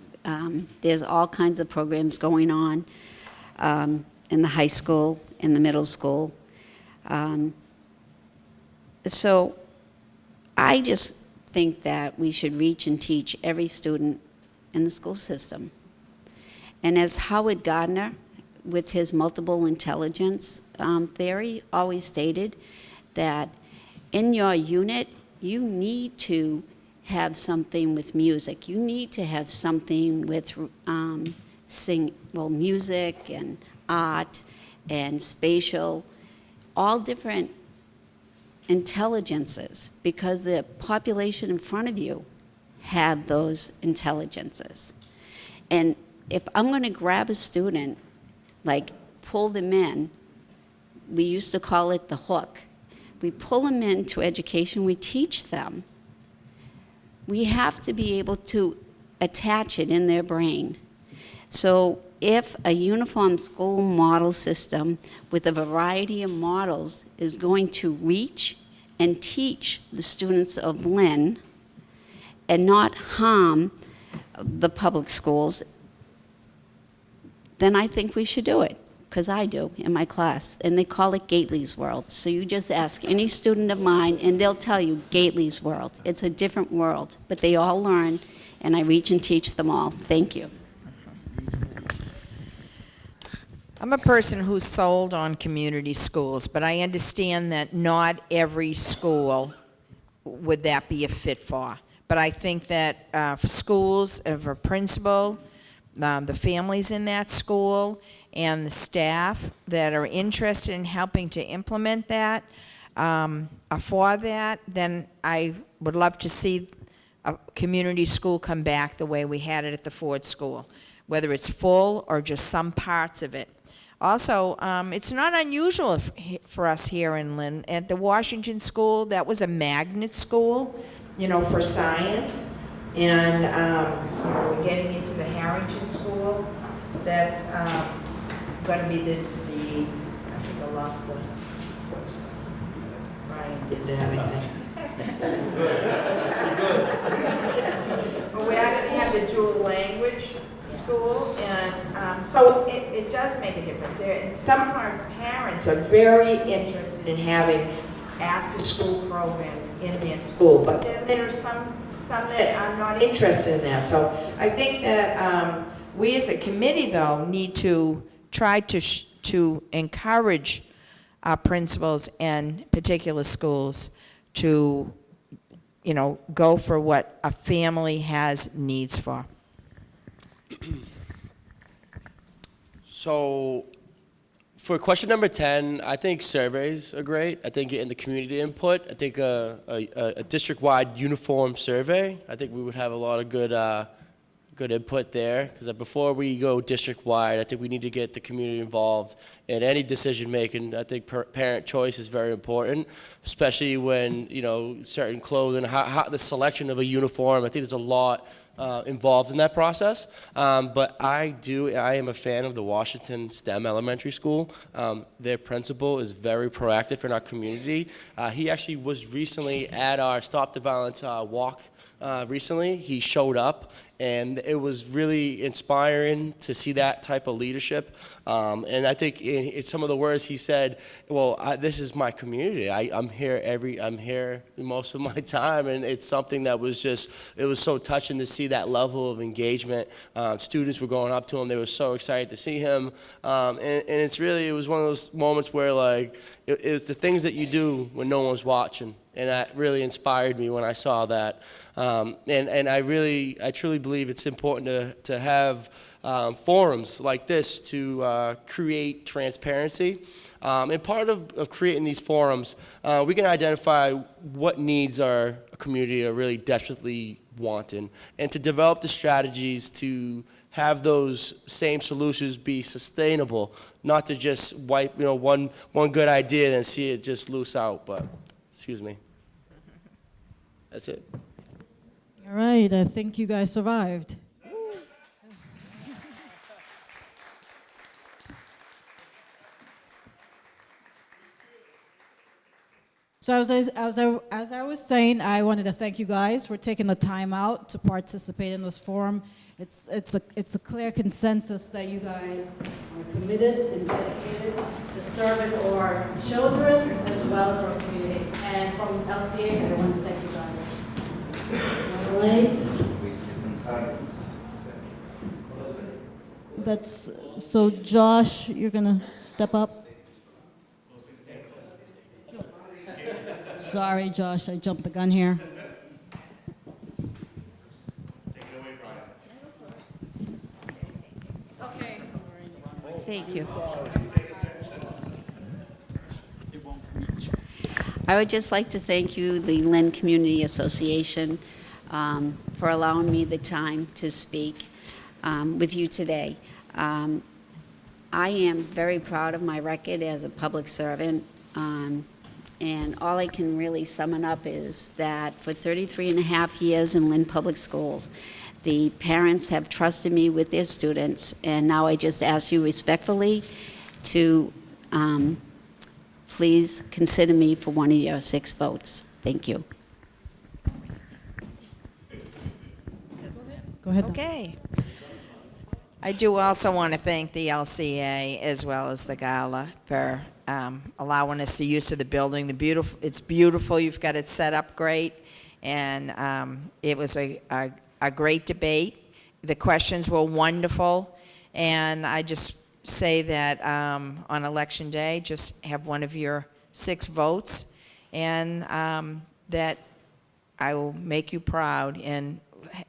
There's all kinds of programs going on in the high school, in the middle school. So I just think that we should reach and teach every student in the school system. And as Howard Gardner, with his multiple intelligence theory, always stated that in your unit, you need to have something with music. You need to have something with music and art and spatial, all different intelligences, because the population in front of you have those intelligences. And if I'm going to grab a student, like pull them in, we used to call it the hook. We pull them into education, we teach them. We have to be able to attach it in their brain. So if a uniform school model system with a variety of models is going to reach and teach the students of Lynn and not harm the public schools, then I think we should do it, because I do in my class, and they call it Gately's World. So you just ask any student of mine, and they'll tell you Gately's World. It's a different world, but they all learn, and I reach and teach them all. Thank you. I'm a person who's sold on community schools, but I understand that not every school would that be a fit for. But I think that for schools, for principal, the families in that school, and the staff that are interested in helping to implement that, are for that, then I would love to see a community school come back the way we had it at the Ford School, whether it's full or just some parts of it. Also, it's not unusual for us here in Lynn. At the Washington School, that was a magnet school, for science. And we're getting into the Harrington School. That's going to be the I think I lost the, Brian did that, I think. But we are going to have the dual language school, and so it does make a difference there. And some of our parents are very interested in having after-school programs in their school, but then there are some that are not interested in that. So I think that we as a committee, though, need to try to encourage our principals and particular schools to, go for what a family has needs for. So For question number 10, I think surveys are great. I think getting the community input. I think a district-wide uniform survey. I think we would have a lot of good input there. Because before we go district-wide, I think we need to get the community involved in any decision-making. I think parent choice is very important, especially when, you know, certain clothing, how the selection of a uniform. I think there's a lot involved in that process. But I am a fan of the Washington STEM Elementary School. Their principal is very proactive in our community. He actually was recently at our Stop the Violence walk recently. He showed up, and it was really inspiring to see that type of leadership. And I think in some of the words he said, well, this is my community. I'm here most of my time, and it's something that was it was so touching to see that level of engagement. Students were going up to him. They were so excited to see him. And it was one of those moments where, like, it was the things that you do when no one's watching. And that really inspired me when I saw that. And I truly believe it's important to have forums like this to create transparency. And part of creating these forums, we can identify what needs our community are really desperately wanting, and to develop the strategies to have those same solutions be sustainable, not to just wipe one good idea and then see it just loose out. But excuse me. That's it. All right, I think you guys survived. So as I was saying, I wanted to thank you guys for taking the time out to participate in this forum. It's a clear consensus that you guys are committed and dedicated to serving our children as well as our community. And from LCA, I want to thank you guys. All right. So Josh, you're gonna step up. Sorry, Josh, I jumped the gun here. Thank you. I would just like to thank you, the Lynn Community Association, for allowing me the time to speak with you today. I am very proud of my record as a public servant, and all I can really sum it up is that for 33 and a half years in Lynn Public Schools, the parents have trusted me with their students, and now I just ask you respectfully to please consider me for one of your 6 votes. Thank you. Go ahead. Okay. I do also want to thank the LCA as well as the Gala for allowing us the use of the building. It's beautiful. You've got it set up great, and it was a great debate. The questions were wonderful, and I just say that on election day, just have one of your 6 votes, and that I will make you proud and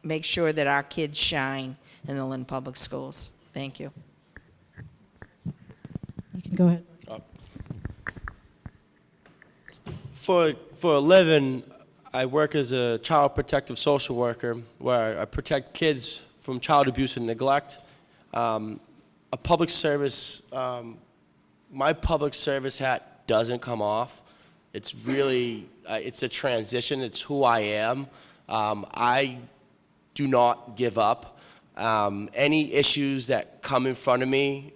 make sure that our kids shine in the Lynn Public Schools. Thank you. You can go ahead. For a living, I work as a child protective social worker, where I protect kids from child abuse and neglect. A public service, my public service hat doesn't come off. It's really, it's a transition. It's who I am. I do not give up. Any issues that come in front of me,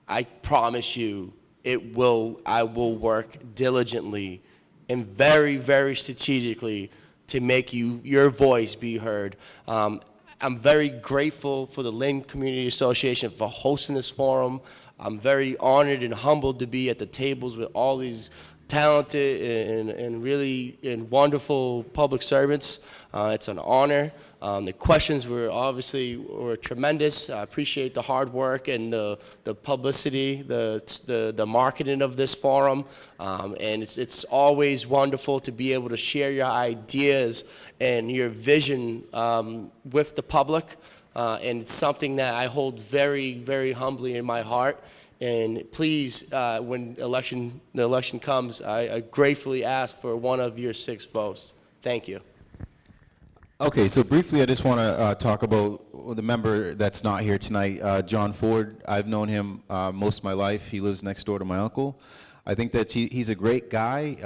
I promise you, I will work diligently and very, very strategically to make your voice be heard. I'm very grateful for the Lynn Community Association for hosting this forum. I'm very honored and humbled to be at the tables with all these talented and really wonderful public servants. It's an honor. The questions were tremendous. I appreciate the hard work and the publicity, the marketing of this forum. And it's always wonderful to be able to share your ideas and your vision with the public. And it's something that I hold very, very humbly in my heart. And please, when the election comes, I gratefully ask for one of your 6 votes. Thank you. Okay, so briefly, I just want to talk about the member that's not here tonight, John Ford. I've known him most of my life. He lives next door to my uncle. I think that he's a great guy.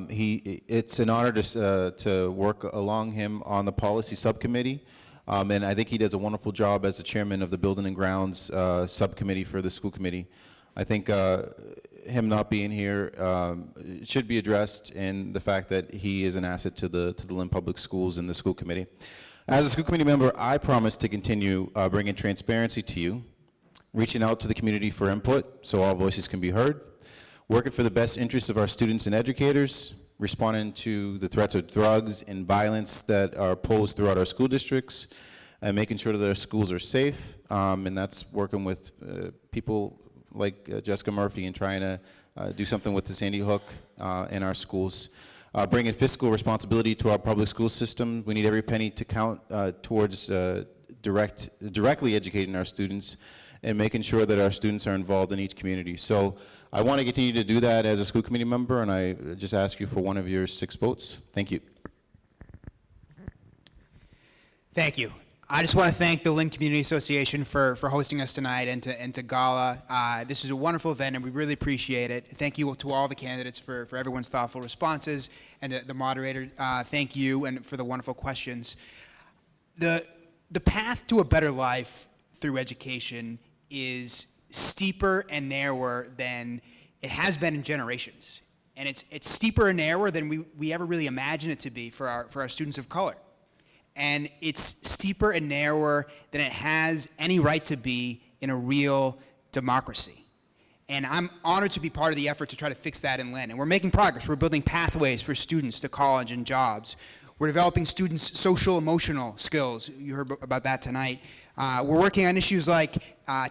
It's an honor to work along him on the policy subcommittee, and I think he does a wonderful job as the chairman of the Building and Grounds subcommittee for the school committee. I think him not being here should be addressed, in the fact that he is an asset to the Lynn Public Schools and the school committee. As a school committee member, I promise to continue bringing transparency to you, reaching out to the community for input so all voices can be heard, working for the best interests of our students and educators, responding to the threats of drugs and violence that are posed throughout our school districts, and making sure that our schools are safe, and that's working with people like Jessica Murphy and trying to do something with the Sandy Hook in our schools. Bringing fiscal responsibility to our public school system. We need every penny to count towards directly educating our students and making sure that our students are involved in each community. So I want to continue to do that as a school committee member, and I just ask you for one of your 6 votes. Thank you. Thank you. I just want to thank the Lynn Community Association for hosting us tonight, and to Gala. This is a wonderful event, and we really appreciate it. Thank you to all the candidates for everyone's thoughtful responses, and to the moderator, thank you, and for the wonderful questions. The path to a better life through education is steeper and narrower than it has been in generations. And it's steeper and narrower than we ever really imagined it to be for our students of color. And it's steeper and narrower than it has any right to be in a real democracy. And I'm honored to be part of the effort to try to fix that in Lynn. And we're making progress. We're building pathways for students to college and jobs. We're developing students' social, emotional skills. You heard about that tonight. We're working on issues like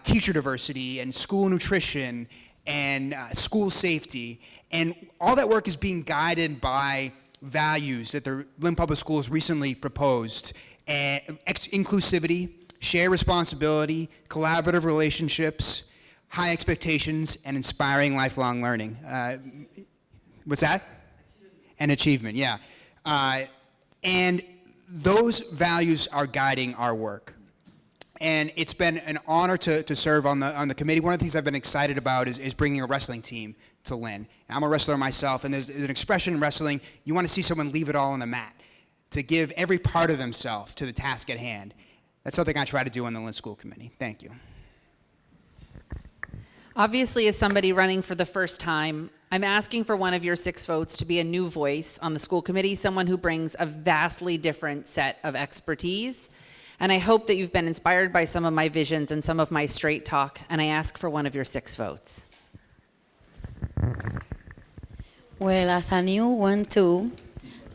teacher diversity and school nutrition and school safety. And all that work is being guided by values that the Lynn Public Schools recently proposed: inclusivity, shared responsibility, collaborative relationships, high expectations, and inspiring lifelong learning. What's that? And achievement, yeah. And those values are guiding our work. And it's been an honor to serve on the committee. One of the things I've been excited about is bringing a wrestling team to Lynn. I'm a wrestler myself, and there's an expression in wrestling: you want to see someone leave it all on the mat, to give every part of themselves to the task at hand. That's something I try to do on the Lynn School Committee. Thank you. Obviously, as somebody running for the first time, I'm asking for one of your 6 votes to be a new voice on the school committee, someone who brings a vastly different set of expertise. And I hope that you've been inspired by some of my visions and some of my straight talk, and I ask for one of your 6 votes. Well, as a new one too,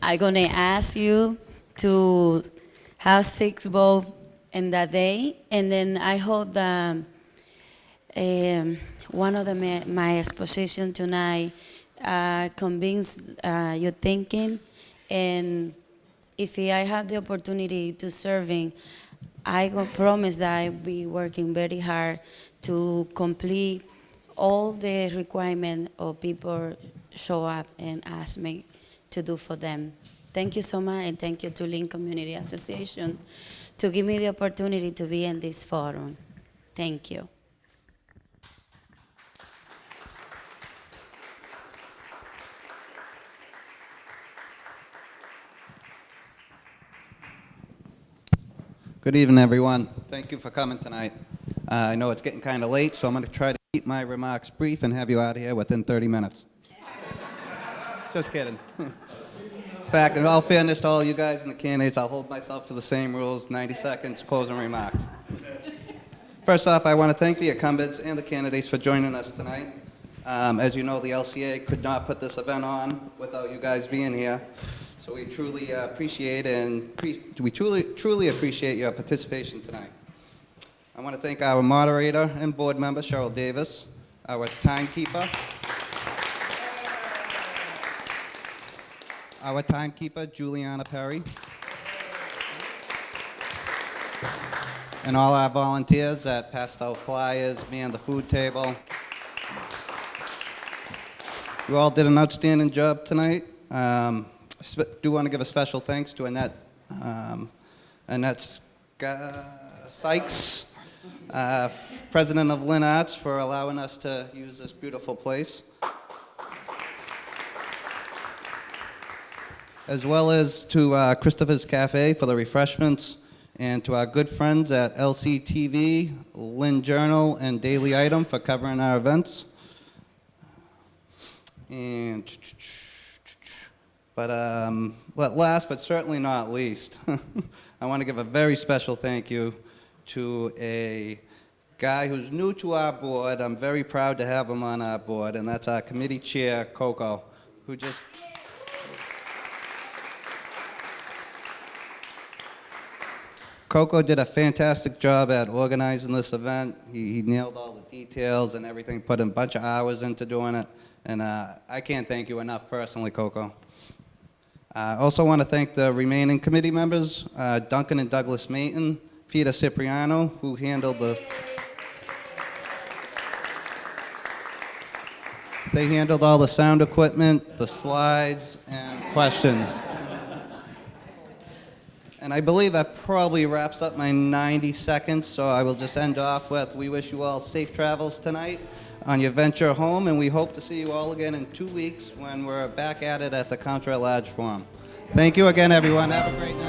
I'm gonna ask you to have 6 votes in that day, and then I hope that one of my exposition tonight convince your thinking, and if I have the opportunity to serving, I go promise that I'll be working very hard to complete all the requirements of people show up and ask me to do for them. Thank you so much, and thank you to Lynn Community Association to give me the opportunity to be in this forum. Thank you. Good evening, everyone. Thank you for coming tonight. I know it's getting kind of late, so I'm going to try to keep my remarks brief and have you out of here within 30 minutes. Just kidding. In fact, in all fairness to all you guys and the candidates, I'll hold myself to the same rules: 90 seconds, closing remarks. First off, I want to thank the incumbents and the candidates for joining us tonight. As you know, the LCA could not put this event on without you guys being here. So we truly appreciate appreciate your participation tonight. I want to thank our moderator and board member, Cheryl Davis, our timekeeper, Juliana Perry, and all our volunteers that passed out flyers, manned the food table, You all did an outstanding job tonight. Do want to give a special thanks to Annette Sykes, president of Lynn Arts, for allowing us to use this beautiful place. As well as to Christopher's Cafe for the refreshments, and to our good friends at LCTV, Lynn Journal, and Daily Item for covering our events. And, but last but certainly not least, I want to give a very special thank you to a guy who's new to our board. I'm very proud to have him on our board, and that's our committee chair, Coco, who just... Coco did a fantastic job at organizing this event. He nailed all the details and everything, put a bunch of hours into doing it. And I can't thank you enough personally, Coco. I also want to thank the remaining committee members, Duncan and Douglas Mayton, Peter Cipriano, who handled they handled all the sound equipment, the slides, and questions. And I believe that probably wraps up my 90 seconds, so I will just end off with, we wish you all safe travels tonight on your venture home, and we hope to see you all again in 2 weeks when we're back at it at the Contra Large Forum. Thank you again, everyone. Have a great night.